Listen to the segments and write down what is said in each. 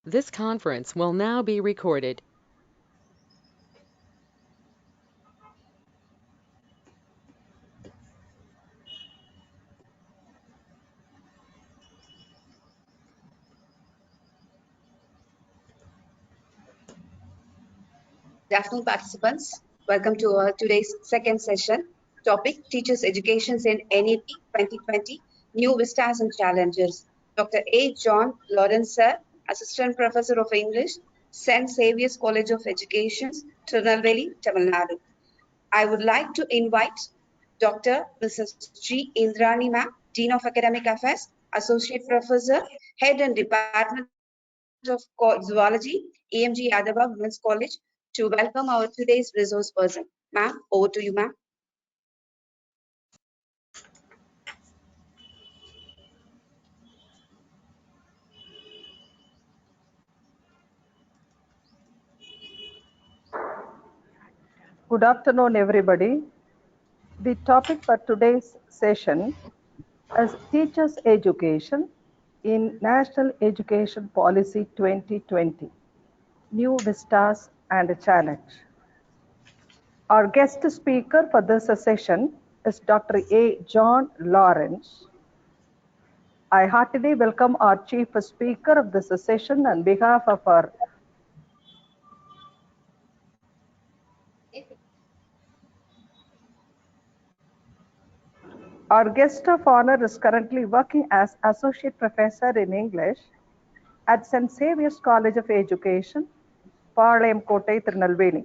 This conference will now be recorded. Good afternoon, participants. Welcome to today's second session. Topic, Teachers' Education in NEP 2020, New Vistas and Challenges. Dr. A. John Lawrence, sir, Assistant Professor of English, St. Xavier's College of Education, Tirunelveli, Tamil Nadu. I would like to invite Dr. Mrs. G. Indrani Ma'am, Dean of Academic Affairs, Associate Professor, Head and Department of Zoology, EMG Yadava Women's College, to welcome our today's resource person. Ma'am, over to you, ma'am. Good afternoon, everybody. The topic for today's session is Teachers' Education in National Education Policy 2020, New Vistas and Challenge. Our guest speaker for this session is Dr. A. John Lawrence. I heartily welcome our chief speaker of this session on behalf of our guest of honor is currently working as Associate Professor in English at St. Xavier's College of Education, Palayam Kottai, Tirunelveli.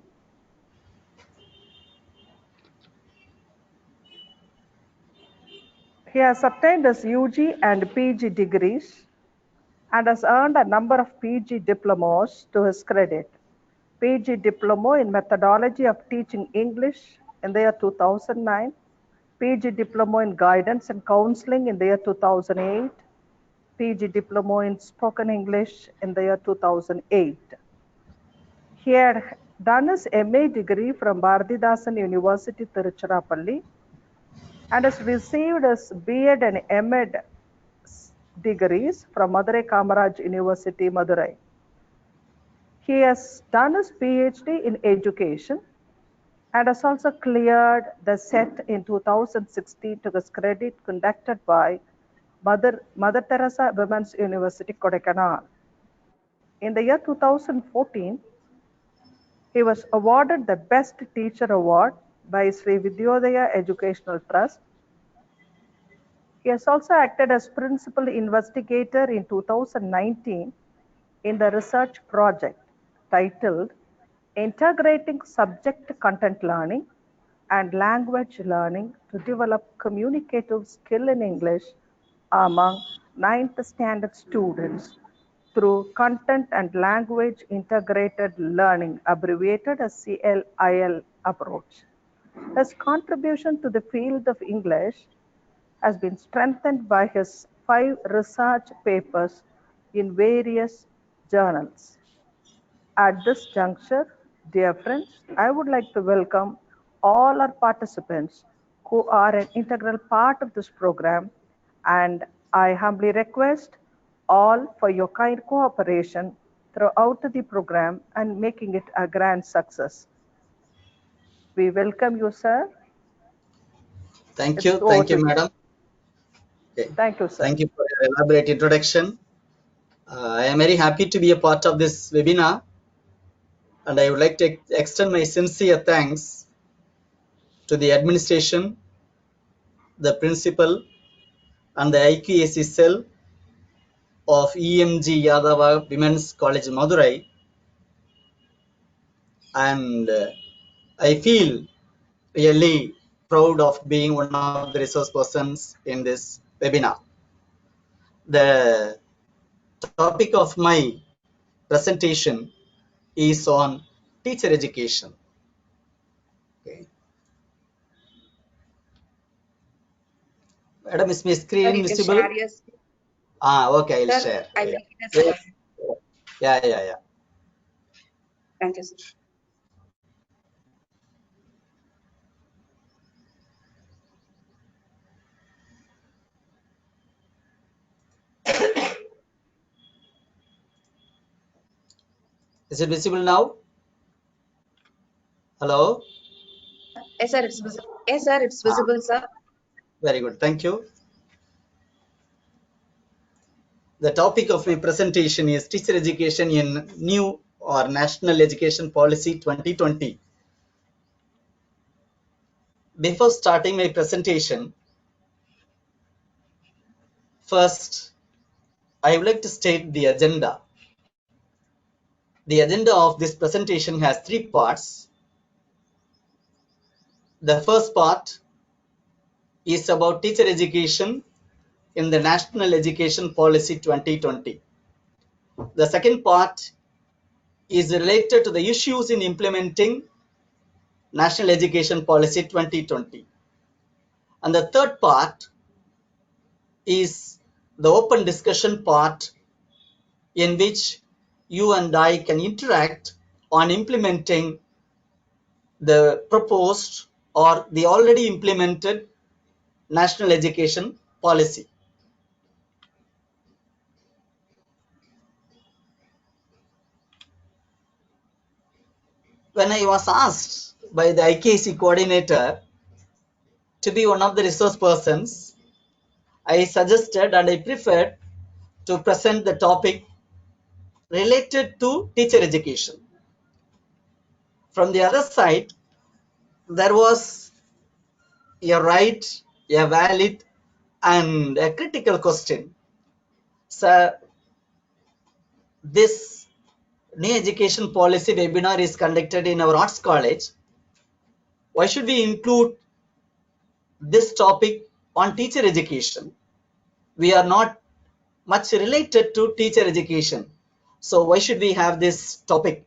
He has obtained his UG and PG degrees and has earned a number of PG diplomas to his credit. PG Diploma in Methodology of Teaching English in the year 2009, PG Diploma in Guidance and Counseling in the year 2008, PG Diploma in Spoken English in the year 2008. He had done his MA degree from Bharatidasan University, Tiruchirappalli, and has received his B.Ed and M.Ed degrees from Madurai Kamaraj University, Madurai. He has done his PhD in education and has also cleared the set in 2016 to his credit, conducted by Mother Teresa Women's University, Kodaikanal. In the year 2014, he was awarded the Best Teacher Award by Sri Vidyodaya Educational Trust. He has also acted as principal investigator in 2019 in the research project titled Integrating Subject Content Learning and Language Learning to Develop Communicative Skill in English among 9th standard students through Content and Language Integrated Learning, abbreviated as CLIL approach. His contribution to the field of English has been strengthened by his 5 research papers in various journals. At this juncture, dear friends, I would like to welcome all our participants who are an integral part of this program, and I humbly request all for your kind cooperation throughout the program and making it a grand success. We welcome you, sir. Thank It's you, over to you. madam. Okay. Thank you, sir. Thank you for your elaborate introduction. I am very happy to be a part of this webinar, and I would like to extend my sincere thanks to the administration, the principal, and the IQAC cell of EMG Yadava Women's College, Madurai. And I feel really proud of being one of the resource persons in this webinar. The topic of my presentation is on teacher education. Okay. Madam, is my screen visible? Okay, I'll share. I'll make it as Yeah. Thank you, sir. Is it visible now? Hello? Yes, sir, it's visible. Yes, sir, it's visible, sir. Very good. Thank you. The topic of my presentation is teacher education in new or national education policy 2020. Before starting my presentation, first I would like to state the agenda. The agenda of this presentation has three parts. The first part is about teacher education in the National Education Policy 2020. The second part is related to the issues in implementing National Education Policy 2020. And the third part is the open discussion part, in which you and I can interact on implementing the proposed or the already implemented National Education Policy. When I was asked by the IKC coordinator to be one of the resource persons, I suggested and I preferred to present the topic related to teacher education. From the other side, there was a right, a valid, and a critical question. So, this new education policy webinar is conducted in our arts college. Why should we include this topic on teacher education? We are not much related to teacher education. So why should we have this topic?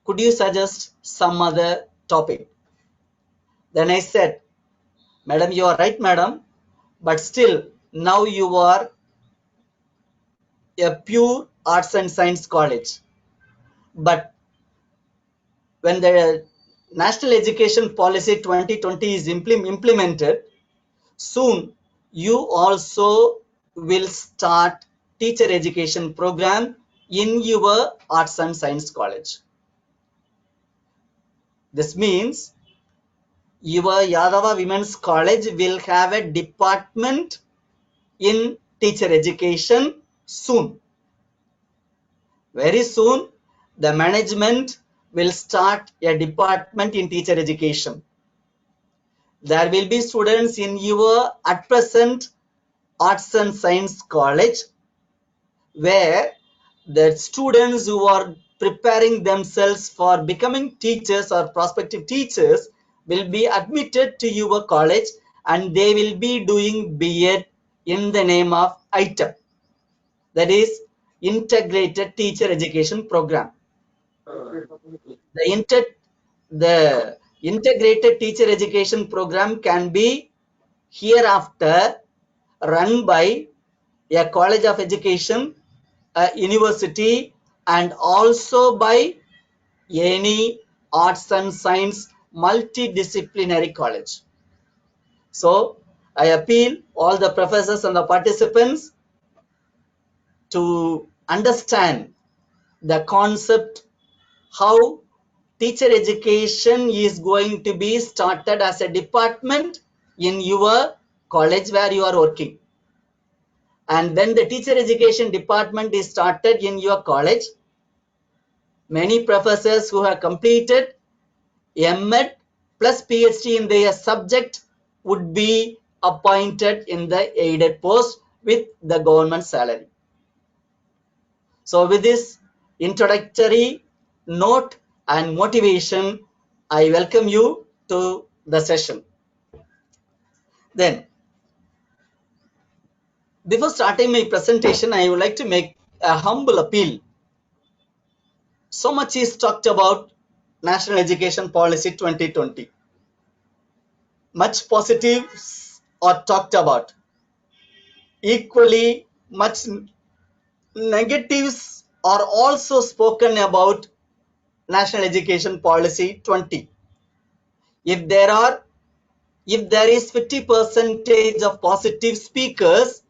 Could you suggest some other topic? Then I said, Madam, you are right, madam, but still now you are a pure arts and science college. But when the National Education Policy 2020 is implemented, soon you also will start teacher education program in your arts and science college. This means your Yadava Women's College will have a department in teacher education soon. Very soon, the management will start a department in teacher education. There will be students in your at present arts and science college, where the students who are preparing themselves for becoming teachers or prospective teachers will be admitted to your college, and they will be doing B.Ed in the name of ITEP, that is Integrated Teacher Education Program. The Integrated Teacher Education Program can be hereafter run by a college of education, a university, and also by any arts and science multidisciplinary college. So I appeal all the professors and the participants to understand the concept how teacher education is going to be started as a department in your college where you are working. And when the teacher education department is started in your college, many professors who have completed M.Ed plus PhD in their subject would be appointed in the aided post with the government salary. So with this introductory note and motivation, I welcome you to the session. Then, before starting my presentation, I would like to make a humble appeal. So much is talked about National Education Policy 2020. Much positives are talked about. Equally, much negatives are also spoken about National Education Policy 20. If there is 50% of positive speakers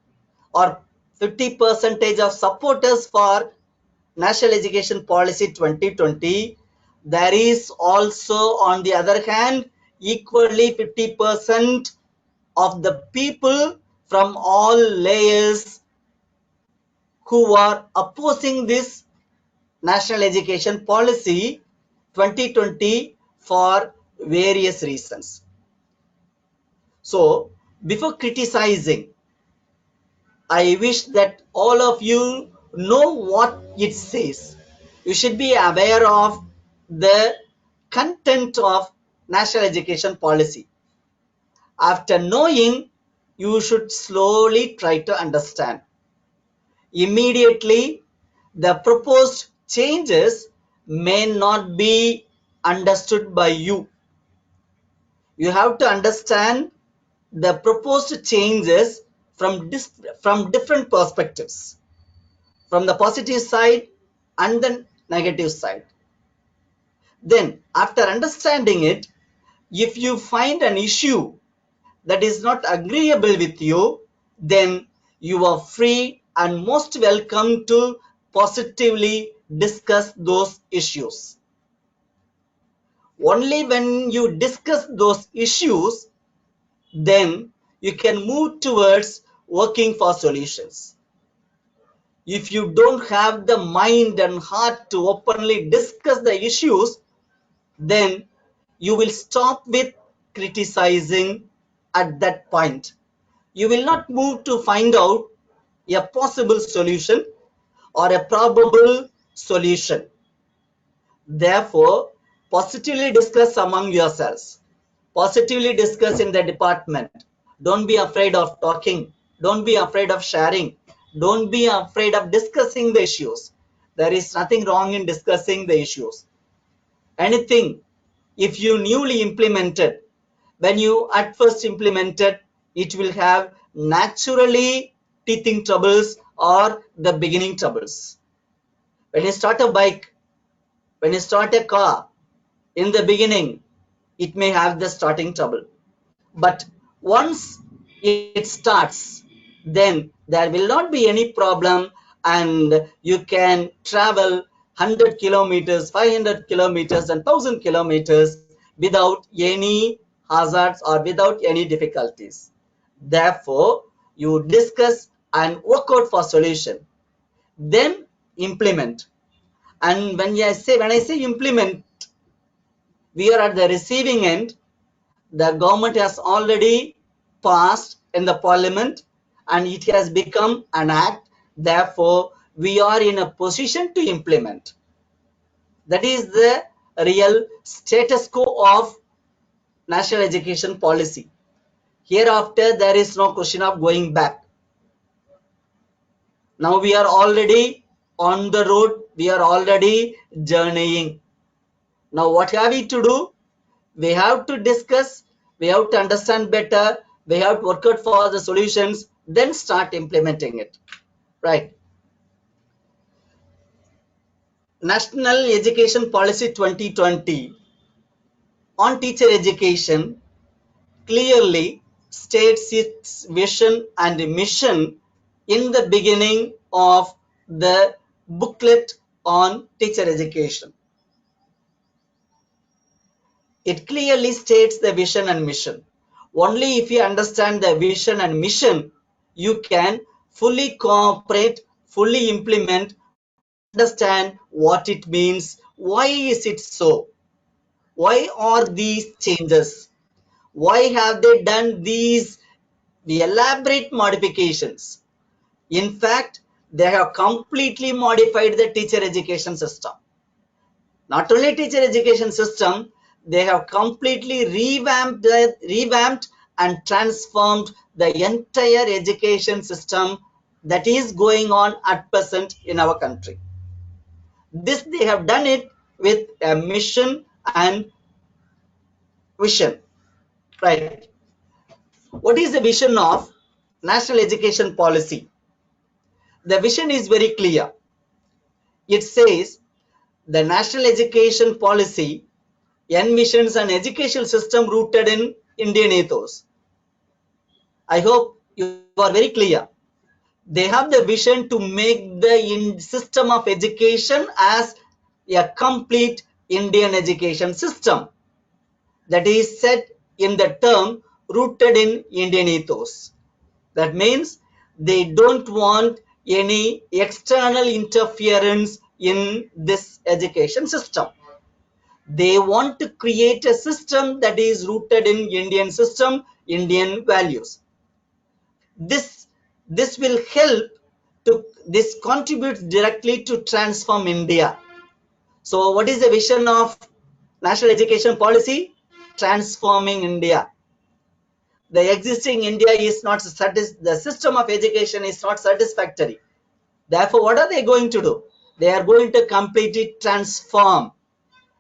or 50% of supporters for National Education Policy 2020, there is also, on the other hand, equally 50% of the people from all layers who are opposing this National Education Policy 2020 for various reasons. So, before criticizing, I wish that all of you know what it says. You should be aware of the content of National Education Policy. After knowing, you should slowly try to understand. Immediately, the proposed changes may not be understood by you. You have to understand the proposed changes from different perspectives, from the positive side and the negative side. Then, after understanding it, if you find an issue that is not agreeable with you, then you are free and most welcome to positively discuss those issues. Only when you discuss those issues, then you can move towards working for solutions. If you don't have the mind and heart to openly discuss the issues, then you will stop with criticizing at that point. You will not move to find out a possible solution or a probable solution. Therefore, positively discuss among yourselves. Positively discuss in the department. Don't be afraid of talking. Don't be afraid of sharing. Don't be afraid of discussing the issues. There is nothing wrong in discussing the issues. Anything, if you newly implemented, when you at first implemented, it will have naturally teething troubles or the beginning troubles. When you start a bike, when you start a car, in the beginning, it may have the starting trouble. But once it starts, then there will not be any problem and you can travel 100 kilometers, 500 kilometers and 1000 kilometers without any hazards or without any difficulties. Therefore, you discuss and work out for solution. Then implement. And when I say implement, we are at the receiving end. The government has already passed in the parliament and it has become an act. Therefore, we are in a position to implement. That is the real status quo of national education policy. Hereafter, there is no question of going back. Now we are already on the road. We are already journeying. Now what have we to do? We have to discuss, we have to understand better, we have to work out for the solutions, then start implementing it. Right. National Education Policy 2020 on teacher education clearly states its vision and mission in the beginning of the booklet on teacher education. It clearly states the vision and mission. Only if you understand the vision and mission, you can fully cooperate, fully implement, understand what it means, why is it so, why are these changes, why have they done these elaborate modifications. In fact, they have completely modified the teacher education system. Not only teacher education system, they have completely revamped and transformed the entire education system that is going on at present in our country. This they have done it with a mission and vision. Right. What is the vision of national education policy? The vision is very clear. It says the national education policy envisions an educational system rooted in Indian ethos. I hope you are very clear. They have the vision to make the system of education as a complete Indian education system that is set in the term rooted in Indian ethos. That means they don't want any external interference in this education system. They want to create a system that is rooted in Indian system, Indian values. This will help to, this contributes directly to transform India. So what is the vision of national education policy? Transforming India. The existing India is not the system of education is not satisfactory. Therefore, what are they going to do? They are going to completely transform,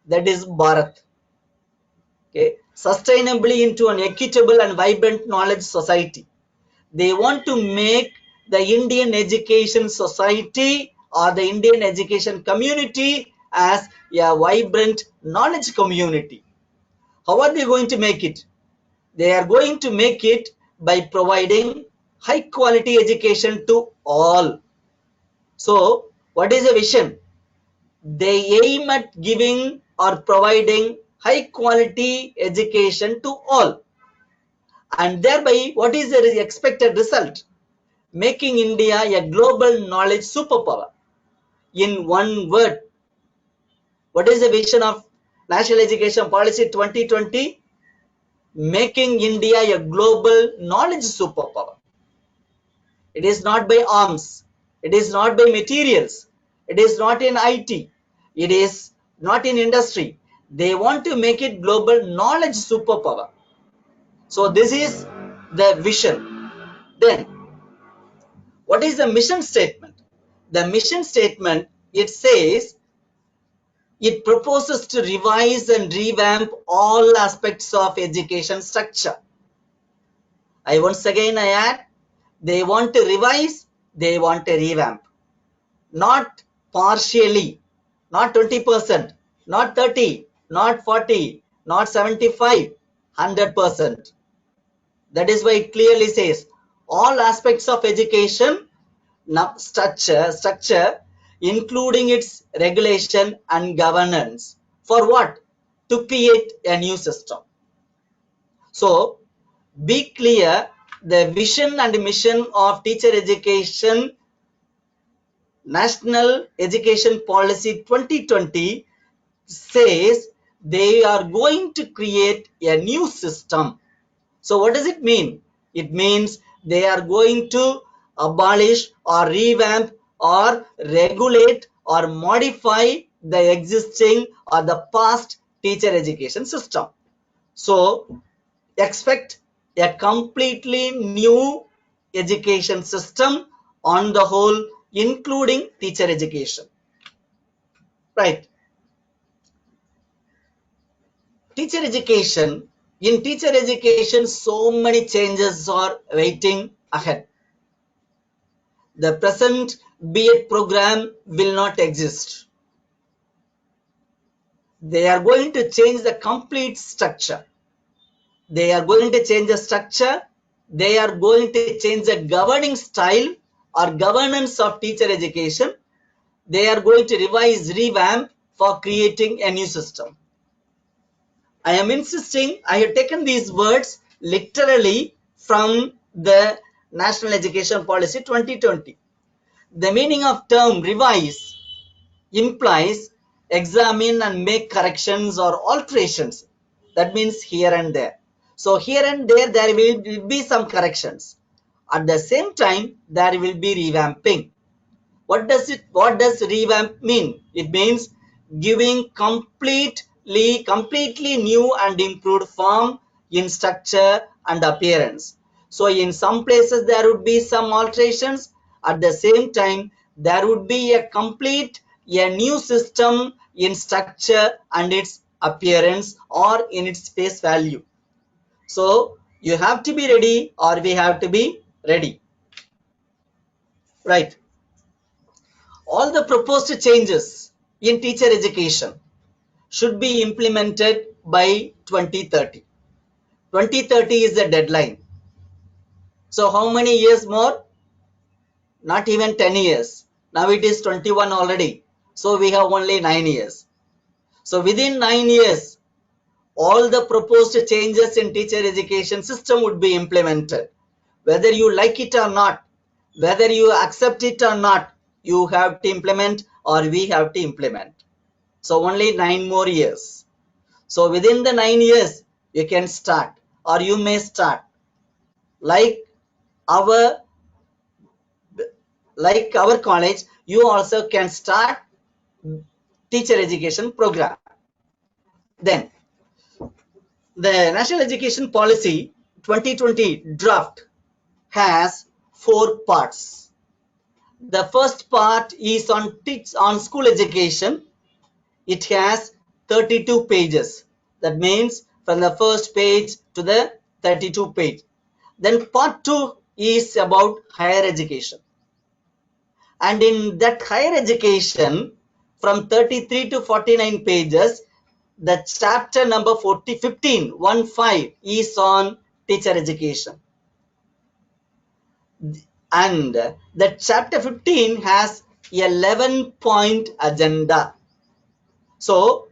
that is Bharat, okay, sustainably into an equitable and vibrant knowledge society. They want to make the Indian education society or the Indian education community as a vibrant knowledge community. How are they going to make it? They are going to make it by providing high quality education to all. So, what is the vision? They aim at giving or providing high quality education to all. And thereby, what is the expected result? Making India a global knowledge superpower. In one word, what is the vision of National Education Policy 2020? Making India a global knowledge superpower. It is not by arms. It is not by materials. It is not in IT. It is not in industry. They want to make it global knowledge superpower. So this is the vision. Then, what is the mission statement? The mission statement, it says, it proposes to revise and revamp all aspects of education structure. Once again I add, they want to revise, they want to revamp. Not partially, not 20%, not 30, not 40, not 75, 100%. That is why it clearly says all aspects of education structure, including its regulation and governance. For what? To create a new system. So, be clear, the vision and mission of teacher education, National Education Policy 2020 says they are going to create a new system. So what does it mean? It means they are going to abolish or revamp or regulate or modify the existing or the past teacher education system. So expect a completely new education system on the whole, including teacher education. Right. Teacher education. In teacher education, so many changes are waiting ahead. The present B.Ed program will not exist. They are going to change the complete structure. They are going to change the structure. They are going to change the governing style or governance of teacher education. They are going to revise, revamp for creating a new system. I am insisting, I have taken these words literally from the National Education Policy 2020. The meaning of term revise implies examine and make corrections or alterations. That means here and there. So here and there will be some corrections. At the same time, there will be revamping. What does revamp mean? It means giving completely new and improved form in structure and appearance. So in some places there would be some alterations. At the same time, there would be a new system in structure and its appearance or in its face value. So you have to be ready, or we have to be ready. Right. All the proposed changes in teacher education should be implemented by 2030. 2030 is the deadline. So how many years more? not even 10 years. Now it is 21 already. So we have only 9 years. So within 9 years, all the proposed changes in teacher education system would be implemented. Whether you like it or not, whether you accept it or not, you have to implement or we have to implement. So only 9 more years. So within the 9 years, you can start or you may start. Like our college, you also can start teacher education program. Then the National Education Policy 2020 draft has 4 parts. The first part is on school education. It has 32 pages. That means from the first page to the 32 page. Then part 2 is about higher education. And in that higher education, from 33 to 49 pages, the chapter number 15 is on teacher education. And the chapter 15 has 11-point agenda. So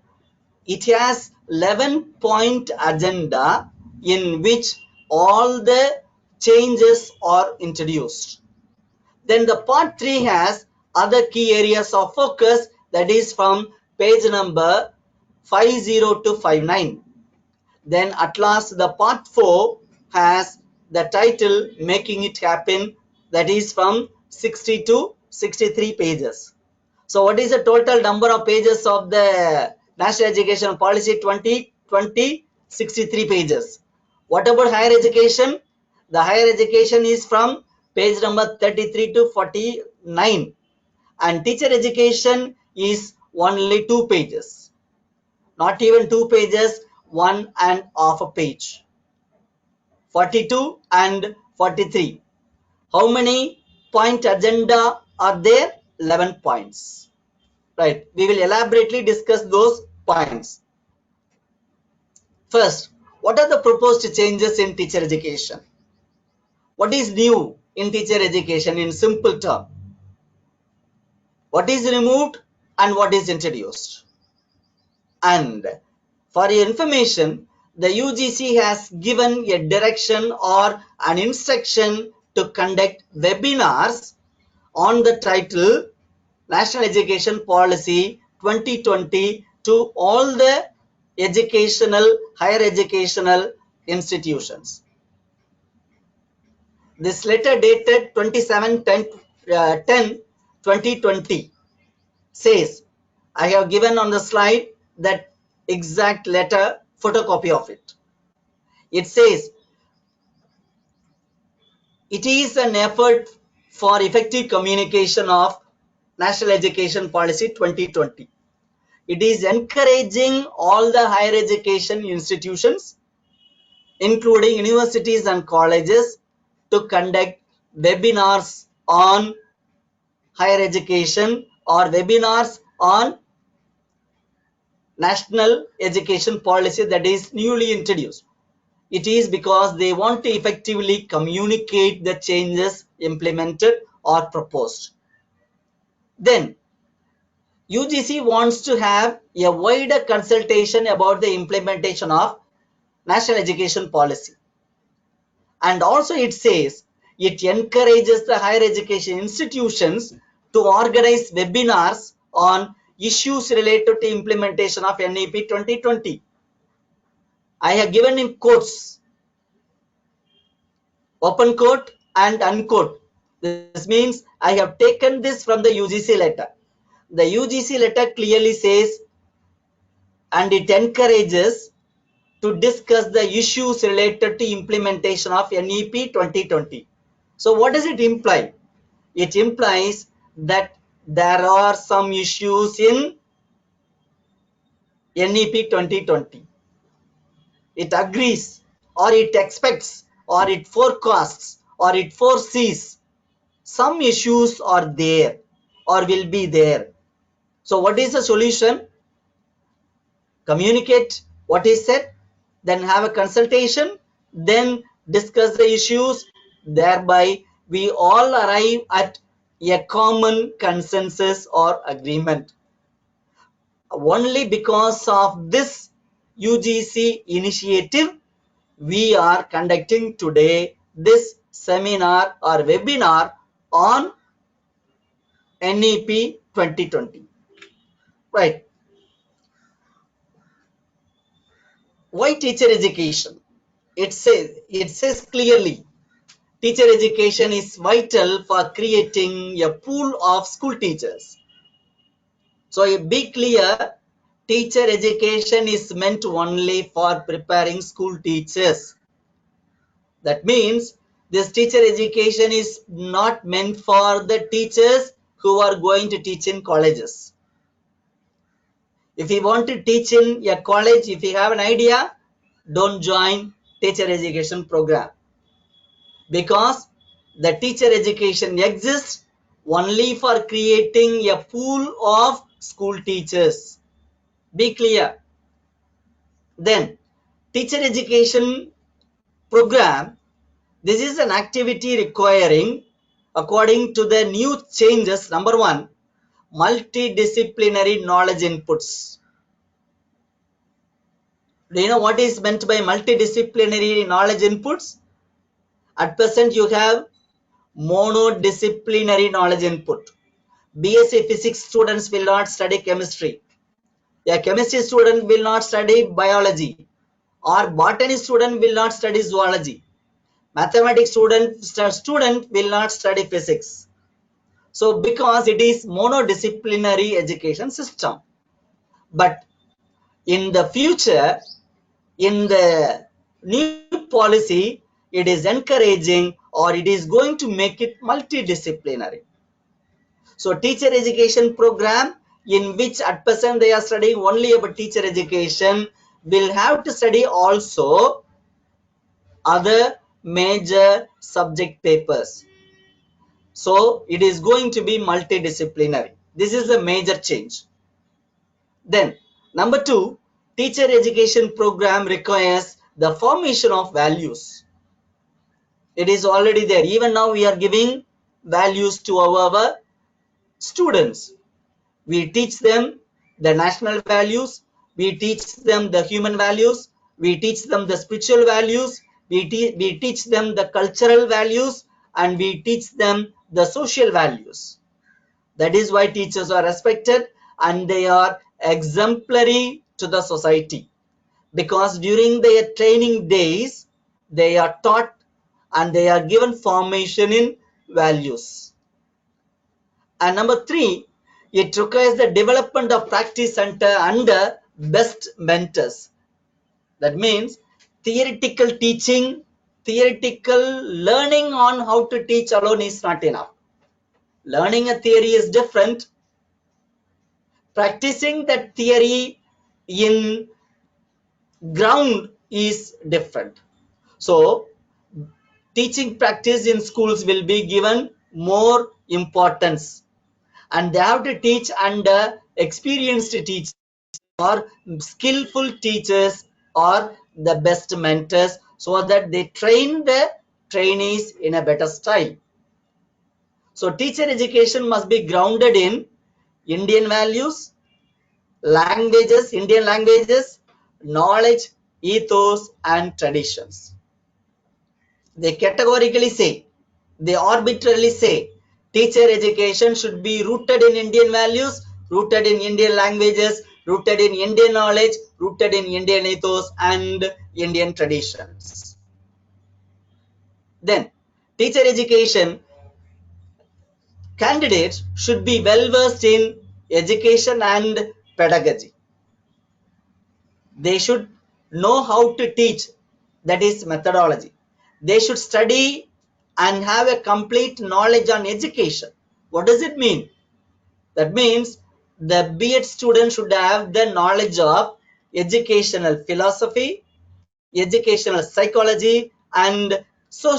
it has 11-point agenda in which all the changes are introduced. Then the part 3 has other key areas of focus, that is from page number 50 to 59. Then at last the part 4 has the title Making It Happen, that is from 60 to 63 pages. So what is the total number of pages of the National Education Policy 2020? 63 pages. What about higher education? The higher education is from page number 33 to 49, and teacher education is only 2 pages. Not even 2 pages, 1.5 a page. 42 and 43. How many point agenda are there? 11 points. Right. We will elaborately discuss those points. First, what are the proposed changes in teacher education? What is new in teacher education in simple term? What is removed and what is introduced? And for your information, the UGC has given a direction or an instruction to conduct webinars on the title National Education Policy 2020 to all the higher educational institutions. This letter dated 27/10/2020 says, I have given on the slide that exact letter, photocopy of it. It says, it is an effort for effective communication of National Education Policy 2020. It is encouraging all the higher education institutions, including universities and colleges, to conduct webinars on higher education or webinars on National Education Policy that is newly introduced. It is because they want to effectively communicate the changes implemented or proposed. Then UGC wants to have a wider consultation about the implementation of National Education Policy. And also it says it encourages the higher education institutions to organize webinars on issues related to implementation of NEP 2020. I have given in quotes, open quote and unquote. This means I have taken this from the UGC letter. The UGC letter clearly says, and it encourages to discuss the issues related to implementation of NEP 2020. So what does it imply? It implies that there are some issues in NEP 2020. It agrees or it expects or it forecasts or it foresees some issues are there or will be there. So what is the solution? Communicate what is said, then have a consultation, then discuss the issues. Thereby we all arrive at a common consensus or agreement. Only because of this UGC initiative, we are conducting today this seminar or webinar on NEP 2020. Right. Why teacher education? It says clearly, teacher education is vital for creating a pool of school teachers. So be clear, teacher education is meant only for preparing school teachers. That means this teacher education is not meant for the teachers who are going to teach in colleges. If you want to teach in a college, if you have an idea, don't join teacher education program, because the teacher education exists only for creating a pool of school teachers. Be clear. Then, teacher education program, this is an activity requiring, according to the new changes, number one, multidisciplinary knowledge inputs. Do you know what is meant by multidisciplinary knowledge inputs? At present, you have monodisciplinary knowledge input. BSc Physics students will not study chemistry. A chemistry student will not study biology. Or botany student will not study zoology. Mathematics student will not study physics. So because it is monodisciplinary education system. But in the future, in the new policy, it is encouraging or it is going to make it multidisciplinary. So teacher education program, in which at present they are studying only about teacher education, will have to study also other major subject papers. So it is going to be multidisciplinary. This is the major change. Then number two, teacher education program requires the formation of values. It is already there. Even now we are giving values to our students. We teach them the national values, we teach them the human values, we teach them the spiritual values, we teach them the cultural values, and we teach them the social values. That is why teachers are respected and they are exemplary to the society, because during their training days they are taught and they are given formation in values. And number three, it requires the development of practice center under best mentors. That means theoretical teaching, theoretical learning on how to teach alone is not enough. Learning a theory is different. Practicing that theory in ground is different. So teaching practice in schools will be given more importance, and they have to teach under experienced teachers or skillful teachers or the best mentors, so that they train the trainees in a better style. So teacher education must be grounded in Indian values, languages, Indian languages, knowledge, ethos, and traditions. They categorically say, they arbitrarily say, teacher education should be rooted in Indian values, rooted in Indian languages, rooted in Indian knowledge, rooted in Indian ethos and Indian traditions. Then, teacher education candidates should be well versed in education and pedagogy. They should know how to teach, that is methodology. They should study and have a complete knowledge on education. What does it mean? That means the B.Ed student should have the knowledge of educational philosophy, educational psychology, and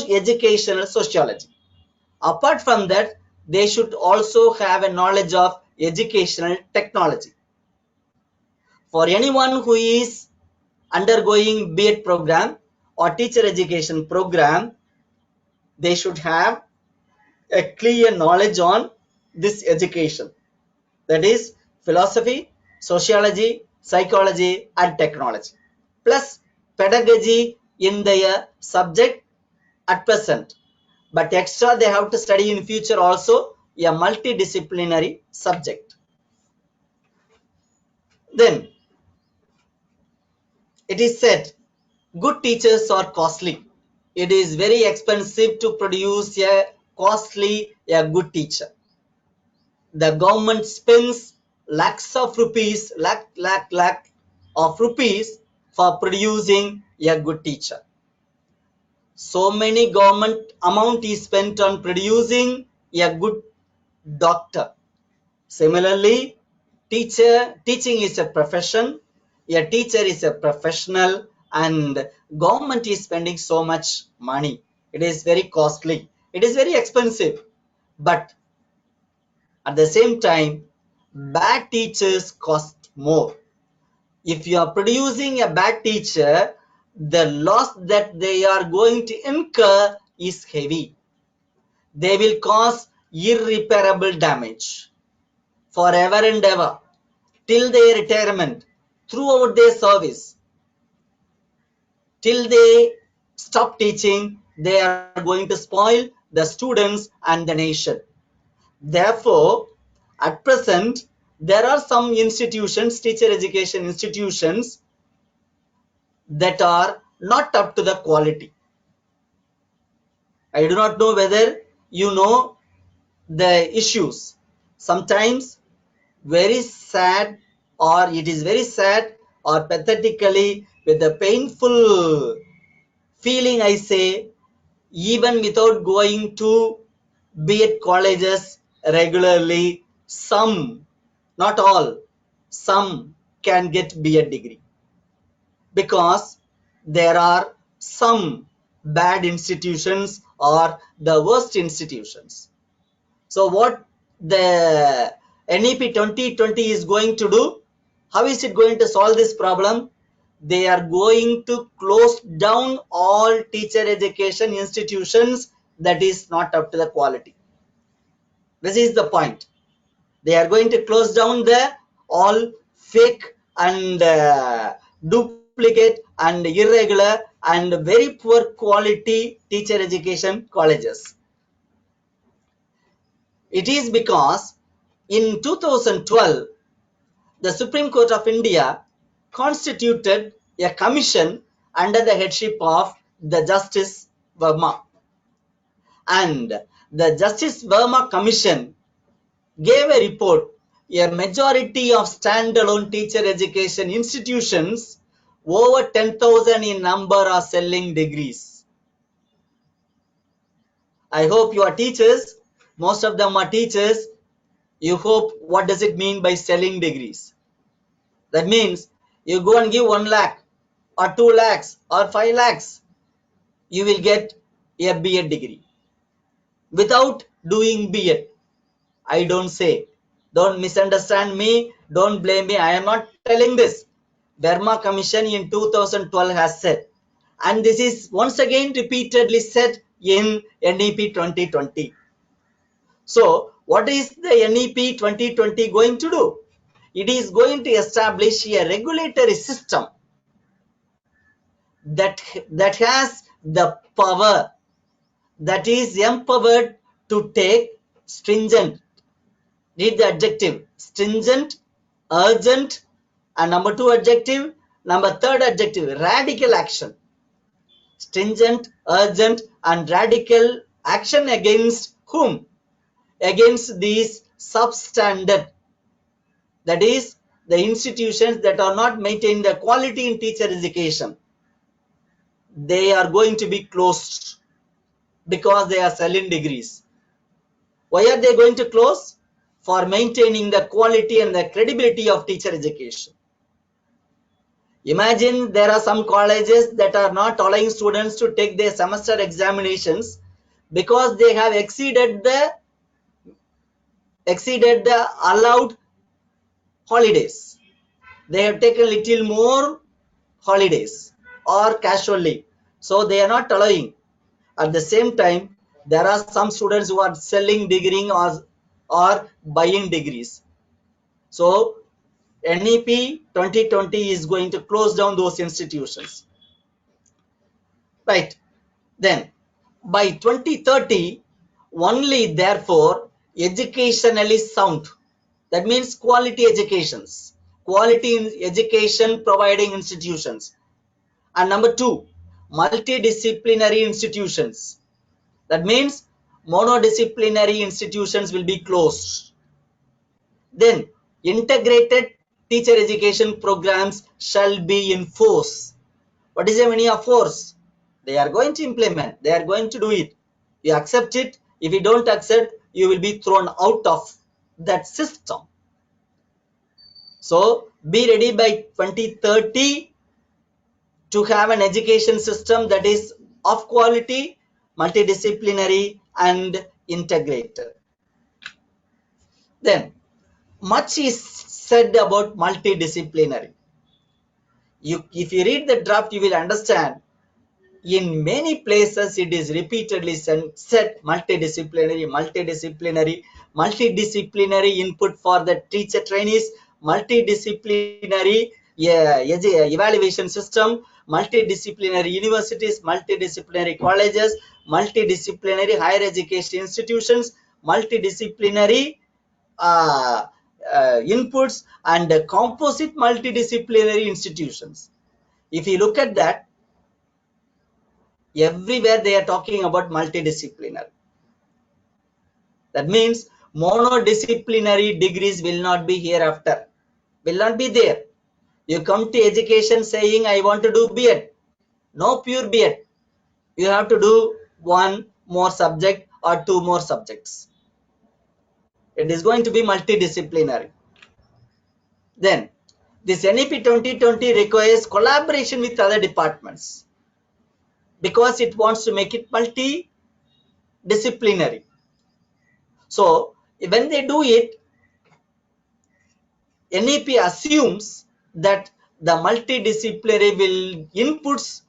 educational sociology. Apart from that, they should also have a knowledge of educational technology. For anyone who is undergoing B.Ed program or teacher education program, they should have a clear knowledge on this education, that is philosophy, sociology, psychology and technology, plus pedagogy in their subject at present, but extra they have to study in future also a multidisciplinary subject. Then it is said good teachers are costly. It is very expensive to produce a good teacher. The government spends lakhs of rupees, lakh of rupees for producing a good teacher. So many government amount is spent on producing a good doctor. Similarly, teaching is a profession. A teacher is a professional, and government is spending so much money. It is very costly. It is very expensive. But at the same time, bad teachers cost more. If you are producing a bad teacher, the loss that they are going to incur is heavy. They will cause irreparable damage forever and ever till their retirement, throughout their service, till they stop teaching. They are going to spoil the students and the nation. Therefore, at present, there are some institutions, teacher education institutions, that are not up to the quality. I do not know whether you know the issues. Sometimes very sad, or it is very sad or pathetically with a painful feeling, I say, even without going to B.Ed colleges regularly, some, not all, some can get B.Ed degree, because there are some bad institutions or the worst institutions. So what the NEP 2020 is going to do? How is it going to solve this problem? They are going to close down all teacher education institutions that is not up to the quality. This is the point. They are going to close down the all fake and duplicate and irregular and very poor quality teacher education colleges. It is because in 2012, the Supreme Court of India constituted a commission under the headship of the Justice Verma. And the Justice Verma Commission gave a report. A majority of standalone teacher education institutions, over 10,000 in number, are selling degrees. I hope you are teachers. Most of them are teachers. You hope what does it mean by selling degrees? That means you go and give 1 lakh or 2 lakhs or 5 lakhs, you will get a B.Ed degree without doing B.Ed. I don't say. Don't misunderstand me. Don't blame me. I am not telling this. Verma Commission in 2012 has said. And this is once again repeatedly said in NEP 2020. So, what is the NEP 2020 going to do? It is going to establish a regulatory system that has the power, that is empowered to take stringent, read the adjective, stringent, urgent, and number 2 adjective, number 3rd adjective, radical action. Stringent, urgent and radical action against whom? Against these substandard, that is the institutions that are not maintaining the quality in teacher education. They are going to be closed because they are selling degrees. Why are they going to close? For maintaining the quality and the credibility of teacher education. Imagine there are some colleges that are not allowing students to take their semester examinations because they have exceeded the allowed holidays. They have taken little more holidays or casual leave. So they are not allowing. At the same time, There are some students who are selling degree or buying degrees. So NEP 2020 is going to close down those institutions. Right. Then by 2030, only therefore educationally sound. That means quality educations, quality education providing institutions. And number two, multidisciplinary institutions. That means monodisciplinary institutions will be closed. Then integrated teacher education programs shall be in force. What is the meaning of force? They are going to implement, they are going to do it. You accept it. If you don't accept, you will be thrown out of that system. So be ready by 2030 to have an education system that is of quality, multidisciplinary and integrated. Then much is said about multidisciplinary. If you read the draft, you will understand in many places it is repeatedly said multidisciplinary input for the teacher trainees, multidisciplinary evaluation system, multidisciplinary universities, multidisciplinary colleges, multidisciplinary higher education institutions, multidisciplinary inputs and composite multidisciplinary institutions. If you look at that, everywhere they are talking about multidisciplinary. That means monodisciplinary degrees will not be hereafter, will not be there. You come to education saying I want to do B.Ed, no pure B.Ed. You have to do one more subject or two more subjects. It is going to be multidisciplinary. Then this NEP 2020 requires collaboration with other departments because it wants to make it multidisciplinary. So when they do it, NEP assumes that the multidisciplinary inputs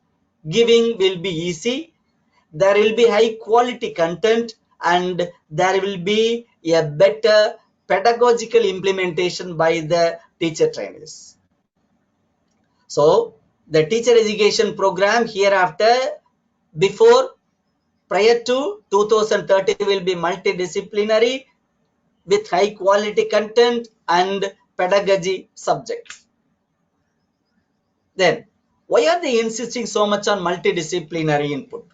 giving will be easy, there will be high quality content, and there will be a better pedagogical implementation by the teacher trainees. So the teacher education program hereafter, prior to 2030 will be multidisciplinary with high quality content and pedagogy subjects. Then why are they insisting so much on multidisciplinary input?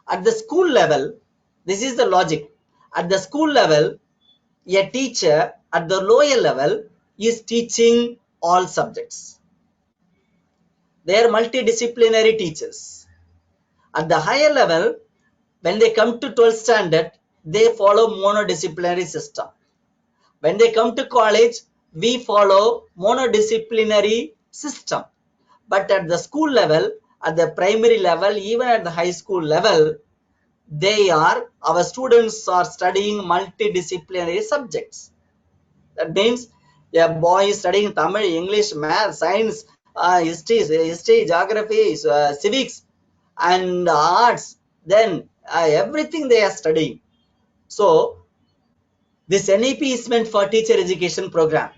At the school level, this is the logic. At the school level, a teacher at the lower level is teaching all subjects. They are multidisciplinary teachers. At the higher level, when they come to 12th standard, they follow monodisciplinary system. When they come to college, we follow monodisciplinary system. But at the school level, at the primary level, even at the high school level, our students are studying multidisciplinary subjects. That means a boy is studying Tamil, English, math, science, history, geography, civics, and arts. Then everything they are studying. So this NEP is meant for teacher education program.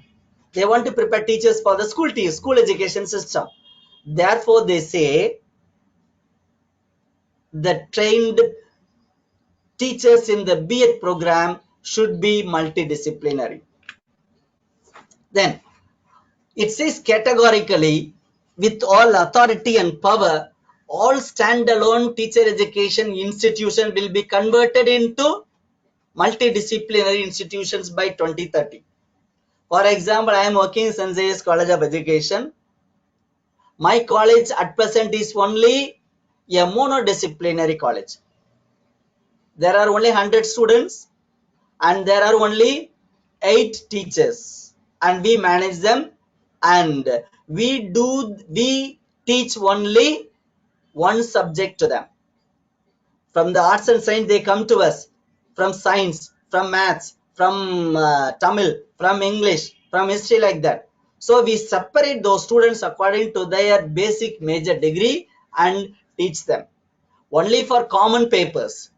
They want to prepare teachers for the school education system. Therefore, they say the trained teachers in the B.Ed program should be multidisciplinary. Then it says categorically, with all authority and power, all standalone teacher education institutions will be converted into multidisciplinary institutions by 2030. For example, I am working in St. Xavier's College of Education. My college at present is only a monodisciplinary college. There are only 100 students and there are only 8 teachers, and we manage them, and we teach only one subject to them. From the arts and science they come to us, from science, from maths, from Tamil, from English, from history, like that. So we separate those students according to their basic major degree and teach them. Only for common papers,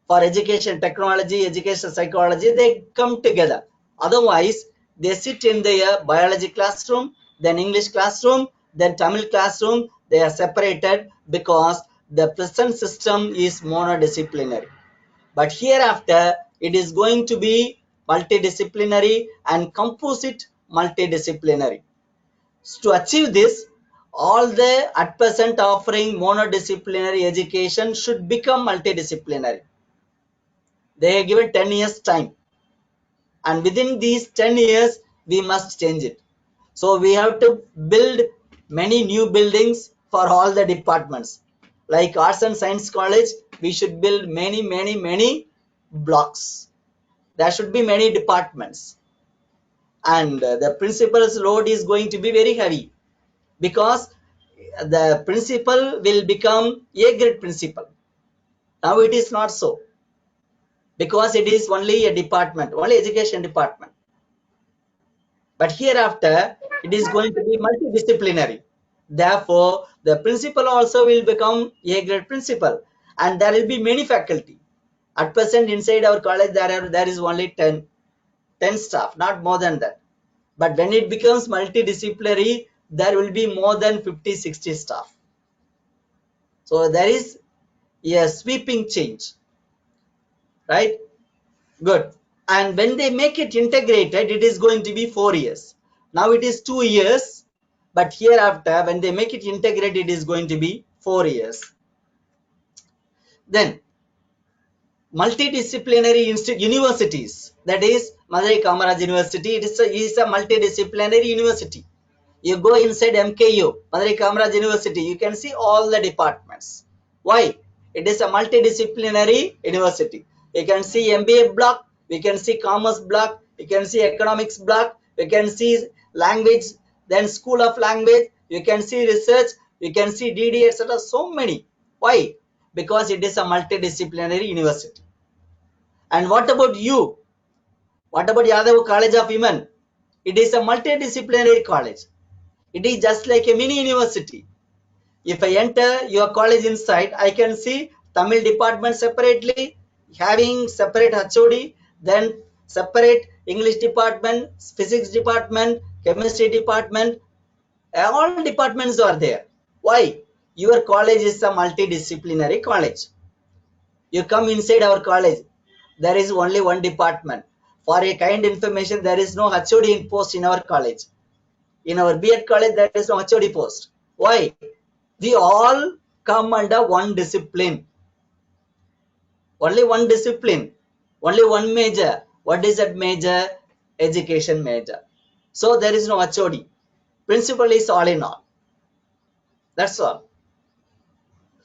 for education technology, education psychology, they come together. Otherwise, they sit in their biology classroom, then English classroom, then Tamil classroom. They are separated because the present system is monodisciplinary. But hereafter, it is going to be multidisciplinary and composite multidisciplinary. To achieve this, all the at present offering monodisciplinary education should become multidisciplinary. They are given 10 years time, and within these 10 years we must change it. So we have to build many new buildings for all the departments. Like arts and science college, we should build many blocks. There should be many departments, and the principal's load is going to be very heavy, because the principal will become A grade principal. Now it is not so, because it is only a department, only education department. But hereafter, it is going to be multidisciplinary. Therefore, the principal also will become A grade principal, and there will be many faculty. At present, inside our college, there is only 10 staff, not more than that. But when it becomes multidisciplinary, there will be more than 50-60 staff. So there is a sweeping change, right? Good. And when they make it integrated, it is going to be 4 years. Now it is 2 years, but hereafter, when they make it integrated, it is going to be 4 years. Then multidisciplinary universities, that is Madurai Kamaraj University, it is a multidisciplinary university. You go inside MKU, Madurai Kamaraj University, you can see all the departments. Why? It is a multidisciplinary university. You can see MBA block, we can see commerce block, you can see economics block, you can see language, then school of language, you can see research, you can see DD, etc. So many. Why? Because it is a multidisciplinary university. And what about you? What about Yadav College of Women? It is a multidisciplinary college. It is just like a mini university. If I enter your college inside, I can see Tamil department separately, having separate HOD, then separate English department, physics department, chemistry department. All departments are there. Why? Your college is a multidisciplinary college. You come inside our college, there is only one department. For a kind information, there is no HOD in post in our college. In our B.Ed college, there is no HOD post. Why? We all come under one discipline. Only one discipline. Only one major. What is that major? Education major. So there is no HOD. Principal is all in all. That's all.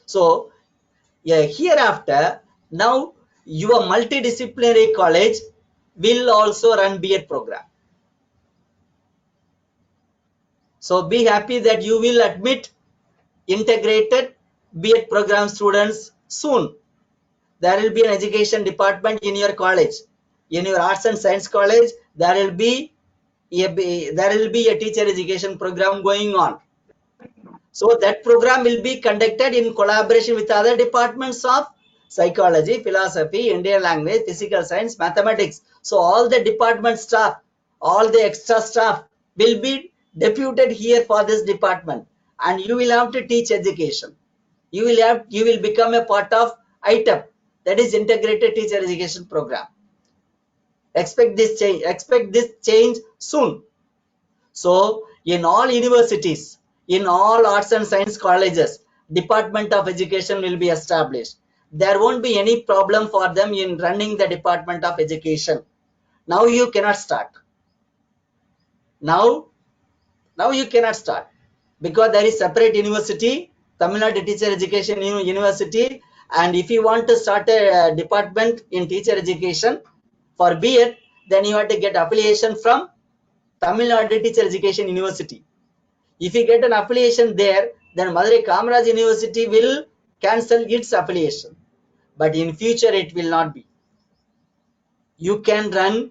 So yeah, hereafter, now your multidisciplinary college will also run B.Ed program. So be happy that you will admit integrated B.Ed program students soon. There will be an education department in your college. In your arts and science college, there will be a teacher education program going on. So that program will be conducted in collaboration with other departments of psychology, philosophy, Indian language, physical science, mathematics. So all the department staff, all the extra staff will be deputed here for this department, and you will have to teach education. You will become a part of ITEP, that is Integrated Teacher Education Program. Expect this change soon. So in all universities, in all arts and science colleges, Department of Education will be established. There won't be any problem for them in running the Department of Education. Now you cannot start. Now you cannot start, because there is separate university, Tamil Nadu Teacher Education University, and if you want to start a department in teacher education for B.Ed, then you have to get affiliation from Tamil Nadu Teacher Education University. If you get an affiliation there, then Madurai Kamaraj University will cancel its affiliation. But in future, it will not be. You can run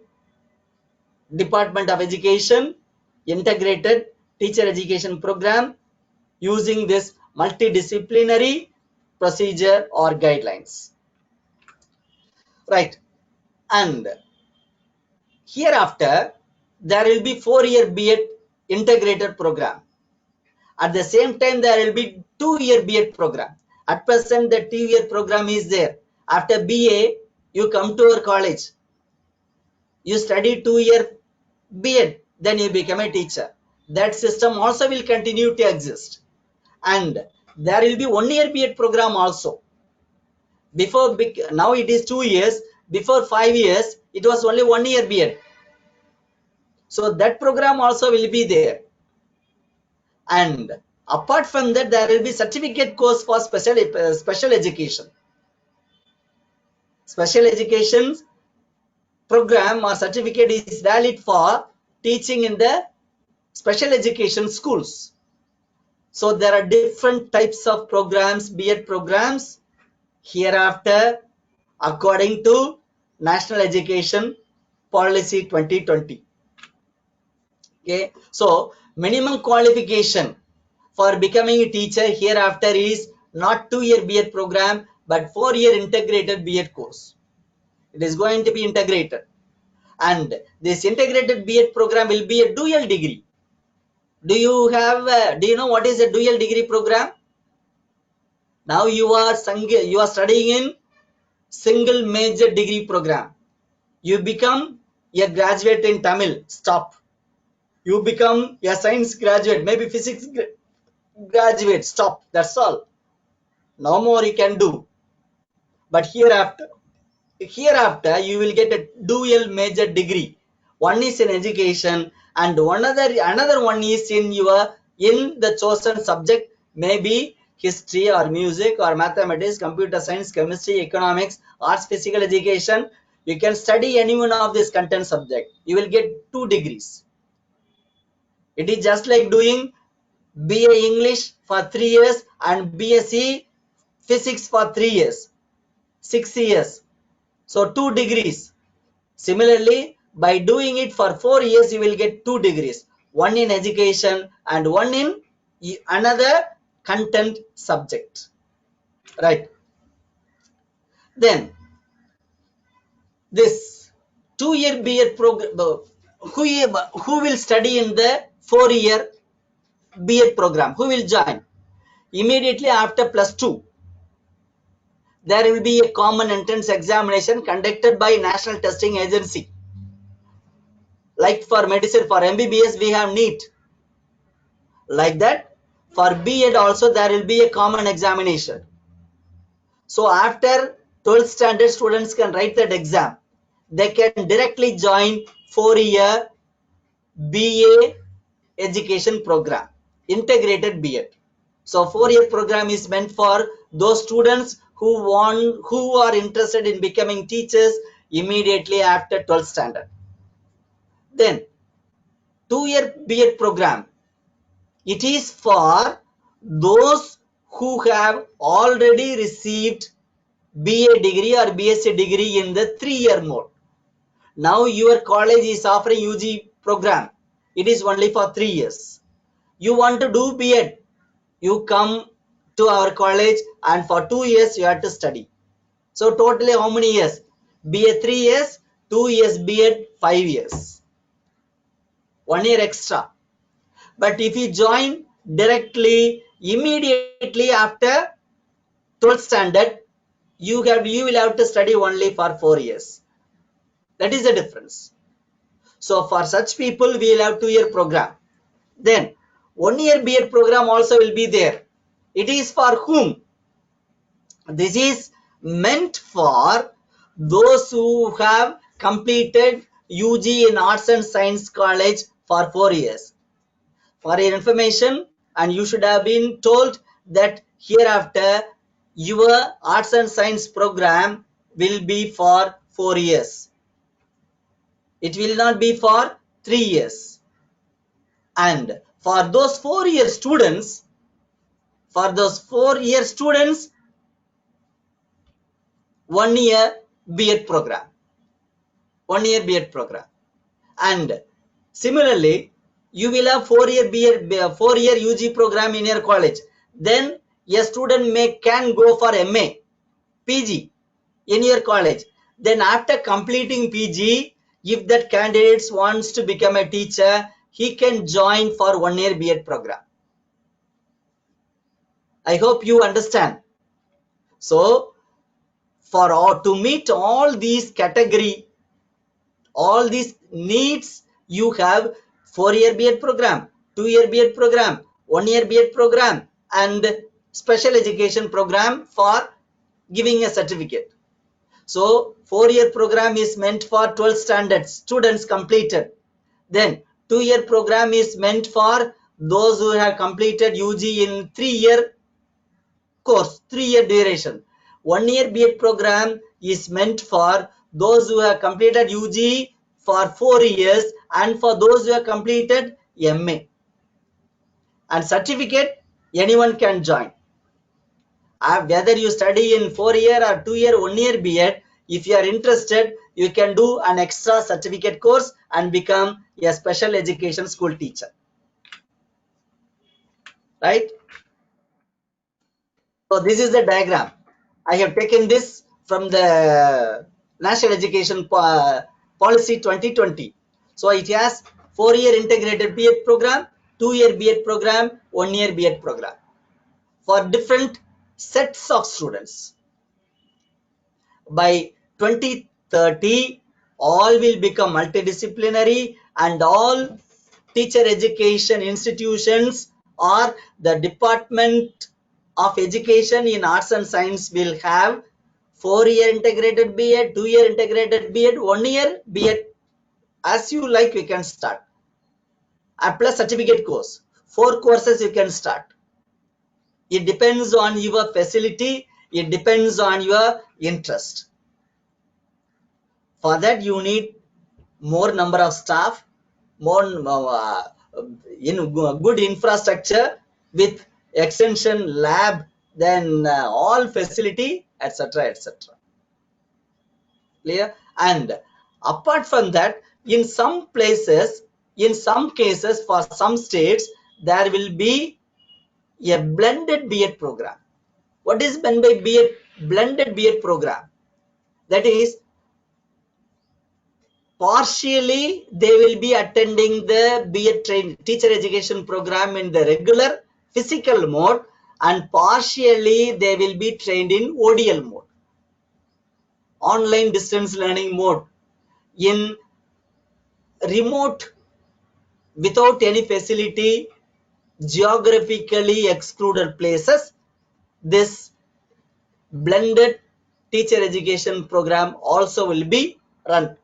Department of Education, Integrated Teacher Education Program using this multidisciplinary procedure or guidelines. right? And hereafter, there will be 4-year B.Ed integrated program. At the same time, there will be 2-year B.Ed program. At present, the 2-year program is there. After BA, you come to our college. You study 2-year B.Ed, then you become a teacher. That system also will continue to exist. And there will be 1-year B.Ed program also. Before, now it is 2 years. Before 5 years, it was only 1-year B.Ed. So that program also will be there. And apart from that, there will be certificate course for special education. Special education program or certificate is valid for teaching in the special education schools. So there are different types of programs, B.Ed programs hereafter according to National Education Policy 2020. Okay, so minimum qualification for becoming a teacher hereafter is not 2-year B.Ed program but 4-year integrated B.Ed course. It is going to be integrated, and this integrated B.Ed program will be a dual degree. Do you know what is a dual degree program? Now you are studying in single major degree program. You become a graduate in Tamil, stop. You become a science graduate, maybe physics graduate, stop. That's all. No more you can do. But hereafter you will get a dual major degree. One is in education and another one is in the chosen subject, maybe history or music or mathematics, computer science, chemistry, economics, arts, physical education. You can study any one of this content subject. You will get 2 degrees. It is just like doing BA English for 3 years and BSc Physics for 3 years, 6 years. So 2 degrees. Similarly, by doing it for 4 years, you will get 2 degrees. One in education and one in another content subject. Right. Then, this 2-year B.Ed program, who will study in the 4-year B.Ed program? Who will join? Immediately after +2. There will be a common entrance examination conducted by National Testing Agency. Like for medicine, for MBBS, we have NEET. Like that, for B.Ed also there will be a common examination. So after 12th standard, students can write that exam. They can directly join 4-year BA education program, integrated B.Ed. So 4-year program is meant for those students who are interested in becoming teachers immediately after 12th standard. Then 2-year B.Ed program, it is for those who have already received BA degree or BSc degree in the 3-year mode. Now your college is offering UG program. It is only for 3 years. You want to do B.Ed, you come to our college and for 2 years you have to study. So totally how many years? BA 3 years, 2 years B.Ed, 5 years. 1 year extra. But if you join directly, immediately after 12th standard, you will have to study only for 4 years. That is the difference. So for such people, we will have 2-year program. Then 1-year B.Ed program also will be there. It is for whom? This is meant for those who have completed UG in Arts and Science College for 4 years. For your information, and you should have been told that hereafter your arts and science program will be for 4 years. It will not be for 3 years. And for those 4-year students, 1-year B.Ed program. 1-year B.Ed program. And similarly, you will have 4-year UG program in your college. Then a student can go for MA, PG in your college. Then after completing PG, if that candidate wants to become a teacher, he can join for 1 year B.Ed program. I hope you understand. So for all, to meet all these category, all these needs, you have 4-year B.Ed program, 2-year B.Ed program, 1-year B.Ed program, and special education program for giving a certificate. So 4-year program is meant for 12th standard students completed. Then 2-year program is meant for those who have completed UG in 3-year course, 3-year duration. 1-year B.Ed program is meant for those who have completed UG for 4 years and for those who have completed MA. And certificate, anyone can join. Whether you study in 4-year or 2-year, 1-year B.Ed, if you are interested, you can do an extra certificate course and become a special education school teacher. Right? So this is the diagram. I have taken this from the National Education Policy 2020. So it has 4-year integrated B.Ed program, 2-year B.Ed program, 1-year B.Ed program for different sets of students. By 2030, all will become multidisciplinary and all teacher education institutions or the Department of Education in Arts and Science will have 4-year integrated B.Ed, 2-year integrated B.Ed, 1-year B.Ed. As you like, you can start. Plus certificate course. 4 courses you can start. It depends on your facility. It depends on your interest. For that, you need more number of staff, more good infrastructure with extension lab, then all facility, etc., etc. Clear? And apart from that, in some places, in some cases, for some states, there will be a blended B.Ed program. What is meant by blended B.Ed program? That is, partially they will be attending the B.Ed teacher education program in the regular physical mode, and partially they will be trained in ODL mode, online distance learning mode, in remote, without any facility, geographically excluded places. This blended teacher education program also will be run.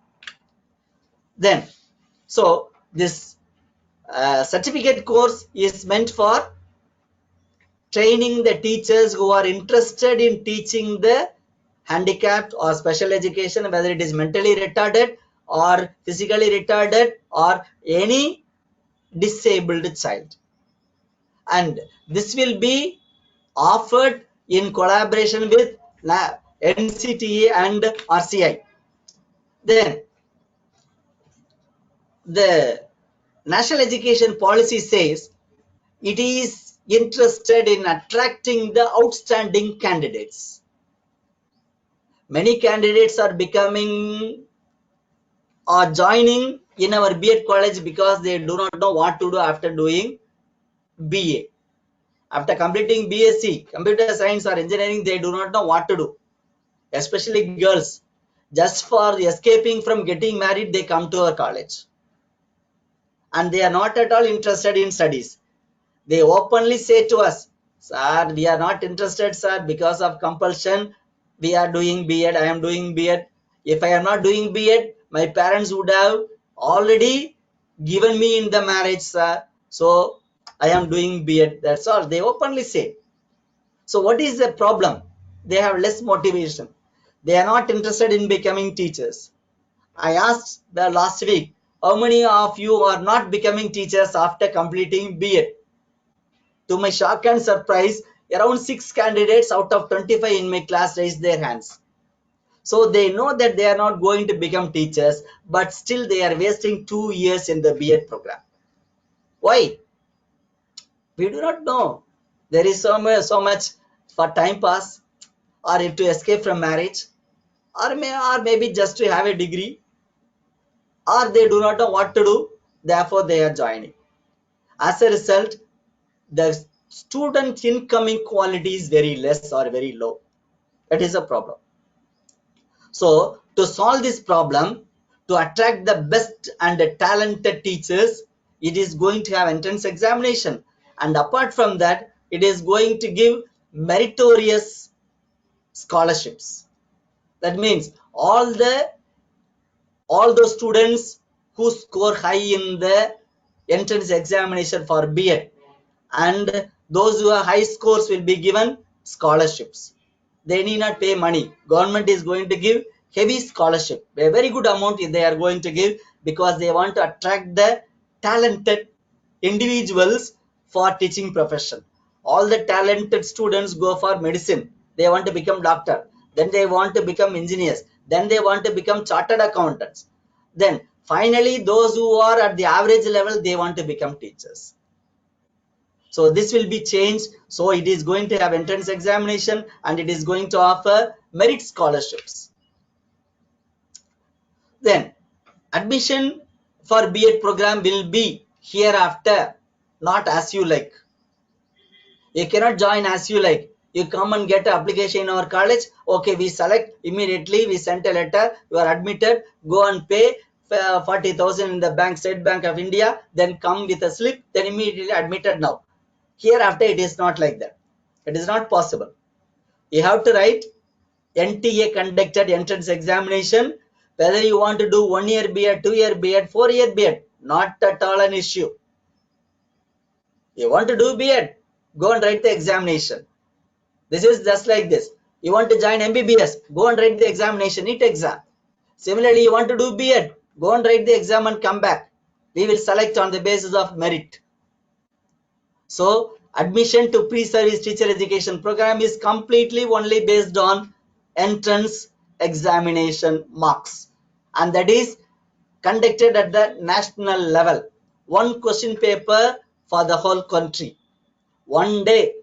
Then, so this certificate course is meant for training the teachers who are interested in teaching the handicapped or special education, whether it is mentally retarded or physically retarded or any disabled child. And this will be offered in collaboration with NCTA and RCI. Then the National Education Policy says it is interested in attracting the outstanding candidates. Many candidates are becoming or joining in our B.Ed college because they do not know what to do after doing BA. After completing BSc, computer science or engineering, they do not know what to do. Especially girls. Just for escaping from getting married, they come to our college. And they are not at all interested in studies. They openly say to us, sir, we are not interested, sir, because of compulsion. We are doing B.Ed. I am doing B.Ed. If I am not doing B.Ed, my parents would have already given me in the marriage, sir. So I am doing B.Ed. That's all. They openly say. So what is the problem? They have less motivation. They are not interested in becoming teachers. I asked the last week, how many of you are not becoming teachers after completing B.Ed? To my shock and surprise, around 6 candidates out of 25 in my class raised their hands. So they know that they are not going to become teachers, but still they are wasting 2 years in the B.Ed program. Why? We do not know. There is so much for time pass, or to escape from marriage, or maybe just to have a degree, or they do not know what to do, therefore they are joining. As a result, the student incoming quality is very less or very low. That is a problem. So to solve this problem, to attract the best and the talented teachers, it is going to have entrance examination, and apart from that, it is going to give meritorious scholarships. That means all those students who score high in the entrance examination for B.Ed, and those who have high scores will be given scholarships. They need not pay money. Government is going to give heavy scholarship, a very good amount they are going to give, because they want to attract the talented individuals for teaching profession. All the talented students go for medicine. They want to become doctor. Then they want to become engineers. Then they want to become chartered accountants. Then finally, those who are at the average level, they want to become teachers. So this will be changed. So it is going to have entrance examination, and it is going to offer merit scholarships. Then admission for B.Ed program will be hereafter not as you like. You cannot join as you like. You come and get an application in our college. Okay, we select immediately. We sent a letter. You are admitted. Go and pay 40,000 in the bank, State Bank of India. Then come with a slip. Then immediately admitted now. Hereafter, it is not like that. It is not possible. You have to write NTA conducted entrance examination. Whether you want to do 1 year B.Ed, 2 year B.Ed, 4 year B.Ed, not at all an issue. You want to do B.Ed, go and write the examination. This is just like this. You want to join MBBS, go and write the examination, NEET exam. Similarly, you want to do B.Ed, go and write the exam and come back. We will select on the basis of merit. So, admission to pre-service teacher education program is completely only based on entrance examination marks, and that is conducted at the national level. One question paper for the whole country. One day,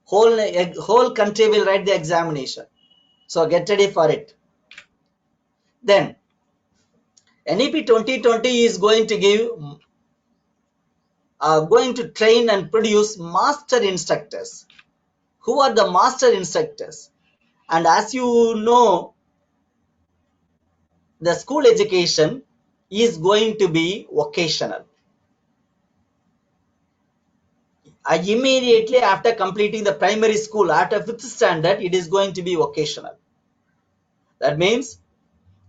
whole country will write the examination. So get ready for it. Then NEP 2020 is going to give going to train and produce master instructors. Who are the master instructors? And as you know, the school education is going to be vocational. Immediately after completing the primary school, after 5th standard, it is going to be vocational. That means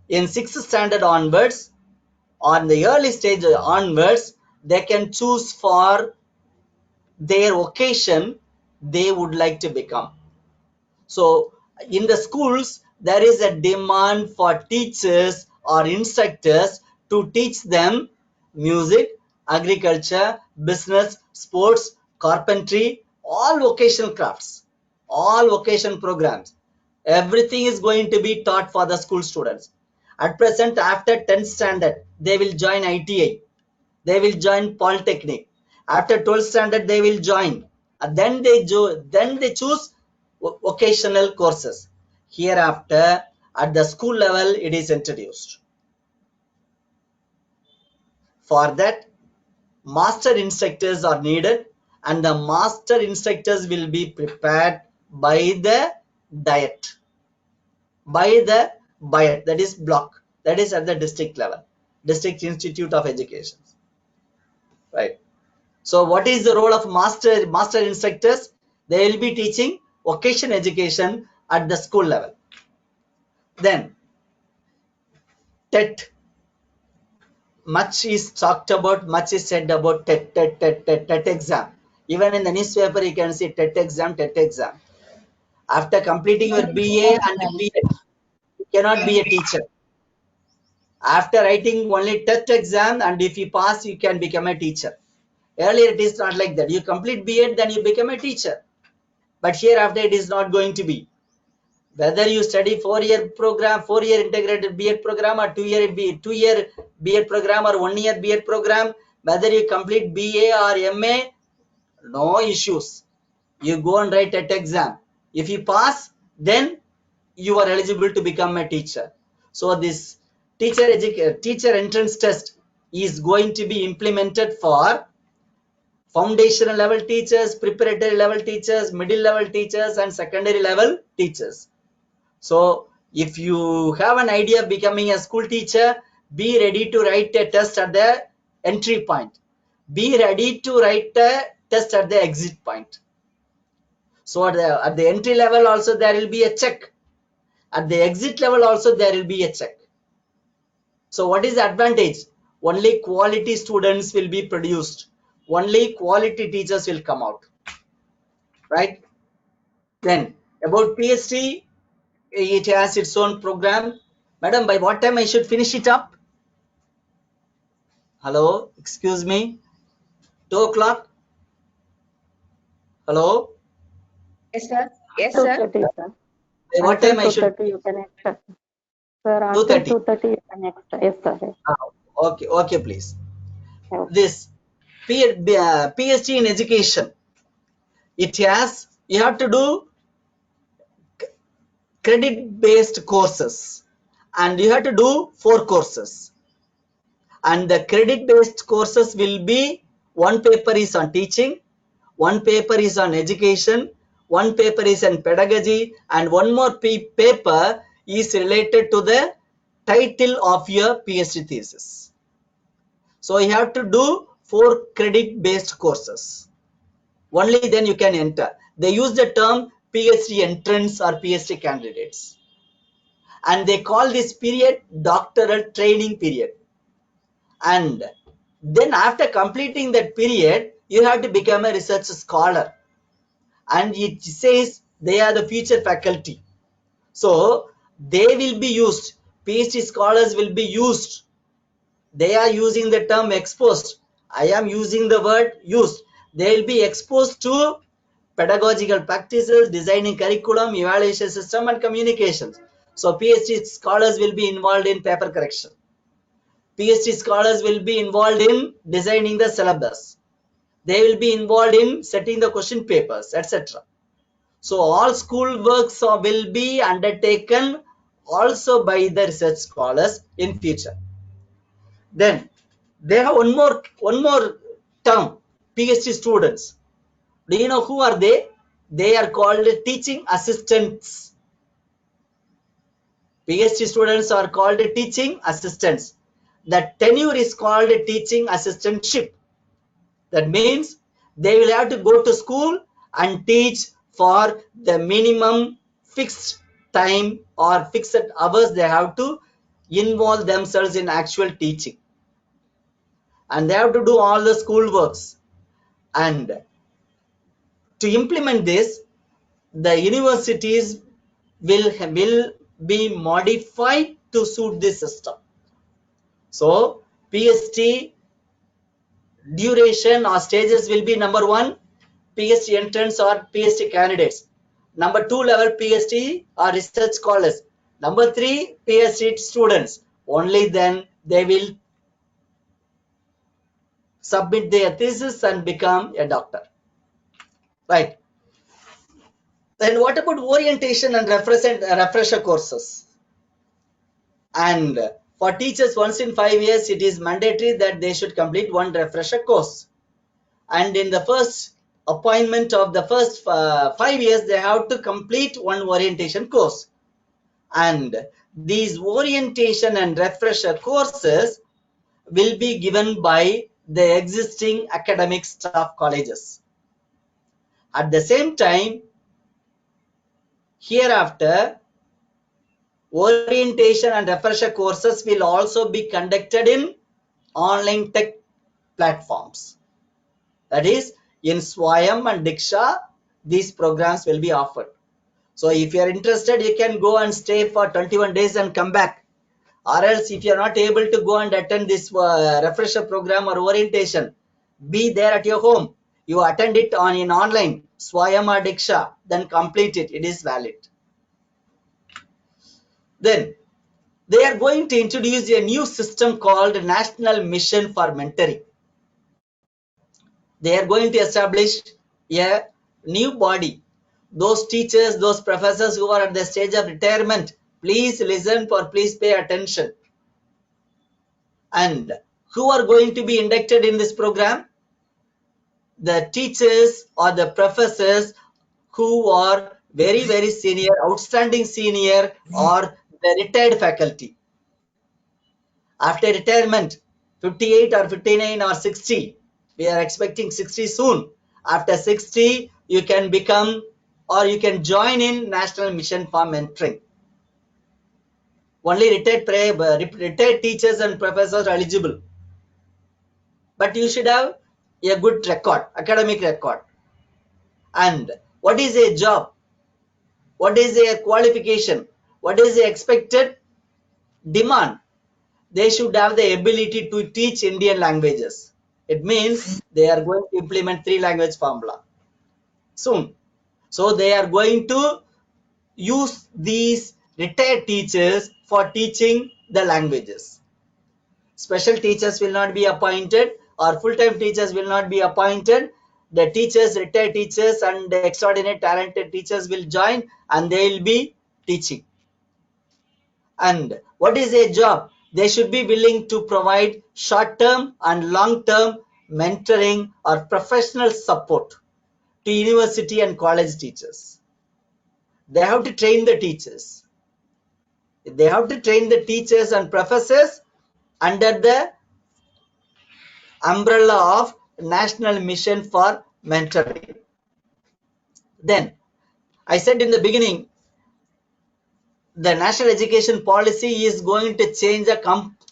in 6th standard onwards, on the early stage onwards, they can choose for their vocation they would like to become. So in the schools, there is a demand for teachers or instructors to teach them music, agriculture, business, sports, carpentry, all vocational crafts, all vocation programs. Everything is going to be taught for the school students. At present, after 10th standard, they will join ITI. They will join Polytechnic. After 12th standard, they will join. Then they choose vocational courses. Hereafter, at the school level, it is introduced. For that, master instructors are needed, and the master instructors will be prepared by the diet, that is block, that is at the district level, district institute of education, right? So what is the role of master instructors? They will be teaching vocation education at the school level. Then TET, much is talked about, much is said about TET exam. Even in the newspaper you can see TET exam. After completing your BA and B.Ed, you cannot be a teacher. After writing only TET exam, and if you pass, you can become a teacher. Earlier it is not like that. You complete B.Ed, then you become a teacher. But hereafter it is not going to be. Whether you study 4-year program, 4-year integrated B.Ed program, or 2-year B.Ed program, or 1-year B.Ed program, whether you complete BA or MA, no issues. You go and write TET exam. If you pass, then you are eligible to become a teacher. So this teacher entrance test is going to be implemented for foundational level teachers, preparatory level teachers, middle level teachers, and secondary level teachers. So if you have an idea of becoming a school teacher, be ready to write a test at the entry point. Be ready to write a test at the exit point. So at the entry level also there will be a check. At the exit level also there will be a check. So what is the advantage? Only quality students will be produced. Only quality teachers will come out. Right? Then about PhD, it has its own program. Madam, by what time I should finish it up? Hello, excuse me. 2 o'clock? Hello? Yes, sir. Yes, sir. 2:30, sir. By what Until time I should? 2:30 you can extra. Sir, until 2:30. 2:30 you can extra. Yes, sir. Yes. Okay, please. Okay. This PhD in education, you have to do credit-based courses, and you have to do 4 courses. And the credit-based courses will be, one paper is on teaching, one paper is on education, one paper is on pedagogy, and one more paper is related to the title of your PhD thesis. So you have to do 4 credit-based courses. Only then you can enter. They use the term PhD entrance or PhD candidates. And they call this period doctoral training period. And then after completing that period, you have to become a research scholar. And it says they are the future faculty. So they will be used. PhD scholars will be used. They are using the term exposed. I am using the word used. They will be exposed to pedagogical practices, designing curriculum, evaluation system, and communications. So PhD scholars will be involved in paper correction. PhD scholars will be involved in designing the syllabus. They will be involved in setting the question papers, etc. So all school works will be undertaken also by the research scholars in future. Then they have one more term, PhD students. Do you know who are they? They are called teaching assistants. PhD students are called teaching assistants. The tenure is called teaching assistantship. That means they will have to go to school and teach for the minimum fixed time or fixed hours. They have to involve themselves in actual teaching. And they have to do all the school works. And to implement this, the universities will be modified to suit this system. So PhD duration or stages will be: number 1, PhD entrants or PhD candidates; number 2, level PhD or research scholars; number 3, PhD students. Only then they will submit their thesis and become a doctor. Right. Then what about orientation and refresher courses? And for teachers, once in 5 years, it is mandatory that they should complete one refresher course. And in the first appointment of the first 5 years, they have to complete one orientation course. And these orientation and refresher courses will be given by the existing academic staff colleges. At the same time, hereafter, orientation and refresher courses will also be conducted in online tech platforms. That is, in Swayam and Diksha, these programs will be offered. So if you are interested, you can go and stay for 21 days and come back. Or else, if you are not able to go and attend this refresher program or orientation, be there at your home. You attend it in online, Swayam or Diksha, then complete it. It is valid. Then they are going to introduce a new system called National Mission for Mentoring. They are going to establish a new body those teachers, those professors who are at the stage of retirement, please listen, or please pay attention. And who are going to be inducted in this program? The teachers or the professors who are very, very senior, outstanding senior, or the retired faculty. After retirement, 58 or 59 or 60, we are expecting 60 soon. After 60, you can become or you can join in National Mission for Mentoring. Only retired teachers and professors are eligible. But you should have a good record, academic record. And what is a job? What is their qualification? What is the expected demand? They should have the ability to teach Indian languages. It means they are going to implement 3-language formula soon. So they are going to use these retired teachers for teaching the languages. Special teachers will not be appointed, or full-time teachers will not be appointed. The teachers, retired teachers and the extraordinary talented teachers will join and they will be teaching. And what is a job? They should be willing to provide short-term and long-term mentoring or professional support to university and college teachers. They have to train the teachers. They have to train the teachers and professors under the umbrella of National Mission for Mentoring. Then, I said in the beginning, the national education policy is going to change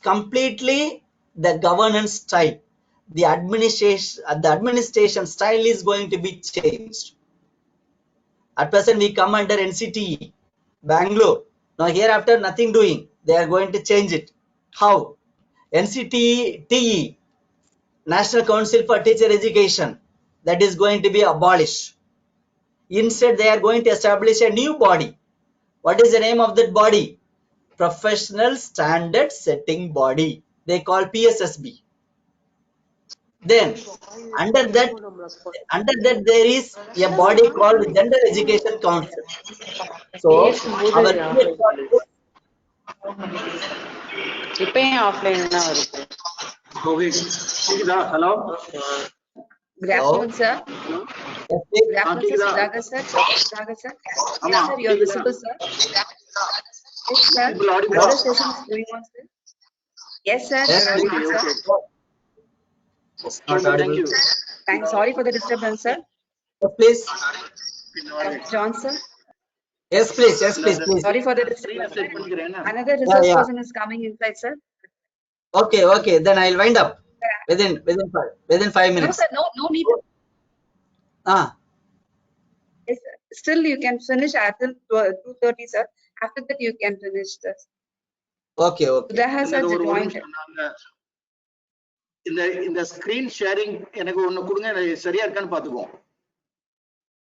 completely the governance style. The administration style is going to be changed. At present, we come under NCTE, Bangalore. Now, hereafter, nothing doing. They are going to change it. How? NCTE, National Council for Teacher Education, that is going to be abolished. Instead, they are going to establish a new body. What is the name of that body? Professional Standard Setting Body. They call PSSB. Then, under that there is a body called Gender Education Council. So, our இப்பயும் offline தான் வருது. Okay. கேக்குதா? Hello. Good afternoon, sir. Yes, please. Good afternoon, sir. Sudhakar sir. Sudhakar sir. Yes, sir, you are visible, sir. Yes, sir. People audible. What session is going on, sir? Yes, sir. Yes, You are please. audible, Okay. sir. Not audible. Thank you. Thanks. Sorry for the disturbance, sir. Yes, please. Dr. John, sir. Yes, please. Yes, please. Please. Sorry for the Screen disturbance. set பண்ணிக்கிறேன். Another resource yeah. person is coming inside, sir. Okay, okay. Then I'll wind up within 5 No, minutes. sir. No need. Ah, Yes, sir. Still, you can finish until 2:30, sir. After that, you can finish this. okay, okay. Sudhakar has எனக்கு ஒரு joined. நிமிஷம் இந்த screen sharing எனக்கு ஒண்ணு கொடுங்க, எனக்கு சரியா இருக்கான்னு பாத்துக்குவோம்.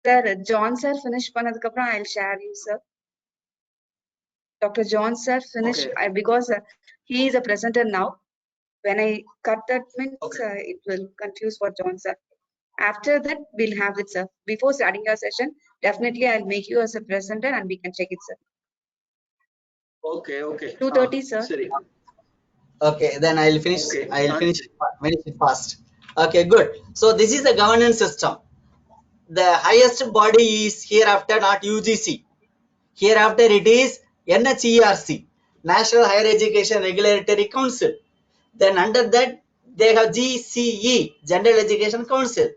Sir, John sir finish பண்ணதுக்கு அப்புறம் I'll share you, sir. Dr. John sir finish Okay. because he is a presenter now. When I cut that means Okay. it will confuse for John sir. After that, we'll have it, sir. Before starting your session, definitely I'll make you as a presenter and we can check it, sir. Okay, okay. 2:30, sir. சரி. Okay, then I'll finish. Okay. I'll finish it fast. Okay, good. So this is the governance system. The highest body is hereafter not UGC. Hereafter it is NHERC, National Higher Education Regulatory Council. Then under that they have GCE, General Education Council.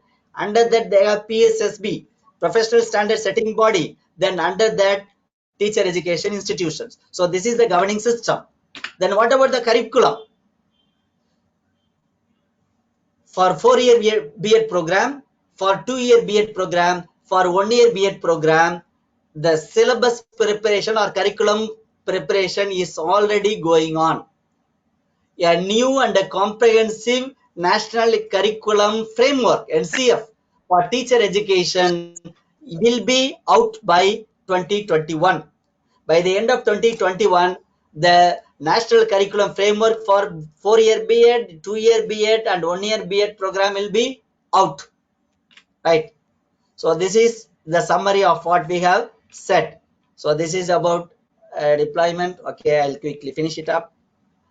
Under that they have PSSB, Professional Standard Setting Body. Then under that Teacher Education Institutions. So this is the governing system. Then what about the curriculum? For 4-year B.Ed program, for 2-year B.Ed program, for 1-year B.Ed program, the syllabus preparation or curriculum preparation is already going on. A new and a comprehensive national curriculum framework NCF for teacher education will be out by 2021. By the end of 2021, the national curriculum framework for 4-year B.Ed, 2-year B.Ed and 1-year B.Ed program will be out. Right. So this is the summary of what we have said. So this is about deployment. Okay, I'll quickly finish it up.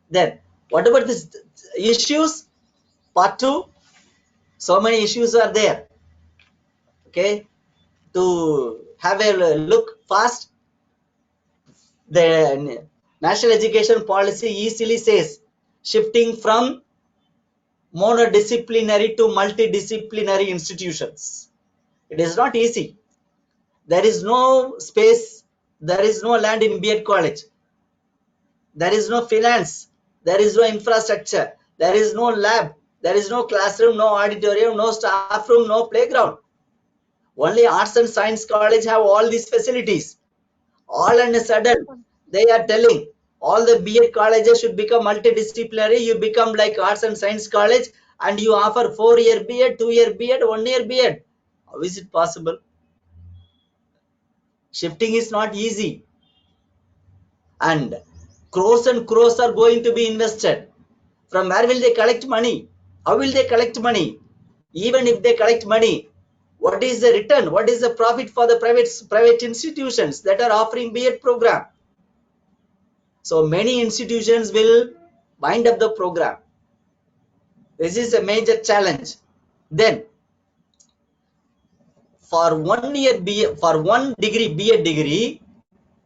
Then what about this issues? Part 2. So many issues are there. Okay, to have a look fast, the national education policy easily says shifting from monodisciplinary to multidisciplinary institutions. It is not easy. There is no space, there is no land in B.Ed college, there is no finance, there is no infrastructure, there is no lab, there is no classroom, no auditorium, no staff room, no playground. Only arts and science college have all these facilities. All and a sudden they are telling all the B.Ed colleges should become multidisciplinary. You become like arts and science college and you offer 4-year B.Ed, 2-year B.Ed, 1-year B.Ed. How is it possible? Shifting is not easy. And crores are going to be invested. From where will they collect money? How will they collect money? Even if they collect money, what is the return? What is the profit for the private institutions that are offering B.Ed program? So many institutions will wind up the program. This is a major challenge. Then for 1 year B.Ed, for 1 degree B.Ed degree,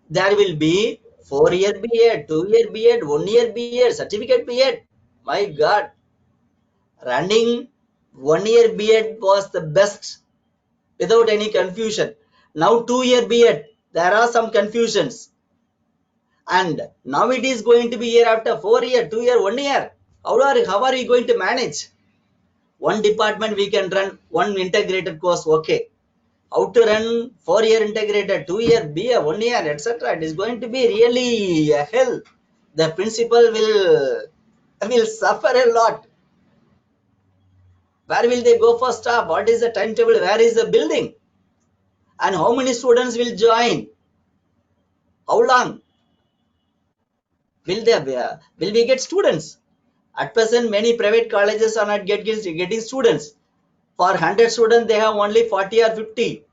there will be 4-year B.Ed, 2-year B.Ed, 1-year B.Ed, certificate B.Ed. My God, running 1-year B.Ed was the best without any confusion. Now 2-year B.Ed, there are some confusions. And now it is going to be year after 4-year, 2-year, 1-year. How are we going to manage? One department we can run one integrated course, okay. How to run 4-year integrated, 2-year, BA, 1-year, etc. It is going to be really a hell. The principal will suffer a lot. Where will they go for staff? What is the timetable? Where is the building? And how many students will join? How long? Will we get students? At present, many private colleges are not getting students. For 100 students, they have only 40 or 50.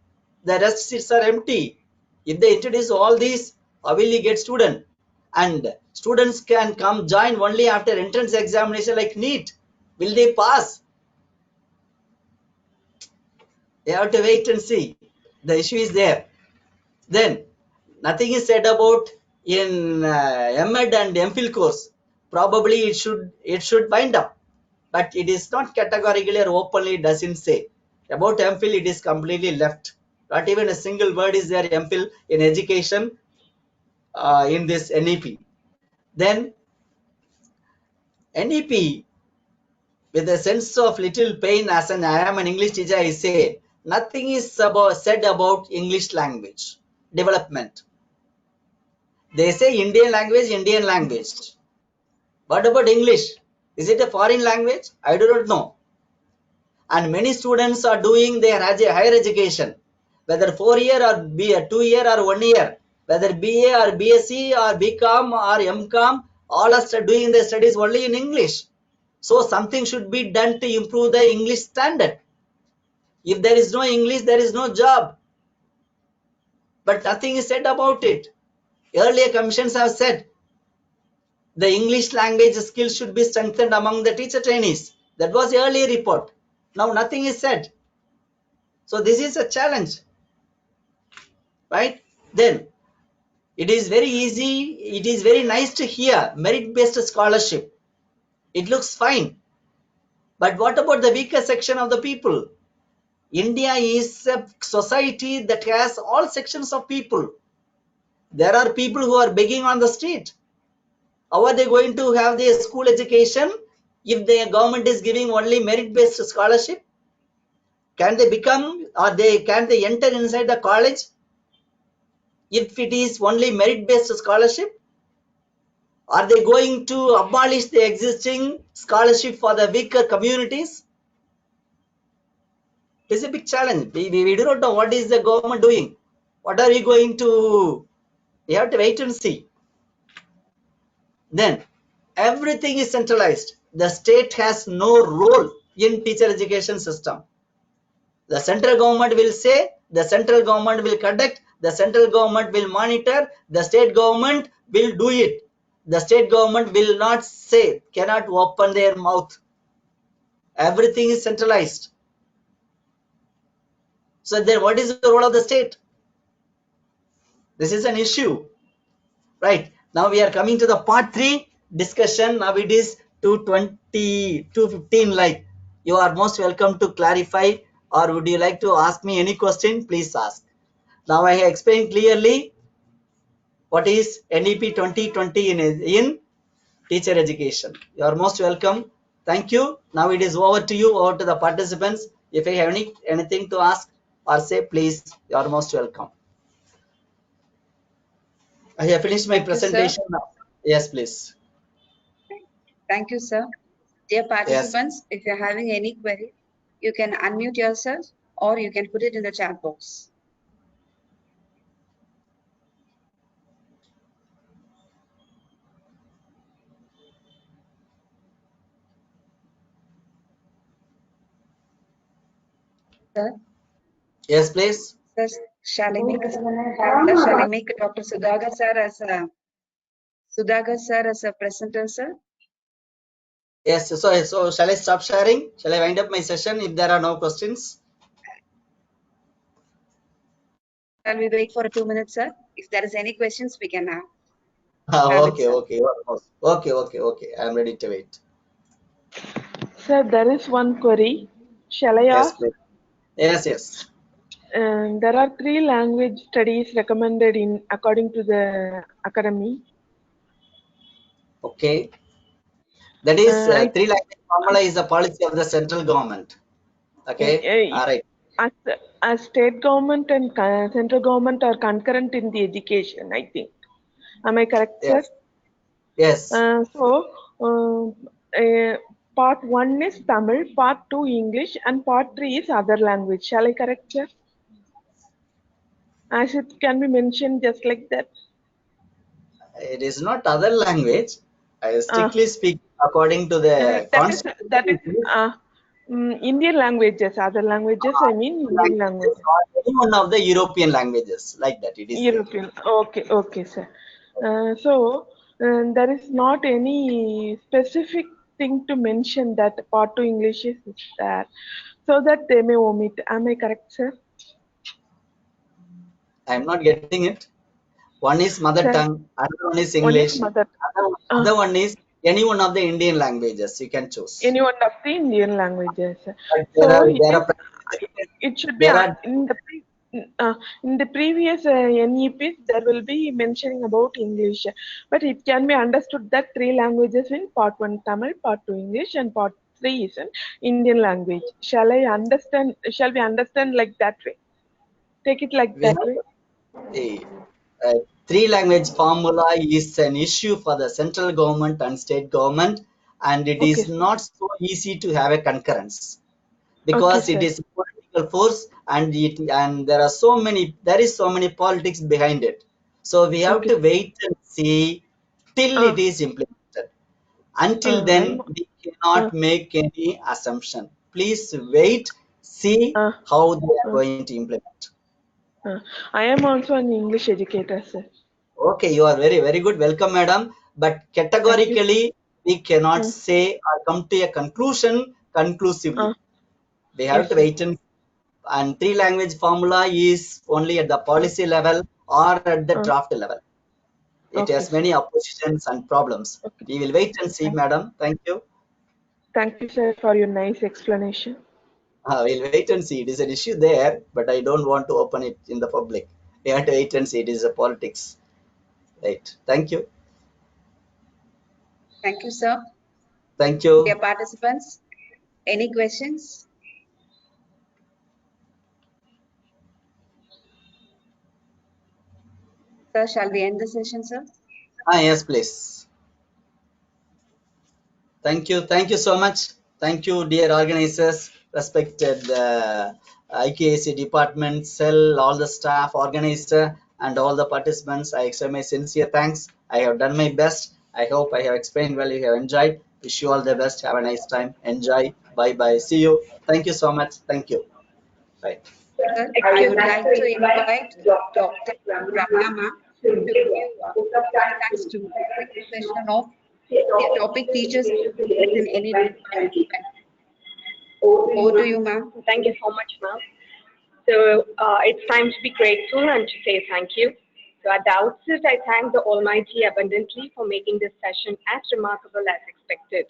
The rest seats are empty. If they introduce all these, how will you get student? And students can come join only after entrance examination like NEET. Will they pass? They have to wait and see. The issue is there. Then nothing is said about in MEd and MPhil course. Probably it should wind up, but it is not categorically or openly doesn't say. About MPhil, it is completely left. Not even a single word is there MPhil in education in this NEP. Then NEP, with a sense of little pain, as I am an English teacher, I say nothing is said about English language development. They say Indian language. What about English? Is it a foreign language? I do not know. And many students are doing their higher education, whether 4-year or 2-year or 1-year, whether BA or BSc or BCom or MCom, all are doing their studies only in English. So something should be done to improve the English standard. If there is no English, there is no job. But nothing is said about it. Earlier commissions have said the English language skills should be strengthened among the teacher trainees. That was the earlier report. Now nothing is said. So this is a challenge, right? Then it is very easy, it is very nice to hear merit-based scholarship. It looks fine. But what about the weaker section of the people? India is a society that has all sections of people. There are people who are begging on the street. How are they going to have their school education if the government is giving only merit-based scholarship? Can they become, or can they enter inside the college if it is only merit-based scholarship? Are they going to abolish the existing scholarship for the weaker communities? It is a big challenge. We do not know what is the government doing. What are we going to? We have to wait and see. Then everything is centralized. The state has no role in teacher education system. The central government will say the central government will conduct, the central government will monitor, the state government will do it. The state government will not say, cannot open their mouth. Everything is centralized. So then what is the role of the state? This is an issue, right? Now we are coming to the part 3 discussion. Now it is 2:20, 2:15 like. You are most welcome to clarify, or would you like to ask me any question? Please ask. Now I have explained clearly what is NEP 2020 in teacher education. You are most welcome. Thank you. Now it is over to you, over to the participants. If you have anything to ask or say, please, you are most welcome. I have finished my Thank you, sir. presentation now. Yes, please. Thank you, sir. Dear Yes. participants, if you're having any query, you can unmute yourself or you can put it in the chat box. Sir, Yes, please. sir, shall I make Dr. Sudhagar sir as a presenter, sir? Yes. So shall I stop sharing? Shall I wind up my session if there are no questions? Shall we wait for 2 minutes, sir? If there is any questions, we can have Okay. it, sir. Okay. Okay. I am ready to wait. Sir, there is one query. Shall I Yes, ask? please. Yes. There are 3 language studies recommended in according to the academy. Okay. That is 3 I language formula is the policy of the central government. Okay. All right. as state government and central government are concurrent in the education, I think. Am I correct, sir? Yes. Part 1 is Tamil, part 2 English, and part 3 is other language. Shall I correct, sir? As it can be mentioned just like that. It is not other language. I strictly speak according to the constitution. That is Indian languages. Other languages, I mean Indian language. Or any one of the European languages, like that. It is European. Okay, sir. There is not any specific thing to mention that part 2 English is there, so that they may omit. Am I correct, sir? I am not getting it. One is mother Sir, tongue, another one is one English, is mother. other one is any one of the Indian languages. You can choose. Any one of the Indian languages. But So it there is. are It should be there are in the previous NEPs. There will be mentioning about English, but it can be understood that 3 languages in part 1 Tamil, part 2 English, and part 3 is an Indian language. Shall I understand? Shall we understand like that way? Take it like we that have way. the 3 language formula is an issue for the central government and state government, and it Okay, is sir. not so easy to have a concurrence Okay, because it sir. is a political force, and there is so many politics behind it. So we have Okay. to wait and see till it is implemented. Until I'm. then, we cannot make any assumption. Please wait, see Uh, how they are uh, going to implement. I am also an English educator, sir. Okay, you are very good. Welcome, madam. But Thank you. categorically, we cannot Uh, say or come to a conclusion conclusively. uh, We have yes, to sir. wait and 3 language formula is only at the policy level or at the Uh, draft level. It okay, has sir. many oppositions and problems. Okay. We will wait and see, madam. Thank you. Thank you, sir, for your nice explanation. We'll wait and see. It is an issue there, but I don't want to open it in the public. We have to wait and see. It is a politics. Right. Thank you. Thank you, sir. Thank you. Dear participants, any questions? Sir, shall we end the session, sir? Yes, please. Thank you so much. Thank you, dear organizers, respected IKAC department, cell, all the staff, organizer, and all the participants. I extend my sincere thanks. I have done my best. I hope I have explained well. You have enjoyed. Wish you all the best. Have a nice time. Enjoy. Bye bye. See you. Thank you so much. Thank you. Bye. Sir, I would like to invite Dr. Ramya ma'am to give thanks to the second session of the topic teachers in NEP 2020. Over to you, ma'am. Thank you so much, ma'am. So it's time to be grateful and to say thank you. So at the outset, I thank the Almighty abundantly for making this session as remarkable as expected.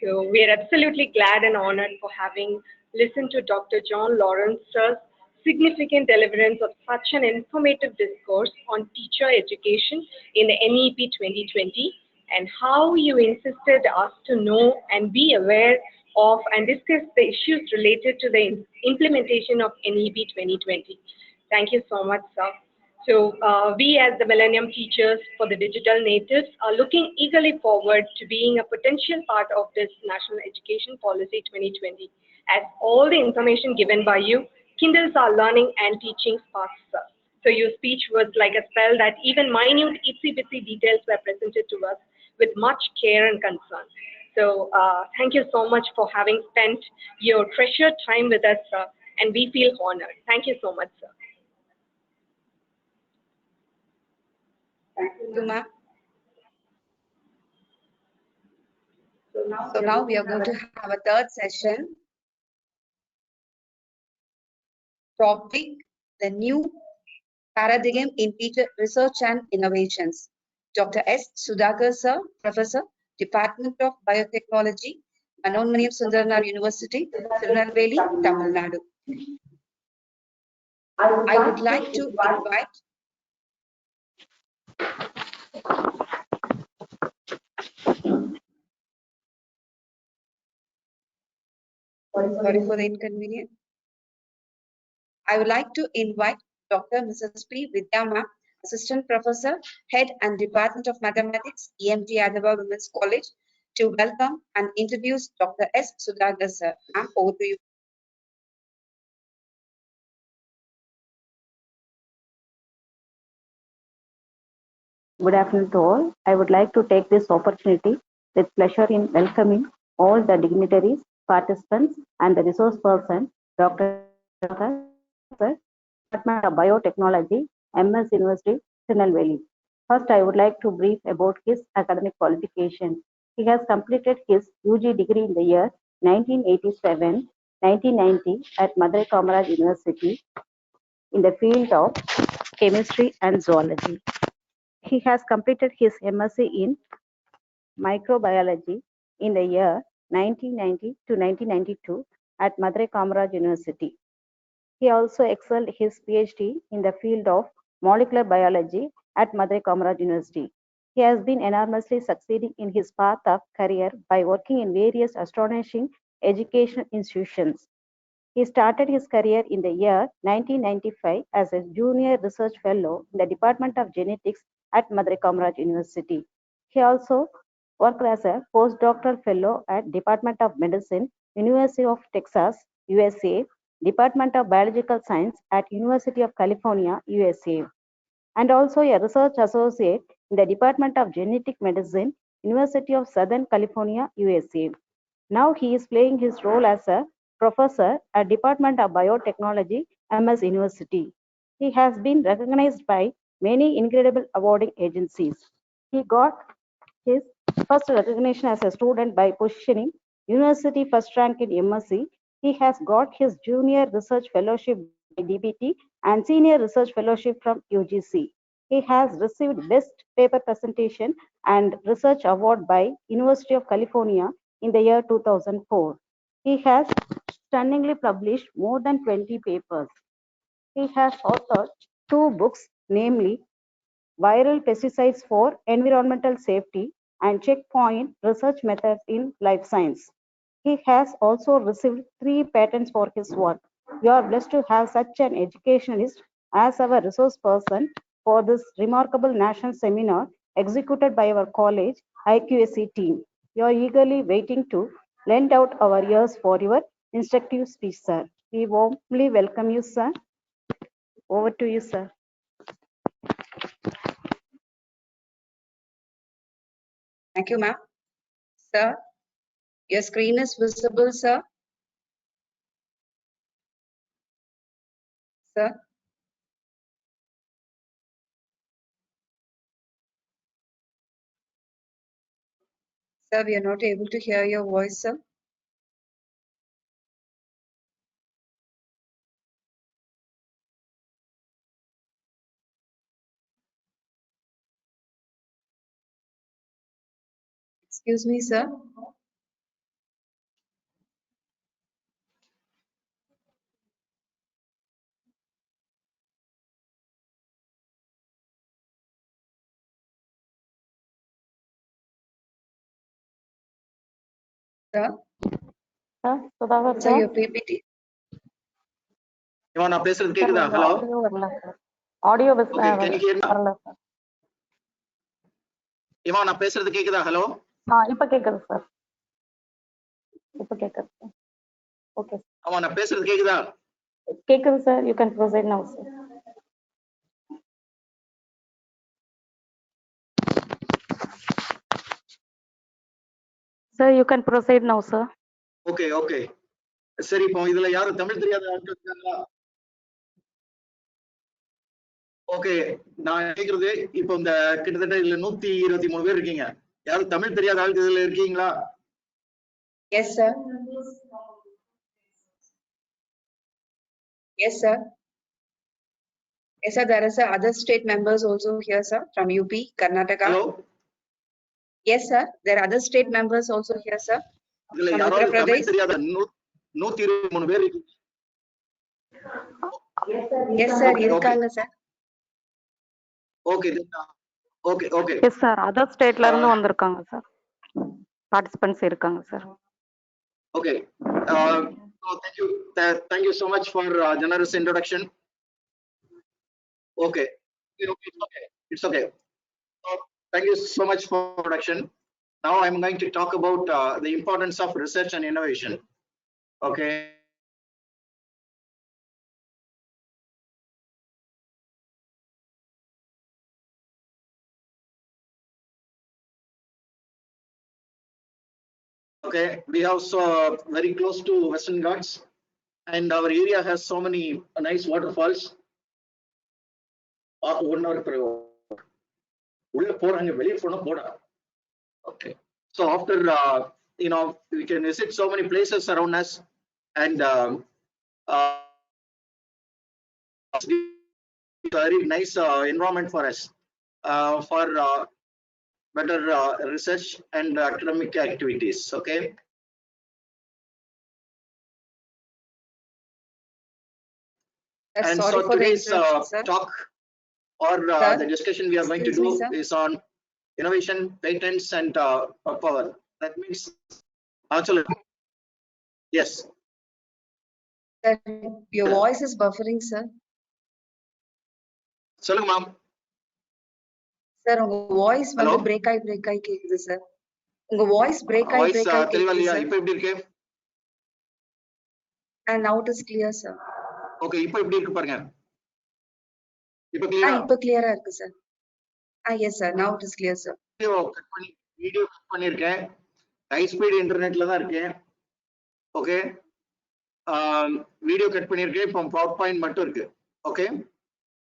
So we are absolutely glad and honored for having listened to Dr. John Lawrence's significant deliverance of such an informative discourse on teacher education in the NEP 2020 and how you insisted us to know and be aware of and discuss the issues related to the implementation of NEP 2020. Thank you so much, sir. So we as the Millennium Teachers for the Digital Natives are looking eagerly forward to being a potential part of this National Education Policy 2020, as all the information given by you kindles our learning and teaching sparks, sir. So your speech was like a spell that even minute itsy-bitsy details were presented to us with much care and concern. So thank you so much for having spent your treasured time with us, sir, and we feel honored. Thank you so much, sir. Thank you, ma'am. So now we are going to have a third session. Topic, the new paradigm in teacher research and innovations. Dr. S. Sudhakar, sir, Professor, Department of Biotechnology, Manonmaniam Sundarnar University, Tirunelveli, Tamil Nadu. I would like to invite Sorry for the inconvenience. I would like to invite Dr. Mrs. P. Vidya ma'am, Assistant Professor, Head and Department of Mathematics, EMT Adaba Women's College, to welcome and introduce Dr. S. Sudhakar, sir. Ma'am, over to you. Good afternoon to all. I would like to take this opportunity with pleasure in welcoming all the dignitaries, participants, and the resource person, Dr. Department of Biotechnology, MS University, Tirunelveli. First, I would like to brief about his academic qualification. He has completed his UG degree in the year 1987-1990 at Madurai Kamaraj University in the field of chemistry and zoology. He has completed his MSc in microbiology in the year 1990 to 1992 at Madurai Kamaraj University. He also excelled his PhD in the field of molecular biology at Madurai Kamaraj University. He has been enormously succeeding in his path of career by working in various astonishing educational institutions. He started his career in the year 1995 as a junior research fellow in the Department of Genetics at Madurai Kamaraj University. He also worked as a postdoctoral fellow at Department of Medicine, University of Texas, USA, Department of Biological Science at University of California, USA, and also a research associate in the Department of Genetic Medicine, University of Southern California, USA. Now he is playing his role as a professor at Department of Biotechnology, MS University. He has been recognized by many incredible awarding agencies. He got his first recognition as a student by positioning University first rank in MSc. He has got his junior research fellowship by DBT and senior research fellowship from UGC. He has received best paper presentation and research award by University of California in the year 2004. He has stunningly published more than 20 papers. He has authored 2 books, namely Viral Pesticides for Environmental Safety and Checkpoint Research Methods in Life Science. He has also received 3 patents for his work. We are blessed to have such an educationalist as our resource person for this remarkable national seminar executed by our college IQAC team. We are eagerly waiting to lend out our ears for your instructive speech, sir. We warmly welcome you, sir. Over to you, sir. Thank you, ma'am. Sir, your screen is visible, sir. Sir? Sir, we are not able to hear your voice, sir. Excuse me, sir. Sir, Sudhakar sir, sir. your PPT. இவன் நான் பேசுறது Sir, கேக்குதா? உங்க hello. audio வரல sir. Audio Okay, can you hear me? வரல sir. இவன் நான் பேசுறது கேக்குதா? ஹலோ. இப்ப கேக்குது sir. இப்ப கேக்குது sir. Okay. அவன் நான் பேசுறது கேக்குதா? கேக்குது sir. You can proceed now sir. Sir, you can proceed now sir. Okay okay. சரி, இப்போ இதுல யாரும் தமிழ் தெரியாத ஆட்கள் இருக்காங்களா? ஓகே, நான் கேக்குறது இப்போ இந்த கிட்டத்தட்ட இதுல 123 பேர் இருக்கீங்க. யாரும் தமிழ் தெரியாத ஆட்கள் இதுல இருக்கீங்களா? Yes, sir. Yes, sir. Yes, sir. There is other state members also here, sir, from UP, Karnataka. Hello. Yes, sir. There are other state members also here, sir. இதுல From Uttar யாராவது தமிழ் Pradesh. தெரியாத 123 பேர் இருக்கீங்க. Yes, sir. Okay, இருக்காங்க, sir. Okay okay okay. Yes sir. Other stateல இருந்து வந்திருக்காங்க sir. Participants இருக்காங்க sir. Okay. Thank you so much for generous introduction. Okay. It's okay. Thank you so much for introduction. Now I'm going to talk about the importance of research and innovation. Okay. Okay, we are so very close to Western Ghats, and our area has so many nice waterfalls. 1 hour உள்ள போறாங்க, வெளியே போனா போடா. Okay, so after we can visit so many places around us, and very nice environment for us for better research and academic activities. Okay. And Sorry so for today's the interruption, sir. talk or the discussion we are going to do is on innovation, patents, and power. That means actually, yes. Sir, your voice is buffering, sir. சொல்லுங்க ma'am. Sir உங்க voice வந்து break ஆகி கேக்குது sir. உங்க voice break ஆகி கேக்குது sir. இப்போ எப்படி இருக்கு? And now it is clear, sir. Okay, இப்போ எப்படி இருக்கு பாருங்க. இப்போ clear. இப்போ clear-ஆ இருக்கு sir. Yes sir, now it is clear, sir. Video cut பண்ணிருக்கேன். ஹை ஸ்பீட் இன்டர்நெட்ல தான் இருக்கேன். ஓகே. வீடியோ கட் பண்ணிருக்கேன். இப்போ பவர் பாயிண்ட் மட்டும் இருக்கு. ஓகே.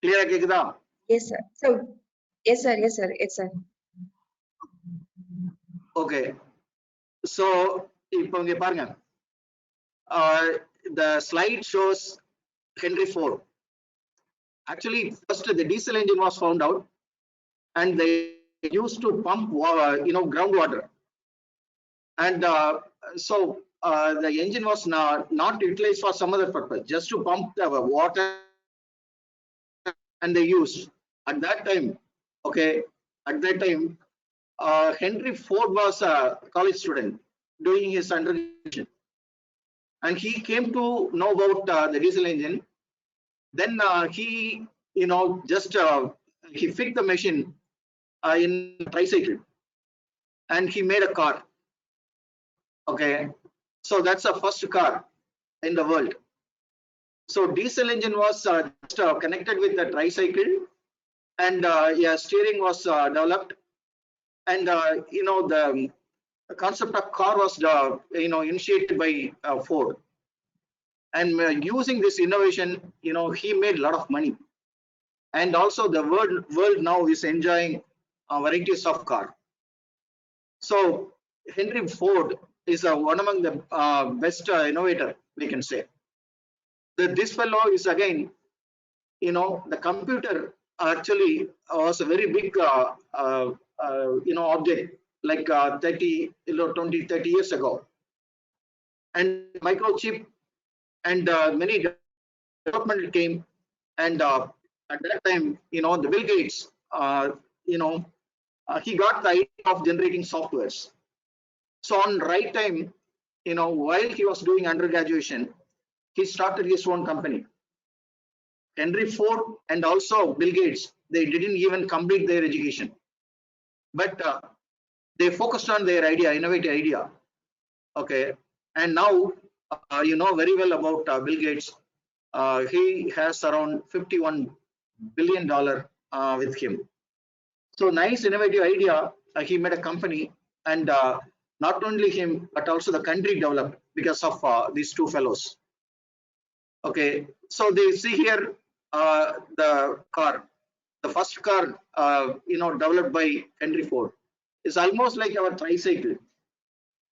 கிளியரா கேக்குதா? Yes sir. So yes sir. Okay. So இப்போ இங்க பாருங்க. The slide shows Henry Ford. Actually, first the diesel engine was found out, and they used to pump groundwater, and so the engine was not utilized for some other purpose, just to pump the water, and they used at that time. Okay, at that time Henry Ford was a college student doing his undergraduate, and he came to know about the diesel engine. Then he just he fixed the machine in a tricycle, and he made a car. Okay, so that's the first car in the world. So diesel engine was just connected with the tricycle, and steering was developed, and the concept of car was initiated by Ford. and using this innovation, he made a lot of money. And also the world now is enjoying varieties of car. So Henry Ford is one among the best innovator, we can say. This fellow is again, the computer actually was a very big, object like 30, 20, 30 years ago. And microchip and many development came, and at that time, the Bill Gates, he got the idea of generating softwares. So on right time, while he was doing undergraduation, he started his own company. Henry Ford and also Bill Gates, they didn't even complete their education, but they focused on their idea, innovative idea. Okay, and now you know very well about Bill Gates. He has around $51 billion with him. So nice innovative idea. He made a company, and not only him, but also the country developed because of these two fellows. Okay, so they see here the car, the first car, developed by Henry Ford, is almost like our tricycle.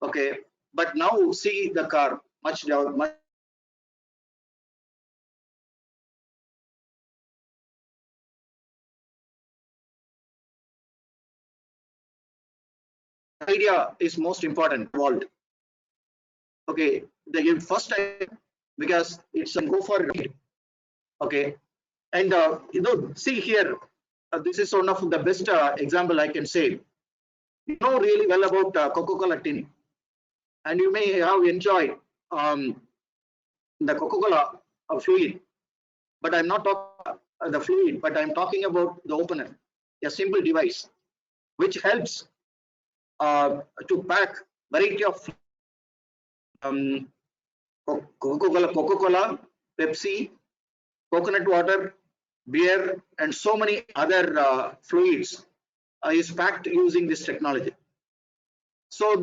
Okay, but now see the car much idea is most important involved. Okay, they give first time because it's a go for it. Okay, and see here, this is one of the best example I can say. You know really well about Coca-Cola tin, and you may have enjoyed the Coca-Cola fluid, but I'm not talking the fluid, but I'm talking about the opener, a simple device which helps to pack variety of Coca-Cola, Pepsi, coconut water, beer, and so many other fluids is packed using this technology. So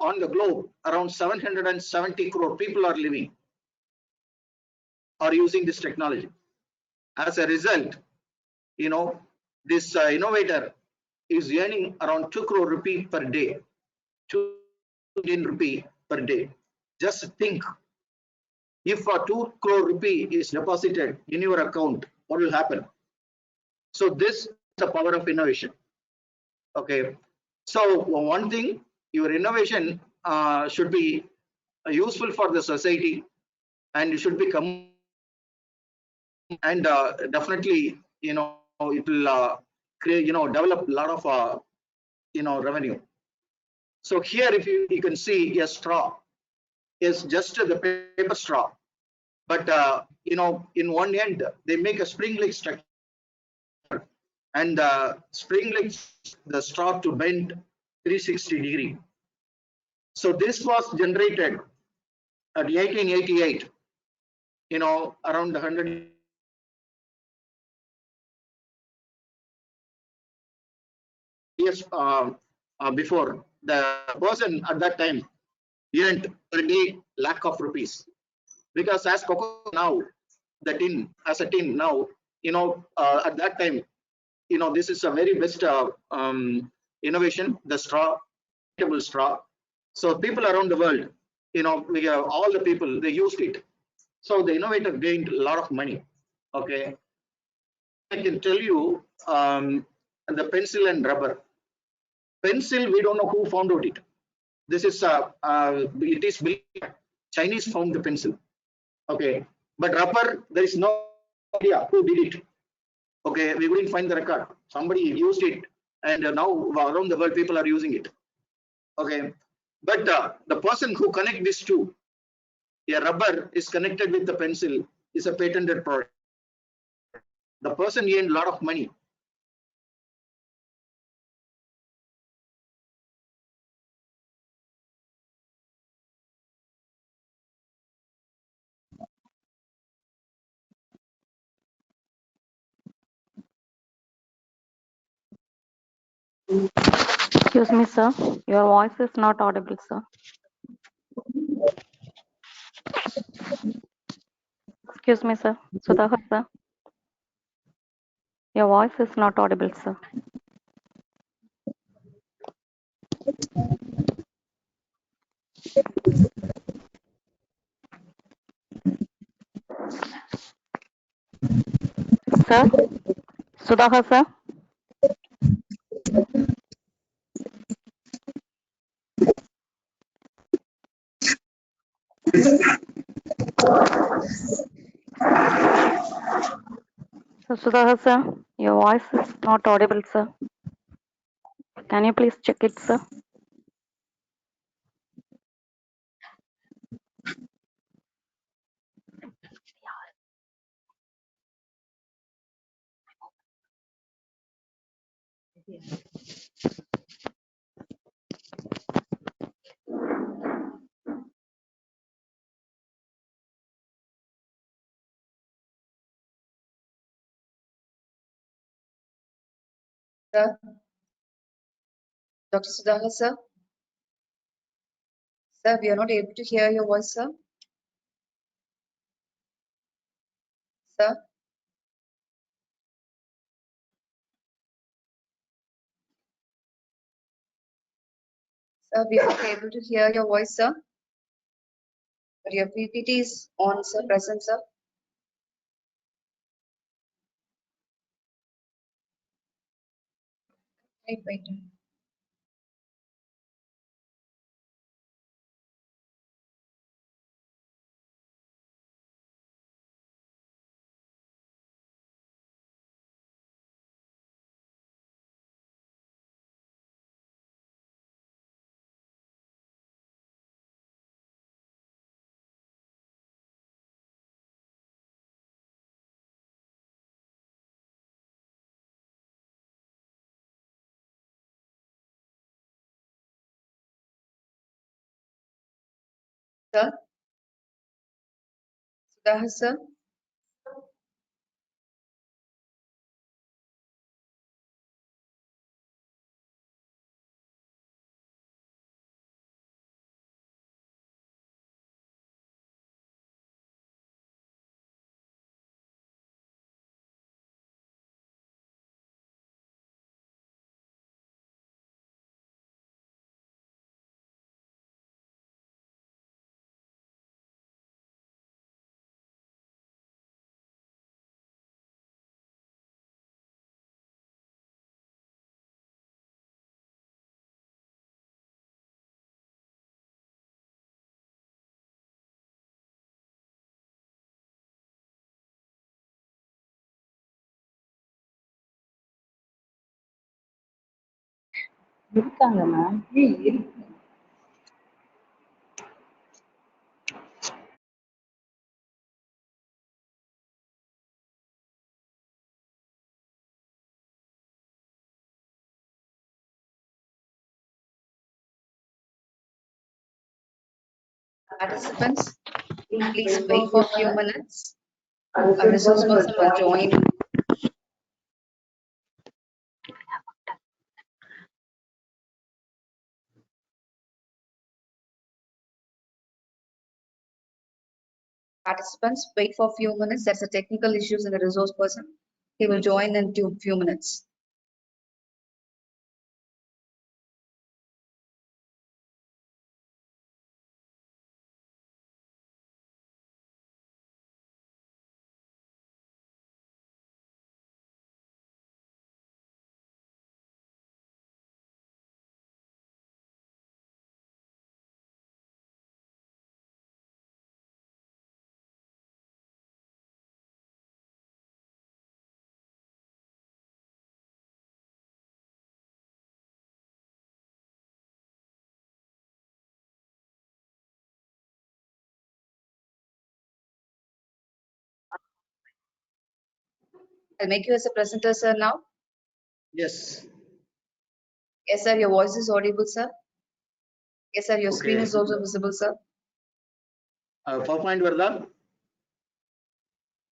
on the globe, around 770 crore people are living, are using this technology. As a result, this innovator is earning around 2 crore rupee per day, 2 Indian rupee per day. Just think, if a 2 crore rupee is deposited in your account, what will happen? So this is the power of innovation. Okay, so one thing, your innovation should be useful for the society, and it should become, and definitely, it will create, develop a lot of, revenue. So here, if you can see a straw is just the paper straw, but in one end they make a spring-like structure, and spring-like the straw to bend 360 degree. So this was generated at 1888, around 100 years before. The person at that time earned per day lakh of rupees, because as Coca now, the tin as a tin now, at that time, this is a very best innovation, the straw, straw. So people around the world, we have all the people, they used it. So the innovator gained a lot of money. Okay, I can tell you the pencil and rubber. Pencil, we don't know who found out it. This is it is Chinese found the pencil. Okay, but rubber, there is no idea who did it. Okay, we couldn't find the record. Somebody used it, and now around the world people are using it. Okay, but the person who connect these two, a rubber is connected with the pencil, is a patented product. The person earned a lot of money. Excuse me, sir. Your voice is not audible, sir. Excuse me, sir. Sudhakar, sir. Your voice is not audible, sir. Sir? Sudhakar, sir? So, Sudhakar, sir, your voice is not audible, sir. Can you please check it, sir? Sir, Dr. Sudhakar, sir. Sir, we are not able to hear your voice, sir. Sir, sir, we are not able to hear your voice, sir. But your PPT is on, sir, present, sir. Wait. Sir, Sudhakar, sir. இருக்காங்க ma'am. Participants, please wait for a few minutes. A resource person will join. Participants, wait for a few minutes. That's a technical issues in the resource person. He will join in a few minutes. I'll make you as a presenter, sir, now. Yes. Yes, sir, your voice is audible, sir. Yes, sir, your screen Okay. is also visible, sir. PowerPoint Varda.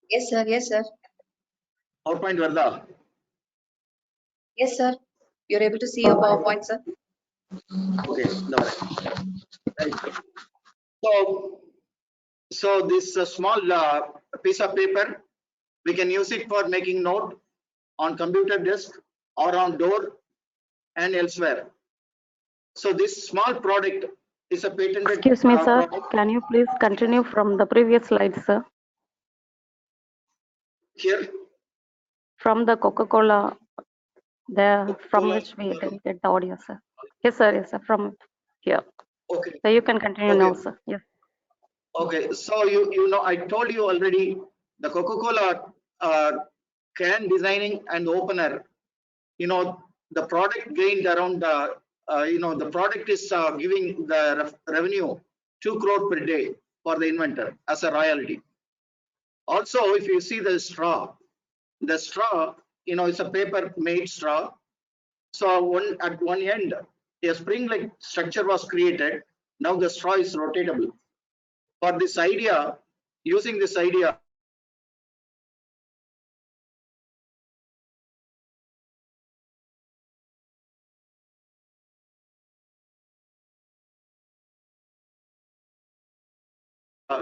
Yes, sir. Yes, sir. PowerPoint Varda. Yes, sir. You're able to see your PowerPoint, sir. Okay. Right. So So this small piece of paper, we can use it for making note on computer desk or on door and elsewhere. So this small product is a patented Excuse me, sir. product. Can you please continue from the previous slide, sir? Here, From the Coca-Cola, from which we didn't get the audio, sir. Yes, sir. Yes, sir. From here. okay, So you can continue now, okay, sir. Yes. okay. So you know, I told you already, the Coca-Cola can designing and opener, you know, the product gained around you know, the product is giving the revenue 2 crore per day for the inventor as a royalty. Also, if you see the straw, you know, it's a paper made straw. So at one end, a spring-like structure was created. Now the straw is rotatable. For this idea, using this idea,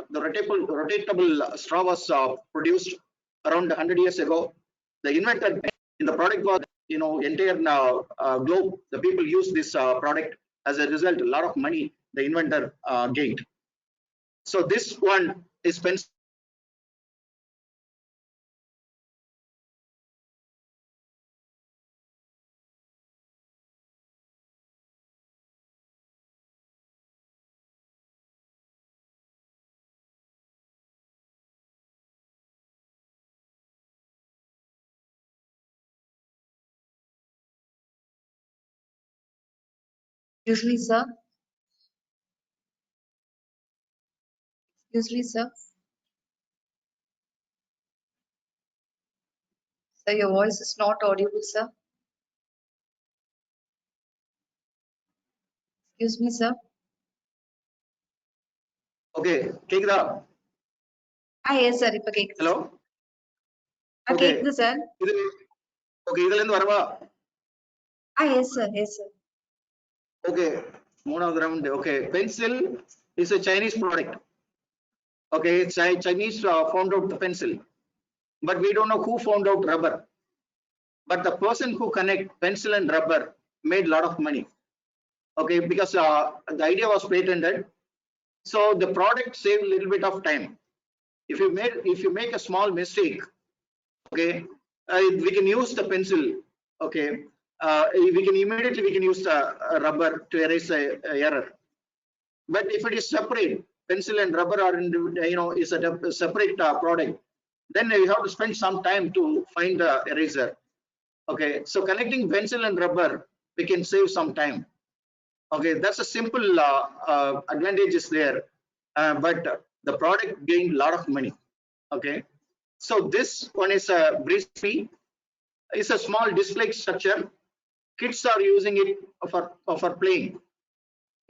the rotatable straw was produced around 100 years ago. The inventor in the product was, you know, entire globe. The people use this product. As a result, a lot of money the inventor gained. So this one is pencil. Excuse me, sir. Excuse me, sir. Sir, your voice is not audible, sir. Excuse me, sir. Okay, கேக்குதா? Yes, sir. இப்ப கேக்குது. Hello. Okay. கேக்குது, sir. Okay, இதுல இருந்து வரவா? Yes, sir. Yes, sir. Okay, மூணாவது round. Okay, pencil is a Chinese product. Okay, Chinese found out the pencil, but we don't know who found out rubber. But the person who connect pencil and rubber made a lot of money. Okay, because the idea was patented, so the product saved a little bit of time. If you make a small mistake, okay, we can use the pencil. Okay, we can immediately use the rubber to erase a error. But if it is separate, pencil and rubber are in, you know, is a separate product, then you have to spend some time to find the eraser. Okay, so connecting pencil and rubber, we can save some time. Okay, that's a simple advantage is there, but the product gained a lot of money. Okay, so this one is a Brisbee. It's a small display structure. Kids are using it for playing.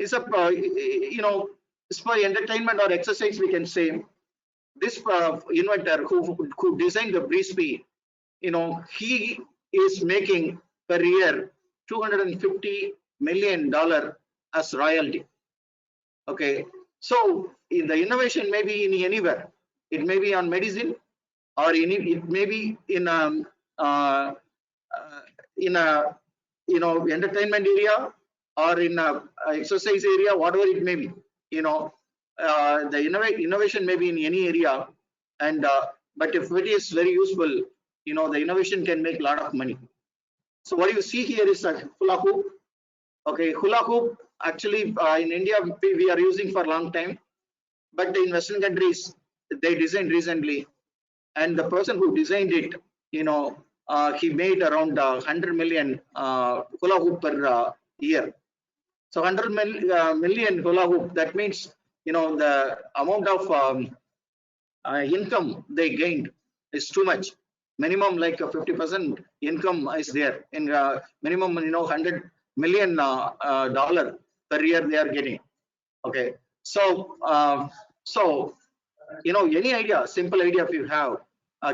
It's a you know, it's for entertainment or exercise, we can say. This inventor who designed the Brisbee, you know, he is making per year $250 million as royalty. Okay, so in the innovation may be in anywhere. It may be on medicine, or it may be in a, you know, entertainment area, or in a exercise area, whatever it may be. You know, the innovation may be in any area, and but if it is very useful, you know, the innovation can make a lot of money. So what you see here is a hula hoop. Okay, hula hoop actually in India we are using for a long time, but in Western countries they designed recently, and the person who designed it, you know, he made around 100 million hula hoop per year. So 100 million hula hoop, that means, you know, the amount of income they gained is too much. Minimum like 50% income is there in minimum, you know, 100 million dollar per year they are getting. Okay, so you know, any idea, simple idea if you have,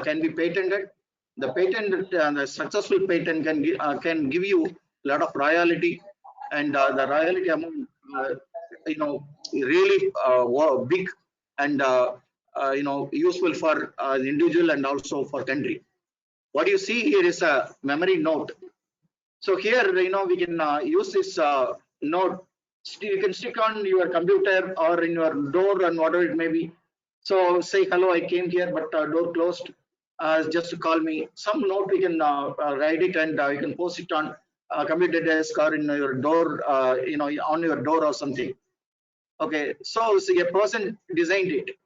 can be patented. The patent, the successful patent can give you a lot of royalty, and the royalty amount, you know, really big, and useful for the individual and also for country. What you see here is a memory note. So here, we can use this note. You can stick on your computer or in your door and whatever it may be. So say, hello, I came here, but door closed. Just to call me. Some note we can write it, and you can post it on computer desk or in your door, on your door or something. Okay, so a person designed it.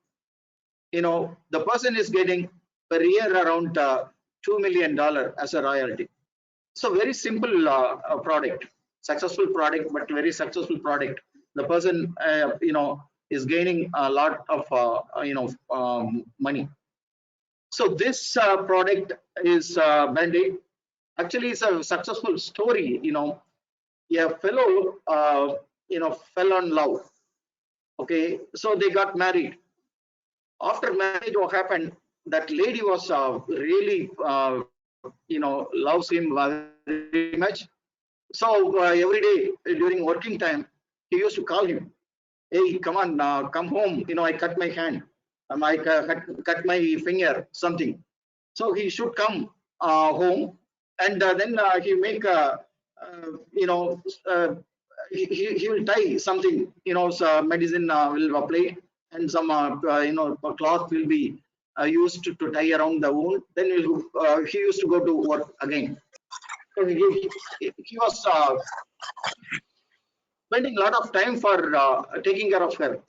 The person is getting per year around $2 million as a royalty. So very simple product, successful product, but very successful product. The person, is gaining a lot of, money. So this product is Band-Aid. Actually, it's a successful story. A fellow, fell in love. Okay, so they got married. After marriage, what happened? That lady was really, loves him very much. So every day during working time, he used to call him. Hey, come on, come home. I cut my hand. I cut my finger, something. So he should come home, and then he make he will tie something. So medicine will apply, and some cloth will be used to tie around the wound. Then he used to go to work again. So he was spending a lot of time for taking care of her.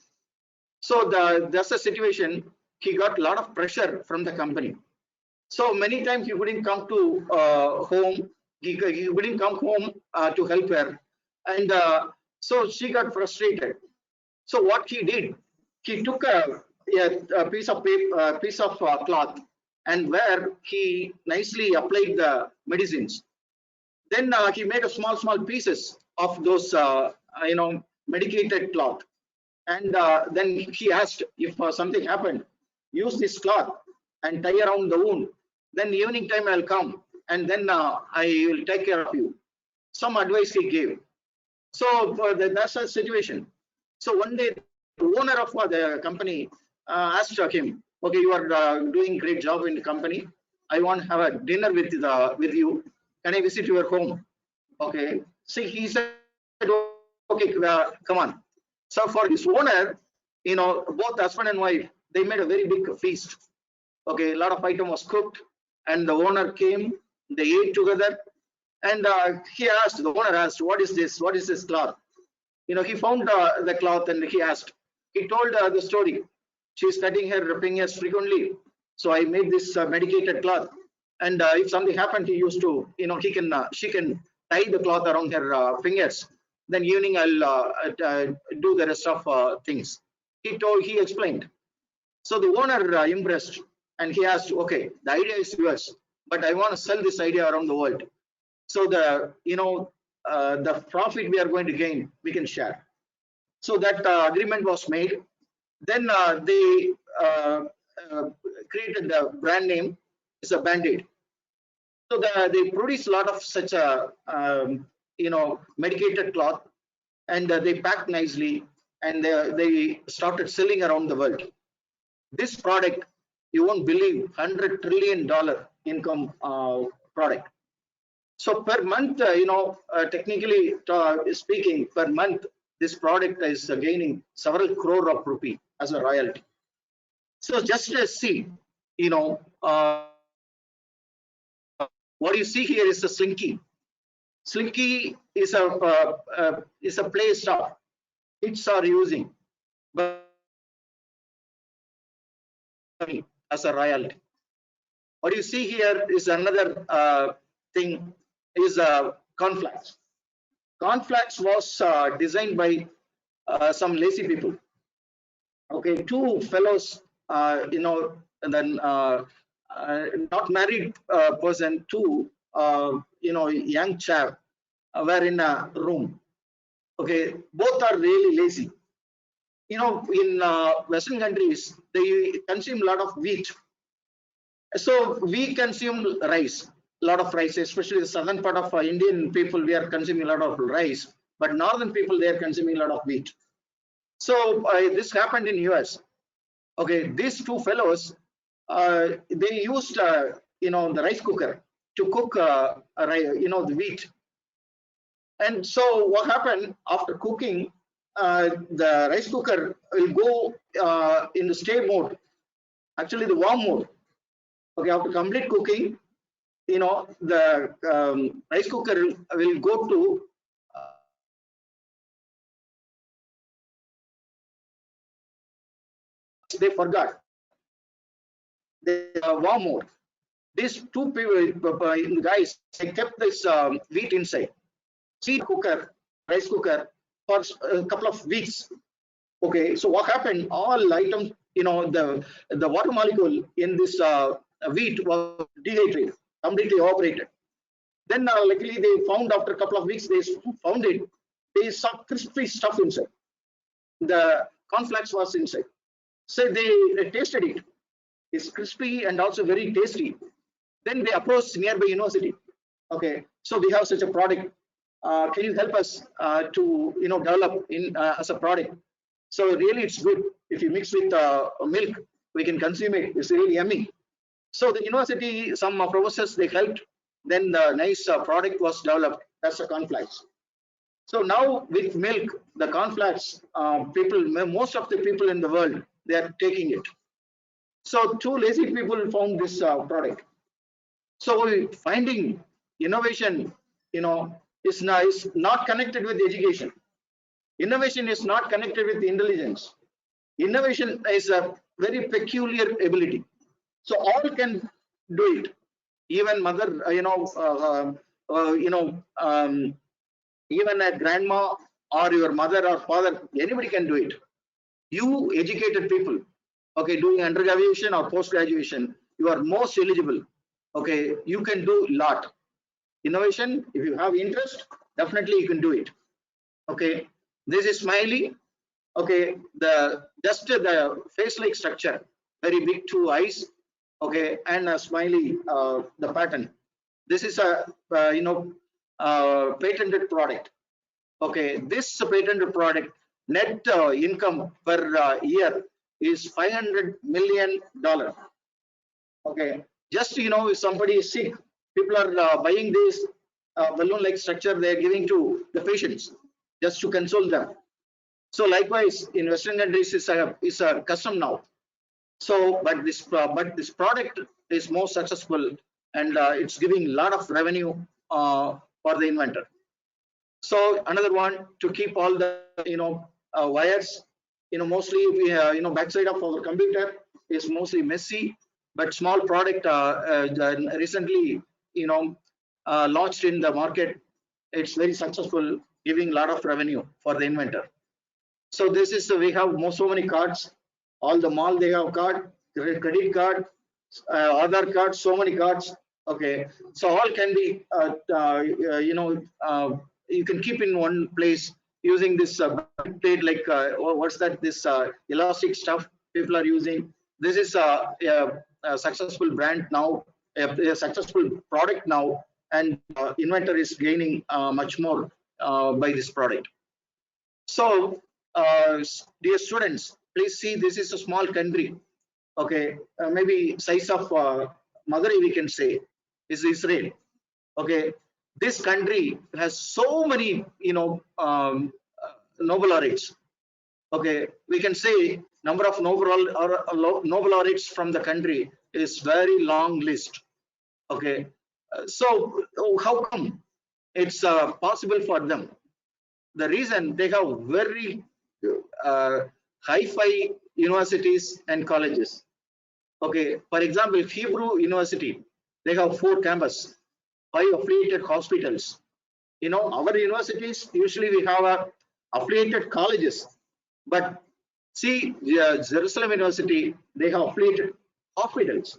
So that's the situation. He got a lot of pressure from the company. So many times he wouldn't come to home. He wouldn't come home to help her, and so she got frustrated. So what he did, he took a piece of paper, piece of cloth, and where he nicely applied the medicines. Then he made a small pieces of those medicated cloth, and then he asked if something happened, use this cloth and tie around the wound. Then evening time I'll come, and then I will take care of you. Some advice he gave. So that's the situation. So one day, the owner of the company asked him, "Okay, you are doing great job in the company. I want to have a dinner with you. Can I visit your home?" Okay. See, he said, "Okay, come on." So for his owner, both husband and wife, they made a very big feast. Okay, a lot of item was cooked, and the owner came. They ate together, and the owner asked, "What is this? What is this cloth?" He found the cloth, and he asked. He told the story. She's cutting her fingers frequently, so I made this medicated cloth. And if something happened, he used to, she can tie the cloth around her fingers. Then evening, I'll do the rest of things. He explained. So the owner impressed, and he asked, "Okay, the idea is yours, but I want to sell this idea around the world. So the profit we are going to gain, we can share." So that agreement was made. Then they created the brand name. It's a Band-Aid. So they produce a lot of such a medicated cloth, and they packed nicely, and they started selling around the world. This product, you won't believe, $100 trillion income product. So per month, technically speaking, per month, this product is gaining several crore of rupee as a royalty. So just see, what you see here is a slinky. Slinky is a play stuff. Kids are using, but as a royalty. What you see here is another thing is cornflakes. Cornflakes was designed by some lazy people. Okay, two fellows, and then not married person, two young chap were in a room. Okay, both are really lazy. In Western countries, they consume a lot of wheat. So we consume rice, a lot of rice, especially the southern part of Indian people, we are consuming a lot of rice, but northern people, they are consuming a lot of wheat. So this happened in US. Okay, these two fellows, they used the rice cooker to cook the wheat. And so what happened after cooking, the rice cooker will go in the stay mode, actually the warm mode. Okay, after complete cooking, the rice cooker will go to they forgot the warm mode. These two people, guys, they kept this wheat inside. See rice cooker for a couple of weeks. Okay, so what happened? All items, the water molecule in this wheat was dehydrated, completely evaporated. Then luckily they found after a couple of weeks, they found it. They saw crispy stuff inside. The cornflakes was inside. So they tasted it. It's crispy and also very tasty. Then they approached nearby university. Okay, so we have such a product. Can you help us to develop in as a product? So really, it's good if you mix with milk, we can consume it. It's really yummy. So the university, some professors they helped. Then the nice product was developed. That's the cornflakes. So now with milk, the cornflakes, most of the people in the world, they are taking it. So two lazy people found this product. So finding innovation, is not connected with education. Innovation is not connected with intelligence. Innovation is a very peculiar ability. So all can do it. Even mother, even a grandma or your mother or father, anybody can do it. You educated people, okay, doing undergraduation or post-graduation, you are most eligible. Okay, you can do a lot. Innovation, if you have interest, definitely you can do it. Okay, this is smiley. Okay, just the face-like structure, very big two eyes. Okay, and a smiley, the pattern. This is a patented product. Okay, this patented product net income per year is $500 million. Okay, just if somebody is sick, people are buying this balloon-like structure. They are giving to the patients just to console them. So likewise, in Western countries, is a custom now. So, but this product is more successful, and it's giving a lot of revenue for the inventor. So another one, to keep all the wires, mostly we backside of our computer is mostly messy, but small product recently launched in the market. It's very successful, giving a lot of revenue for the inventor. So this is we have so many cards. All the mall they have card, credit card, Aadhaar card, so many cards. Okay, so all can be you can keep in one place using this plate, like what's that, this elastic stuff people are using. This is a successful brand now, a successful product now, and inventor is gaining much more by this product. So dear students, please see, this is a small country. Okay, maybe size of Madurai we can say is Israel. Okay, this country has so many Nobel laureates. Okay, we can say number of Nobel laureates from the country is very long list. Okay, so how come it's possible for them? The reason, they have very hi-fi universities and colleges. Okay, for example, Hebrew University, they have 4 campuses, 5 affiliated hospitals. Our universities, usually we have affiliated colleges, but see, Jerusalem University, they have affiliated hospitals.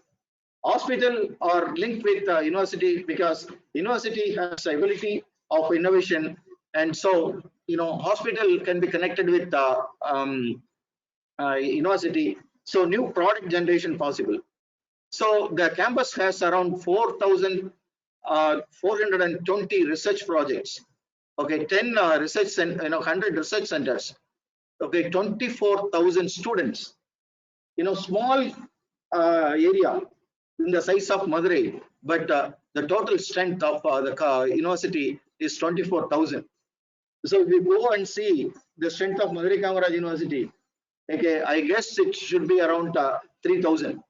Hospital are linked with university because university has ability of innovation, and so hospital can be connected with university. So new product generation possible. So the campus has around 4,420 research projects. Okay, 10 research and 100 research centers. Okay, 24,000 students. small area in the size of Madurai, but the total strength of the university is 24,000. So if we go and see the strength of Madurai Kamaraj University, okay, I guess it should be around 3,000.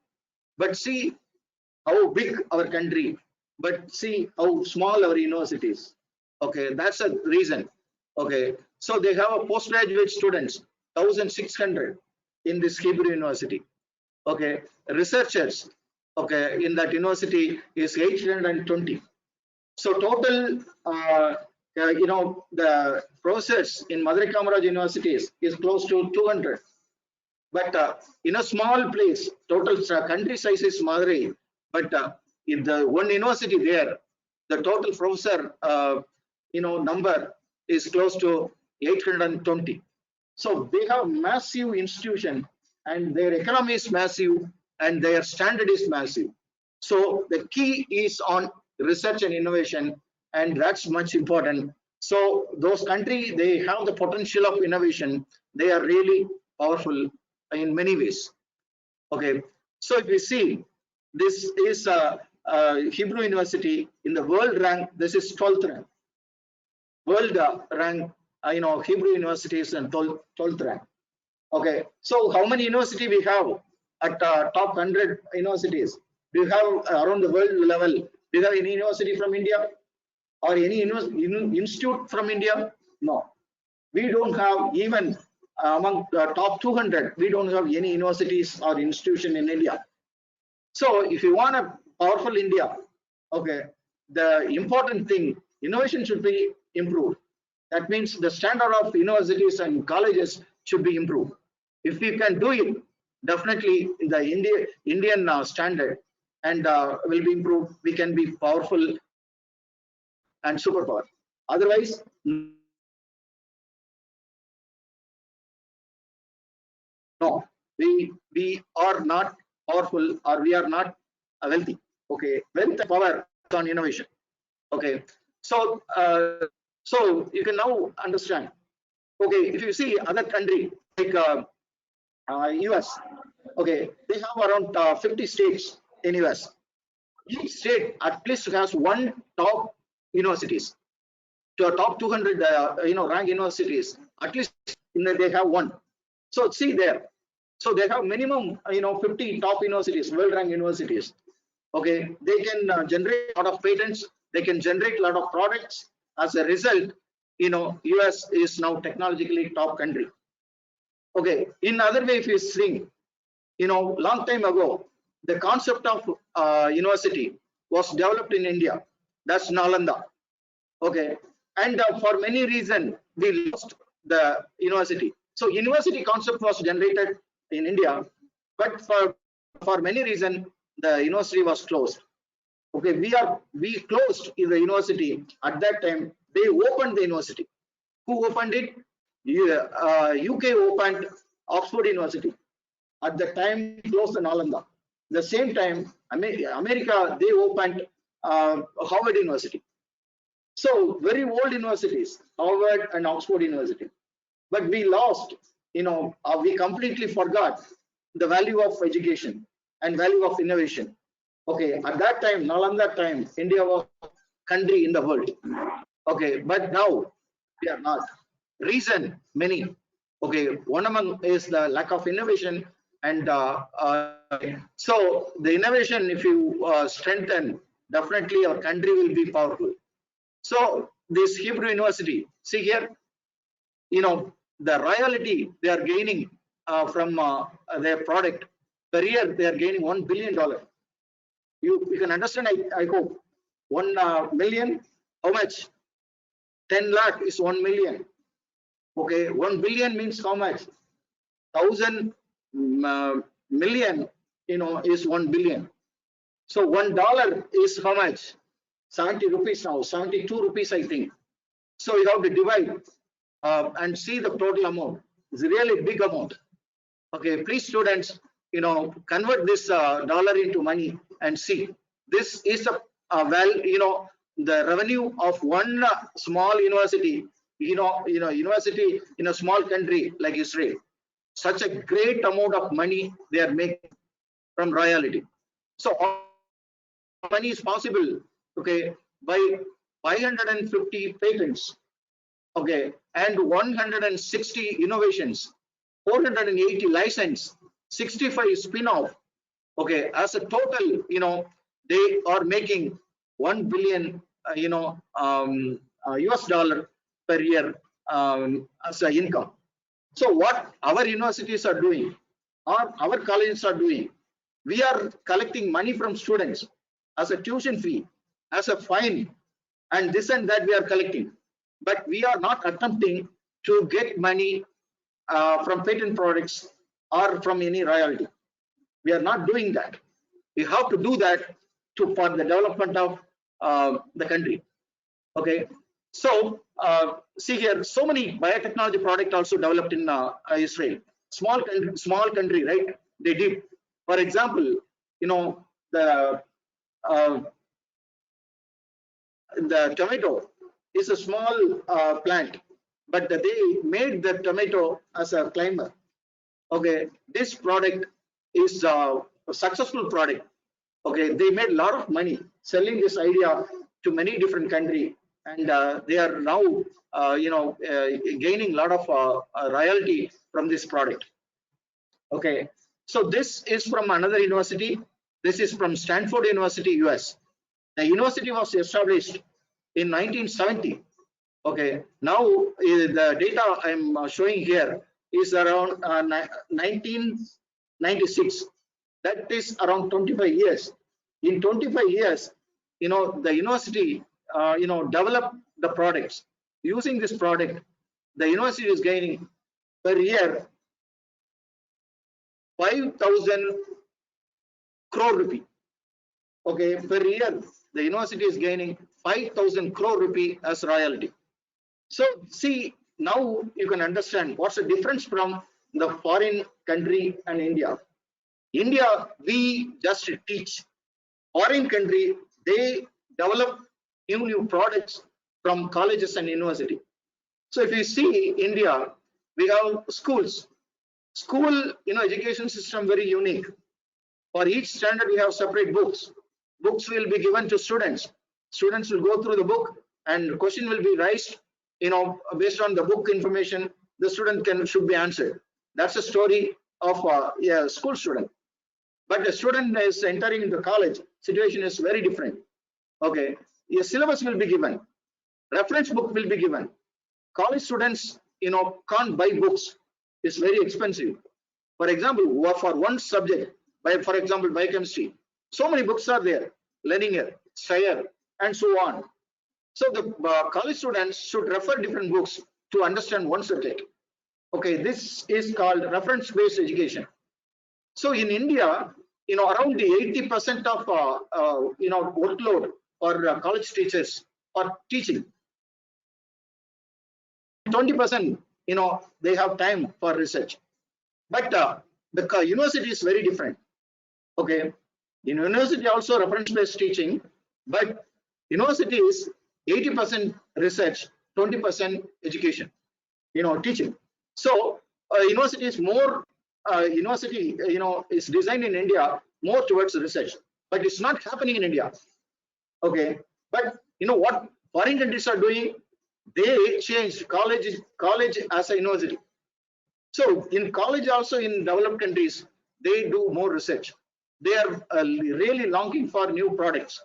But see how big our country, but see how small our universities. Okay, that's a reason. Okay, so they have a postgraduate students 1,600 in this Hebrew University. Okay, researchers, okay, in that university is 820. So total, the process in Madurai Kamaraj universities is close to 200. But in a small place, total country size is Madurai, but in the one university there, the total professor, number is close to 820. So they have massive institution, and their economy is massive, and their standard is massive. So the key is on research and innovation, and that's much important. So those countries, they have the potential of innovation. They are really powerful in many ways. Okay, so if we see, this is Hebrew University in the world rank. This is 12th rank. World rank, Hebrew universities and 12th rank. Okay, so how many university we have at top 100 universities? Do you have around the world level? Do you have any university from India or any institute from India? No, we don't have even among the top 200. We don't have any universities or institution in India. So if you want a powerful India, okay, the important thing, innovation should be improved. That means the standard of universities and colleges should be improved. If we can do it, definitely the Indian standard and will be improved. We can be powerful and superpower. Otherwise, no, we are not powerful, or we are not wealthy. Okay, wealth and power on innovation. Okay, so so you can now understand. Okay, if you see other country like US, okay, they have around 50 states in US. Each state at least has one top universities. To a top 200, rank universities, at least they have one. So see there. So they have minimum, 50 top universities, world rank universities. Okay, they can generate a lot of patents. They can generate a lot of products. As a result, US is now technologically top country. Okay, in other way, if you think, long time ago, the concept of university was developed in India. That's Nalanda. Okay, and for many reasons, we lost the university. So university concept was generated in India, but for many reasons, the university was closed. Okay, we closed in the university at that time. They opened the university. Who opened it? UK opened Oxford University. At the time, closed the Nalanda. The same time, America, they opened Harvard University. So very old universities, Harvard and Oxford University. But we lost, we completely forgot the value of education and value of innovation. Okay, at that time, Nalanda time, India was country in the world. Okay, but now we are not. Reason many. Okay, one among is the lack of innovation, and so the innovation, if you strengthen, definitely our country will be powerful. So this Hebrew University, see here, the royalty they are gaining from their product per year, they are gaining $1 billion. You can understand, I hope. 1 million, how much? 10 lakh is 1 million. Okay, 1 billion means how much? 1,000 million, is 1 billion. So $1 is how much? 70 rupees now, 72 rupees, I think. So you have to divide and see the total amount. It's a really big amount. Okay, please students, convert this dollar into money and see. This is the revenue of one small university, university in a small country like Israel. such a great amount of money they are making from royalty. So all money is possible, okay, by 550 patents, okay, and 160 innovations, 480 license, 65 spin-off, okay, as a total, they are making 1 billion, US dollar per year as a income. So what our universities are doing, or our colleges are doing, we are collecting money from students as a tuition fee, as a fine, and this and that we are collecting. But we are not attempting to get money from patent products or from any royalty. We are not doing that. We have to do that for the development of the country. Okay, so see here, so many biotechnology product also developed in Israel. Small country, right? They did. For example, the tomato is a small plant, but they made the tomato as a climber. Okay, this product is a successful product. Okay, they made a lot of money selling this idea to many different countries, and they are now gaining a lot of royalty from this product. Okay, so this is from another university. This is from Stanford University US. The university was established in 1970. Okay, now the data I'm showing here is around 1996. That is around 25 years. In 25 years, the university, developed the products. Using this product, the university is gaining per year 5,000 crore rupee. Okay, per year, the university is gaining 5,000 crore rupee as royalty. So see, now you can understand what's the difference from the foreign country and India. India, we just teach. Foreign country, they develop new products from colleges and university. So if you see India, we have schools. School, education system very unique. For each standard, we have separate books. Books will be given to students. Students will go through the book, and question will be raised. Based on the book information, the student should be answered. That's the story of a school student. But the student is entering into college, situation is very different. Okay, a syllabus will be given, reference book will be given. College students, can't buy books. It's very expensive. For example, for one subject, for example, biochemistry, so many books are there, Leninger, Steyer, and so on. So the college students should refer different books to understand one subject. Okay, this is called reference-based education. So in India, around the 80% of workload for college teachers are teaching. 20%, they have time for research. But the university is very different. Okay, in university also reference-based teaching, but university is 80% research, 20% education, teaching. So university is more, is designed in India more towards research, but it's not happening in India. Okay, but what foreign countries are doing, they changed college as a university. So in college also in developed countries, they do more research. They are really longing for new products.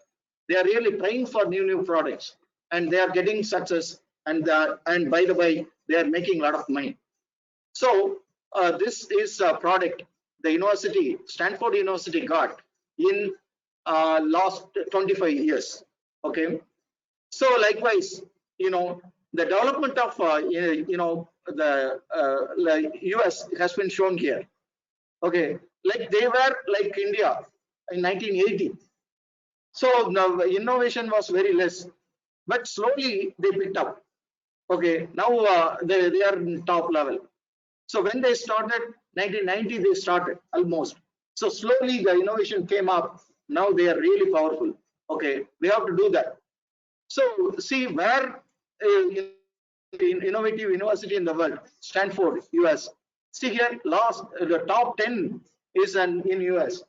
They are really trying for new products, and they are getting success. And by the way, they are making a lot of money. So this is a product the university, Stanford University, got in last 25 years. Okay. So likewise, the development of the US has been shown here. Okay, like they were like India in 1980. So now innovation was very less, but slowly they picked up. Okay, now they are in top level. So when they started 1990, they started almost. So slowly the innovation came up. Now they are really powerful. Okay, we have to do that. So see where innovative university in the world, Stanford, US. See here, the top 10 is in US.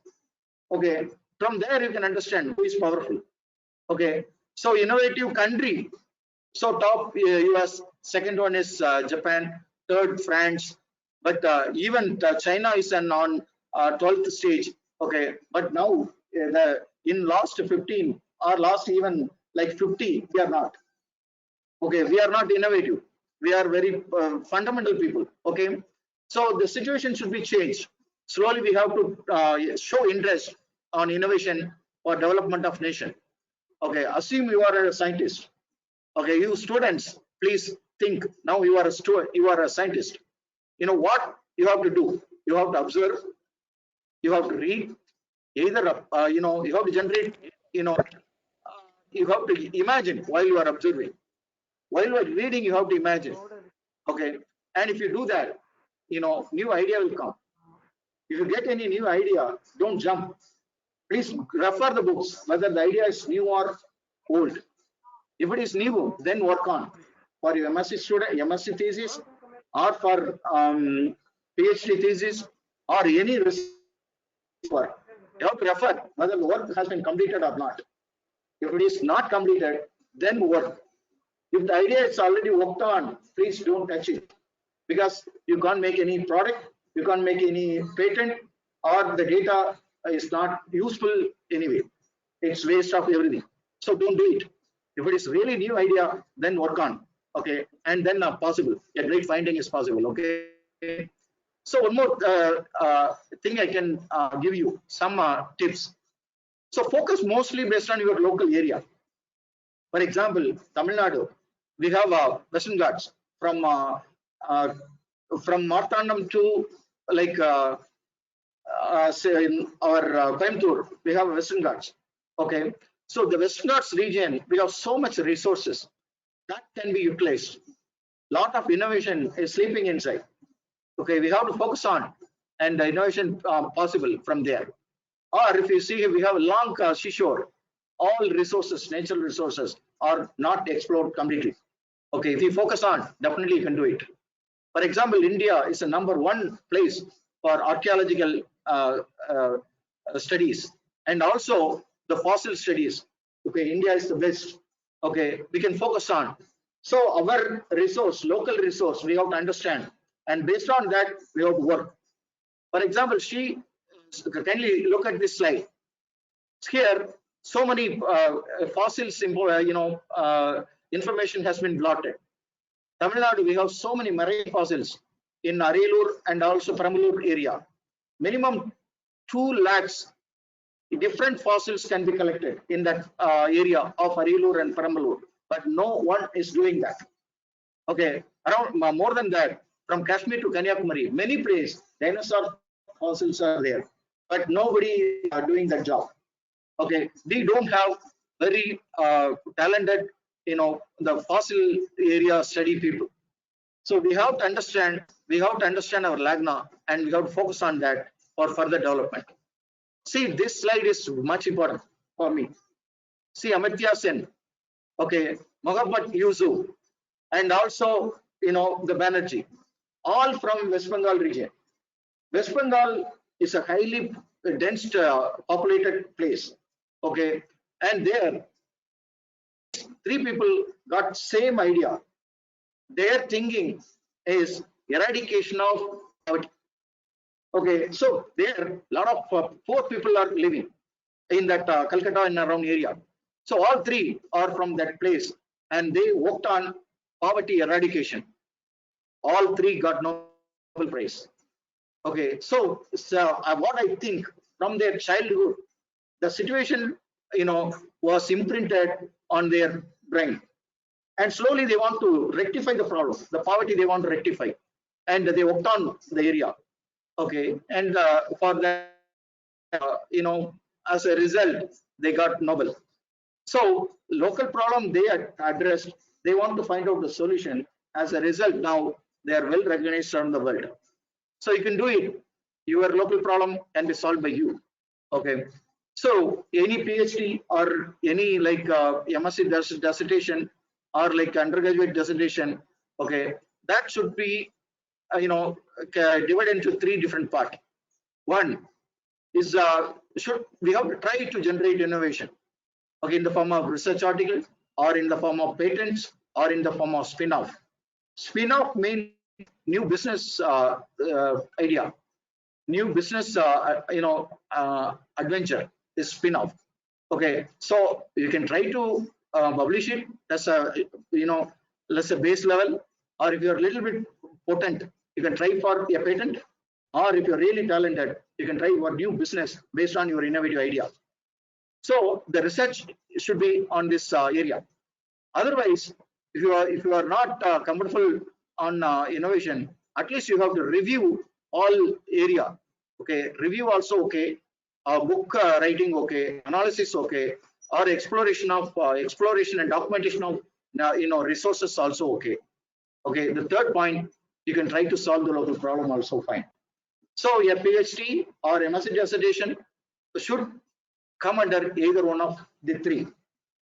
Okay, from there you can understand who is powerful. Okay, so innovative country. So top US, second one is Japan, third France, but even China is on 12th stage. Okay, but now in last 15 or last even like 50, we are not. Okay, we are not innovative. We are very fundamental people. Okay, so the situation should be changed. Slowly, we have to show interest on innovation for development of nation. Okay, assume you are a scientist. Okay, you students, please think now you are a student, you are a scientist. You know what you have to do? You have to observe, you have to read, either you have to generate, you have to imagine while you are observing. While you are reading, you have to imagine. Okay, and if you do that, new idea will come. If you get any new idea, don't jump. Please refer the books, whether the idea is new or old. If it is new, then work on for your MSc student, MSc thesis, or for PhD thesis, or any research work. You have to refer whether the work has been completed or not. If it is not completed, then work. If the idea is already worked on, please don't touch it, because you can't make any product, you can't make any patent, or the data is not useful anyway. It's waste of everything. So don't do it. If it is really new idea, then work on. Okay, and then possible. A great finding is possible. Okay. So one more thing I can give you some tips. So focus mostly based on your local area. For example, Tamil Nadu, we have Western Ghats from Marthandam to like say in our Coimbatore, we have Western Ghats. Okay, so the Western Ghats region, we have so much resources that can be utilized. Lot of innovation is sleeping inside. Okay, we have to focus on and the innovation possible from there. Or if you see, we have a long seashore. All resources, natural resources, are not explored completely. Okay, if you focus on, definitely you can do it. For example, India is the #1 place for archaeological studies and also the fossil studies. Okay, India is the best. Okay, we can focus on. So our resource, local resource, we have to understand, and based on that, we have to work. For example, kindly look at this slide. Here, so many fossils, information has been blotted. Tamil Nadu, we have so many marine fossils in Arilur and also Perambalur area. Minimum 2 lakhs different fossils can be collected in that area of Arilur and Perambalur, but no one is doing that. Okay, around more than that, from Kashmir to Kanyakumari, many places dinosaur fossils are there, but nobody is doing that job. Okay, we don't have very talented, the fossil area study people. So we have to understand our lagna, and we have to focus on that for further development. See, this slide is much important for me. See, Amartya Sen, okay, Mohammad Yusuf, and also, the Banerjee, all from West Bengal region. West Bengal is a highly dense populated place. Okay, and there 3 people got same idea. Their thinking is eradication of poverty. Okay, so there a lot of poor people are living in that Calcutta and around area. So all 3 are from that place, and they worked on poverty eradication. All 3 got Nobel Prize. Okay, so what I think, from their childhood, the situation was imprinted on their brain, and slowly they want to rectify the problem, the poverty they want to rectify, and they worked on the area. Okay, and for that, as a result, they got Nobel. So local problem they addressed, they want to find out the solution. As a result, now they are well recognized around the world. So you can do it. Your local problem can be solved by you. Okay, so any PhD or any like MSc dissertation or like undergraduate dissertation, okay, that should be divided into three different parts. One is we have to try to generate innovation, okay, in the form of research articles, or in the form of patents, or in the form of spin-off. Spin-off means new business idea, new business adventure is spin-off. Okay, so you can try to publish it as a let's say base level, or if you're a little bit potent, you can try for a patent, or if you're really talented, you can try for new business based on your innovative idea. So the research should be on this area. Otherwise, if you are not comfortable on innovation, at least you have to review all area. Okay, review also okay, book writing okay, analysis okay, or exploration and documentation of resources also okay. Okay, the third point, you can try to solve the local problem also fine. So a PhD or MSc dissertation should come under either one of the three.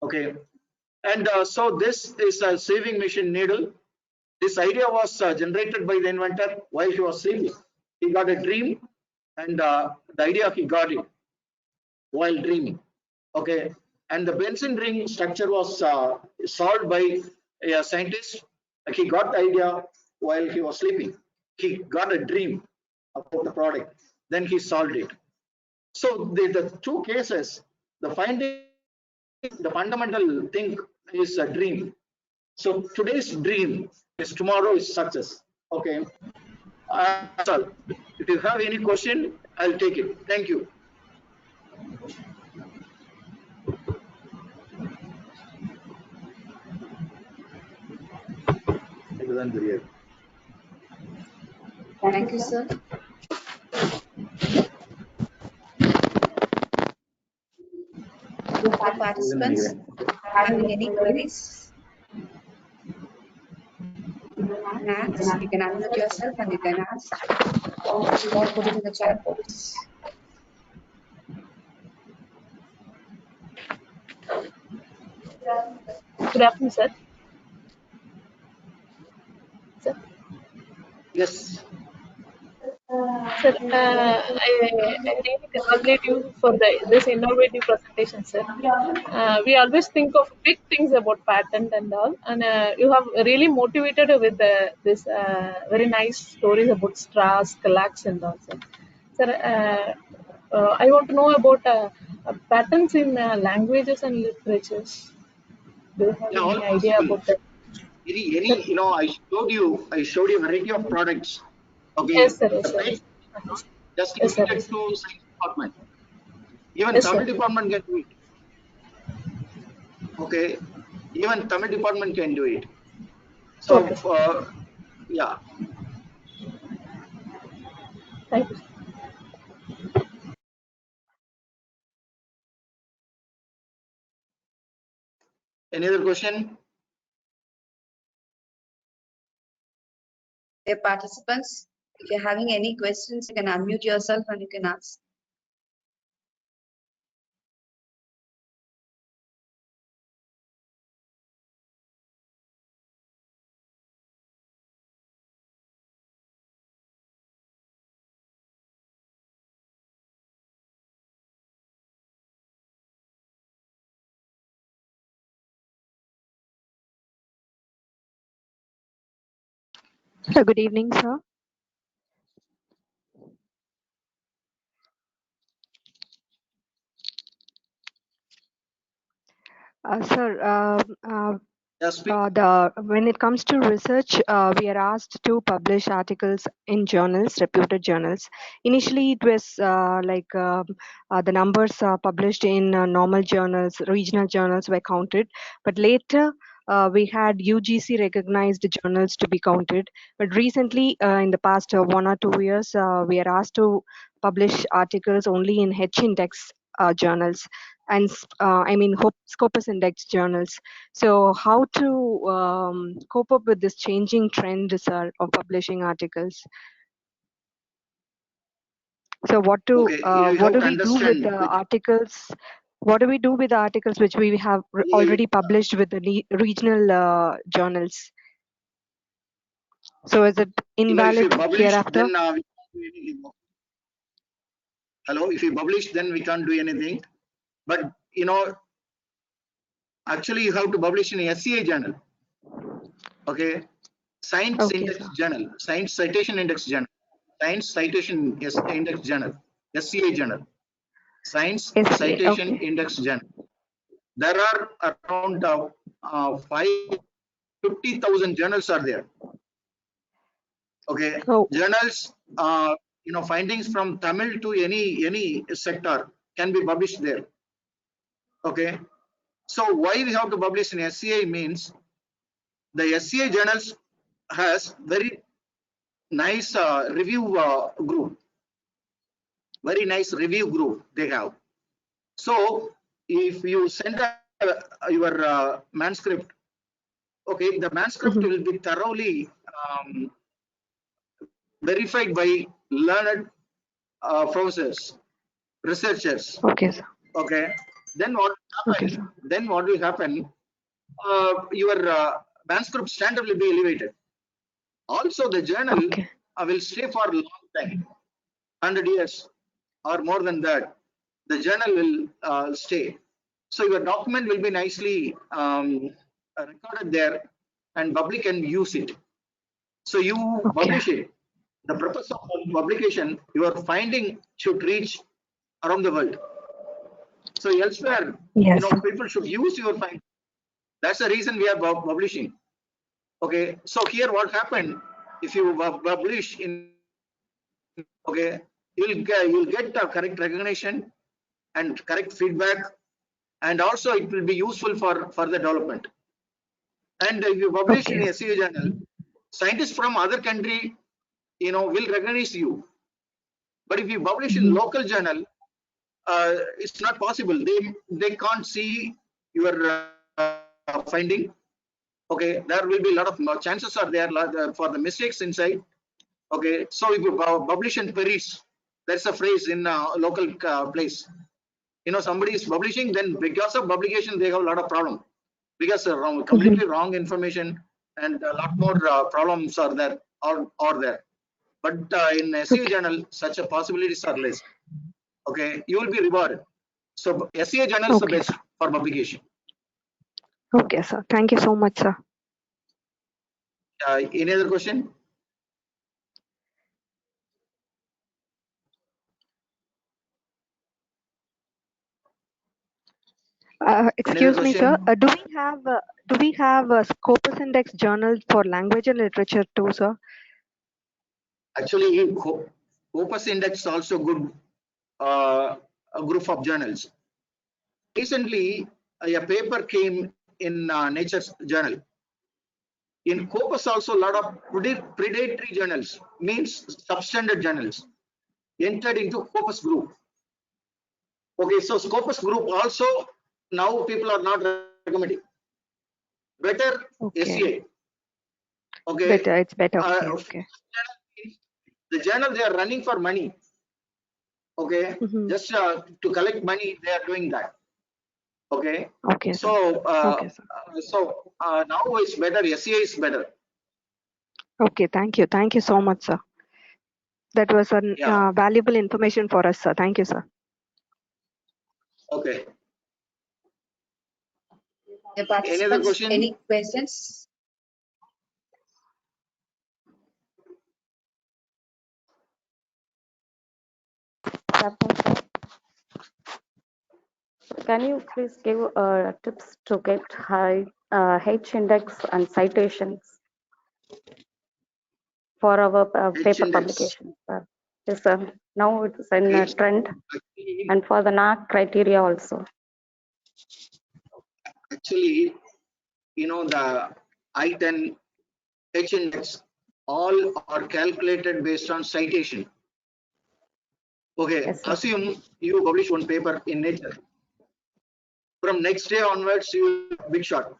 Okay, and so this is a saving machine needle. This idea was generated by the inventor while he was sleeping. He got a dream, and the idea he got it while dreaming. Okay, and the Benson ring structure was solved by a scientist. He got the idea while he was sleeping. He got a dream about the product, then he solved it. So the two cases, the finding, the fundamental thing is a dream. So today's dream is tomorrow's success. Okay. So if you have any question, I'll take it. Thank you. Thank you, sir. The participants having any queries? Max, you can unmute yourself and you can ask or put it in the chat box. Good afternoon, sir. Sir. Yes. Sir, I really congratulate you for this innovative presentation, sir. We always think of big things about patent and all, and you have really motivated with this very nice stories about straws, collapse, and all, sir. Sir, I want to know about patents in languages and literatures. Do you have any idea about that? I showed you a variety of products. Okay. Yes, sir. Yes, sir. Just yes, limited to science department. Even yes, Tamil sir. department can do it. Okay. Even Tamil department can do it. So okay. yeah. Thank you. Any other question? Dear participants, if you're having any questions, you can unmute yourself and you can ask. Good evening, sir. Sir, when it comes to research, we are asked to publish articles in journals, reputed journals. Initially, it was the numbers published in normal journals, regional journals were counted, but later we had UGC recognized journals to be counted. But recently, in the past 1 or 2 years, we are asked to publish articles only in H-index journals and Scopus index journals. So how to cope up with this changing trend, sir, of publishing articles? So what do we do with the articles? What do we do with the articles which we have already published with the regional journals? So is it If you invalid publish, hereafter? then we can't do anything. Hello, if you publish, then we can't do anything. But actually you have to publish in a SCI journal. Okay, Science Okay, Index sir. Journal, Science Citation Index Journal, Science Citation Index Journal, SCI Journal, Science SCA, Citation okay. Index Journal. There are around 50,000 journals are there. Okay, Oh, journals, findings from Tamil to any sector can be published there. Okay, so why we have to publish in SCI means the SCI journals has very nice review group, very nice review group they have. So if you send your manuscript, okay, the manuscript will be thoroughly verified by learned professors, researchers. okay, sir. Okay, then what Okay, happen? sir. Then what will happen? Your manuscript standard will be elevated. Also, the journal Okay. will stay for a long time, 100 years or more than that. The journal will stay. So your document will be nicely recorded there, and public can use it. So you Okay. publish it. The purpose of publication, your finding should reach around the world. So elsewhere, Yes. people should use your finding. That's the reason we are publishing. Okay. So here, what happened? If you publish in, okay, you'll get the correct recognition and correct feedback, and also it will be useful for further development. And if you publish Okay. in a SCI journal, scientists from other country, will recognize you. But if you publish in local journal, it's not possible. They can't see your finding. Okay, there will be a lot of chances are there for the mistakes inside. Okay, so if you publish in Paris, that's a phrase in a local place. Somebody is publishing, then because of publication, they have a lot of problem because completely wrong information and a lot more problems are there or there. But in SCI journal, such a possibilities are less. Okay, you will be rewarded. So SCI journal is the best for publication. Okay, sir. Thank you so much, sir. Any other question? Excuse me, sir. Do we have a Scopus Index journal for language and literature too, sir? Actually, Scopus Index is also good a group of journals. Recently, a paper came in Nature journal. In Scopus also a lot of predatory journals, means substandard journals, entered into Scopus group. Okay, so Scopus group also now people are not recommending. Better SCI. Okay. Better, it's better. Okay. The journal they are running for money. Okay, just to collect money, they are doing that. Okay. Okay. So, okay, sir. Now it's better. SCI is better. Okay, thank you. Thank you so much, sir. That was valuable information for us, sir. Thank you, sir. Okay. Any other question? Any questions? Can you please give tips to get high H index and citations for our paper publication? Yes, sir. Now it's in a trend, and for the NAAC criteria also. Actually, the I-10 H index all are calculated based on citation. Okay, yes, assume you publish one paper in Nature. From next day onwards, you will big shot.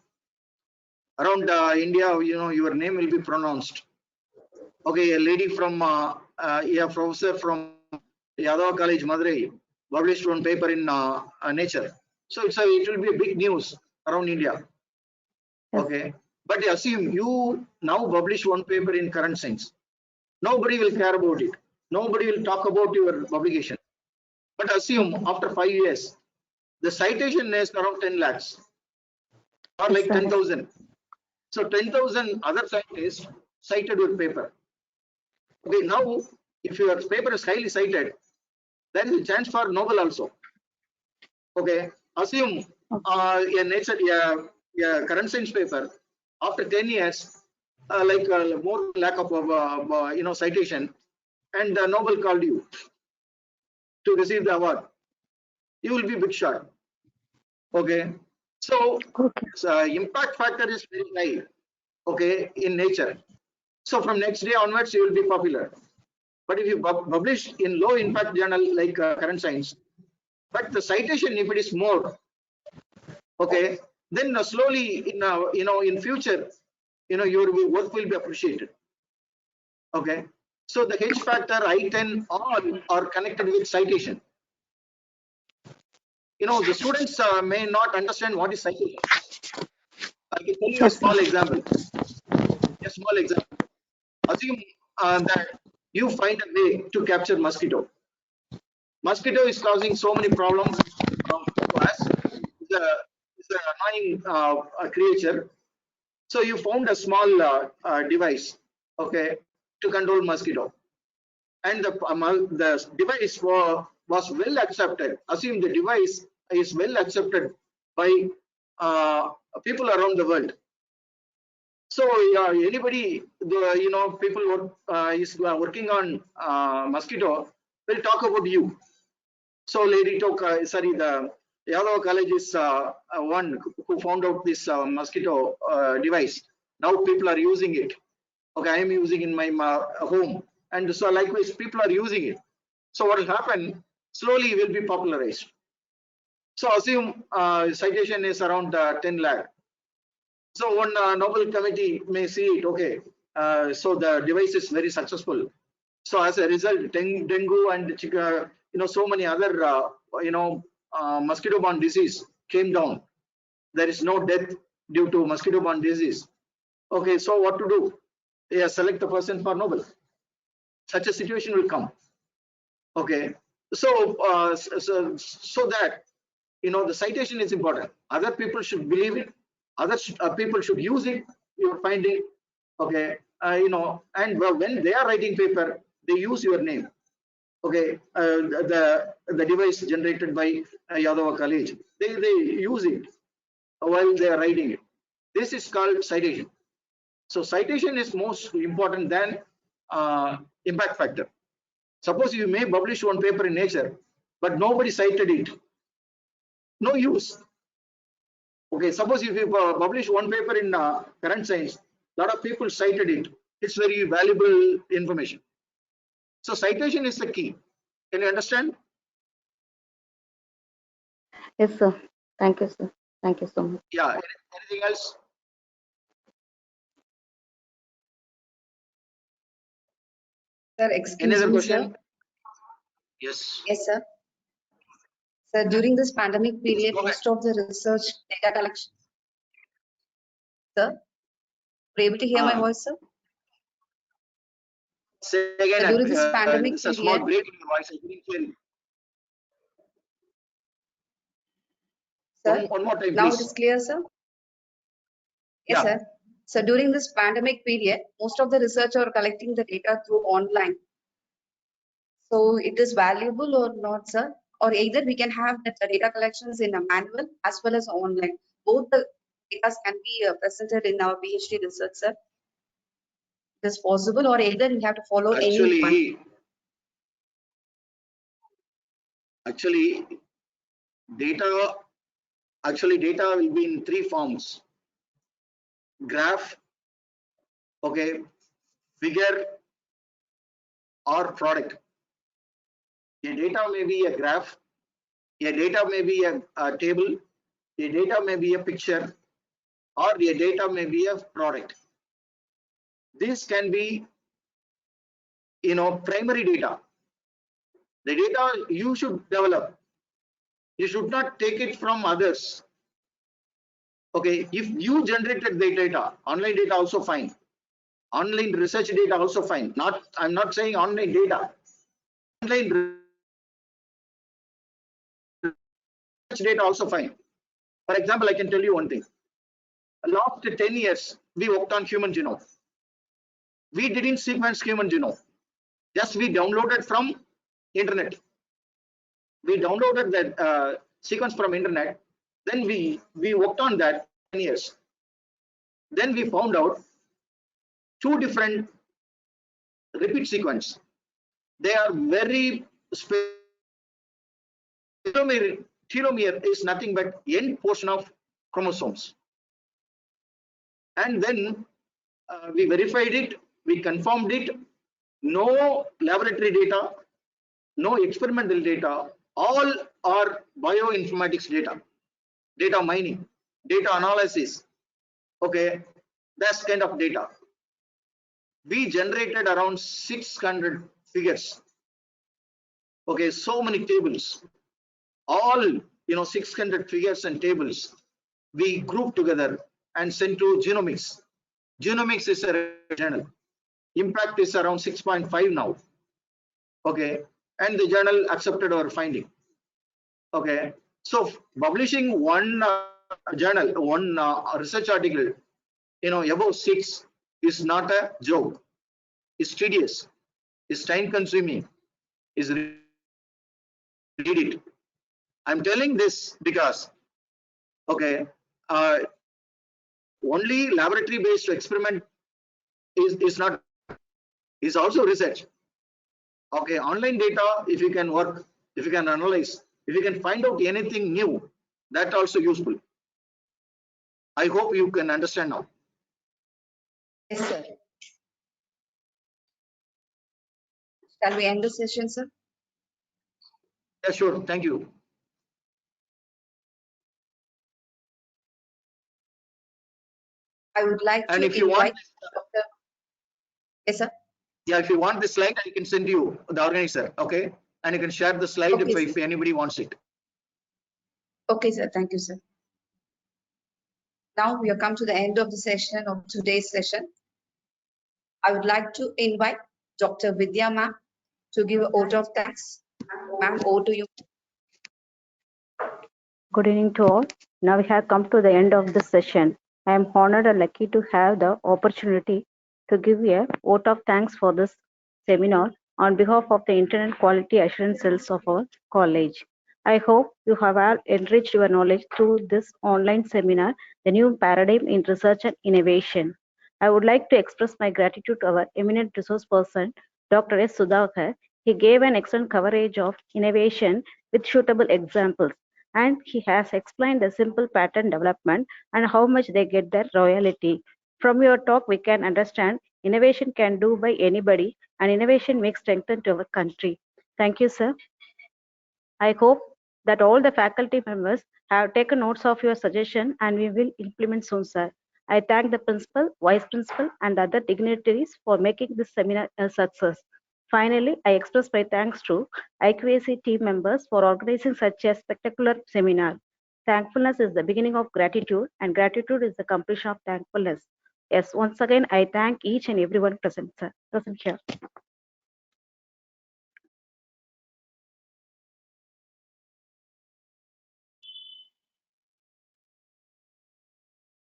Around India, your name will be pronounced. Okay, a lady from a professor from Yadav College, Madurai, published one paper in Nature. So it will be a big news around India. Okay, But assume you now publish one paper in current science. Nobody will care about it. Nobody will talk about your publication. But assume after 5 years, the citation is around 10 lakhs or like 10,000. So 10,000 other scientists cited your paper. Okay, now if your paper is highly cited, there is a chance for Nobel also. Okay, assume a nature, current science paper after 10 years, more lack of citation, and Nobel called you to receive the award. You will be big shot. Okay, so impact factor is very high. Okay, in nature. So from next day onwards, you will be popular. But if you publish in low impact journal like current science, but the citation, if it is more, okay, then slowly in future, your work will be appreciated. Okay, so the H factor, I-10, all are connected with citation. The students may not understand what is citation. I can tell you a small example. A small example. Assume that you find a way to capture mosquito. Mosquito is causing so many problems to us. It's an annoying creature. So you found a small device, okay, to control mosquito, and the device was well accepted. Assume the device is well accepted by people around the world. So anybody, people is working on mosquito will talk about you. So Lady Talk, the Yadav College is one who found out this mosquito device. Now people are using it. Okay, I am using in my home, and so likewise people are using it. So what will happen? Slowly will be popularized. So assume citation is around 10 lakh. So one Nobel committee may see it. Okay, so the device is very successful. So as a result, dengue and so many other mosquito-borne disease came down. There is no death due to mosquito-borne disease. Okay, so what to do? Yeah, select the person for Nobel. Such a situation will come. Okay, so so that the citation is important. Other people should believe it. Other people should use it. Your finding. Okay, and when they are writing paper, they use your name. Okay, the device generated by Yadava College, they use it while they are writing it. This is called citation. So citation is most important than impact factor. Suppose you may publish one paper in Nature, but nobody cited it. No use. Okay, suppose if you publish one paper in current science, a lot of people cited it. It's very valuable information. So citation is the key. Can you understand? Yes, sir. Thank you, sir. Thank you so much. Yeah. Anything else? Sir, excuse Any other me, question? sir. Yes. Yes, sir. Sir, during this pandemic period, most of the research data collection. Sir, are you able to hear my voice, sir? Say again. During this pandemic it's a small period, break in your voice. I couldn't hear you. Sir, One more time, now please. it is clear, sir? Yes, Yeah. sir. So during this pandemic period, most of the research are collecting the data through online. So it is valuable or not, sir? Or either we can have the data collections in a manual as well as online. Both the data can be presented in our PhD research, sir. It is possible, or either we have to follow any one. Actually, data will be in three forms: graph, okay, figure, or product. A data may be a graph, a data may be a table, a data may be a picture, or a data may be a product. This can be primary data. The data you should develop. You should not take it from others. Okay, if you generated the data, online data also fine. Online research data also fine. I'm not saying online data. Online research data also fine. For example, I can tell you one thing. Last 10 years, we worked on human genome. We didn't sequence human genome. Just we downloaded from internet. We downloaded that sequence from internet. Then we worked on that 10 years. Then we found out 2 different repeat sequence. They are very telomere is nothing but end portion of chromosomes. And then we verified it, we confirmed it. No laboratory data, no experimental data, all are bioinformatics data, data mining, data analysis. Okay, that's kind of data. We generated around 600 figures. Okay, so many tables, all 600 figures and tables we grouped together and sent to Genomics. Genomics is a journal. Impact is around 6.5 now. Okay, and the journal accepted our finding. Okay, so publishing one journal, one research article, above 6 is not a joke. It's tedious. It's time consuming. Is read it. I'm telling this because, okay, only laboratory based experiment is not, is also research. Okay, online data, if you can work, if you can analyze, if you can find out anything new, that also useful. I hope you can understand now. Yes, sir. Shall we end the session, sir? Yeah, sure. Thank you. I would like and to if you invite want, Dr. Yes, sir. Yeah, if you want the slide, I can send you the organizer. Okay, and you can share the slide Okay, if anybody wants it. Okay, sir. Thank you, sir. Now we have come to the end of the session of today's session. I would like to invite Dr. Vidya ma'am to give a vote of thanks. Ma'am, over to you. Good evening to all. Now we have come to the end of this session. I am honored and lucky to have the opportunity to give a vote of thanks for this seminar on behalf of the Internet Quality Assurance Cells of our college. I hope you have all enriched your knowledge through this online seminar, The New Paradigm in Research and Innovation. I would like to express my gratitude to our eminent resource person, Dr. S. Sudhakar. He gave an excellent coverage of innovation with suitable examples, and he has explained the simple pattern development and how much they get their royalty. From your talk, we can understand innovation can do by anybody, and innovation makes strength to our country. Thank you, sir. I hope that all the faculty members have taken notes of your suggestion and we will implement soon, sir. I thank the principal, vice principal, and other dignitaries for making this seminar a success. Finally, I express my thanks to IQAC team members for organizing such a spectacular seminar. Thankfulness is the beginning of gratitude, and gratitude is the completion of thankfulness. Yes, once again, I thank each and everyone present, sir, present here.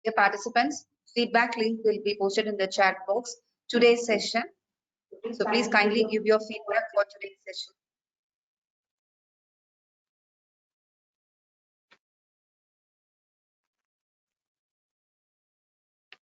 Dear participants, feedback link will be posted in the chat box today's session. So please kindly give your feedback for today's session.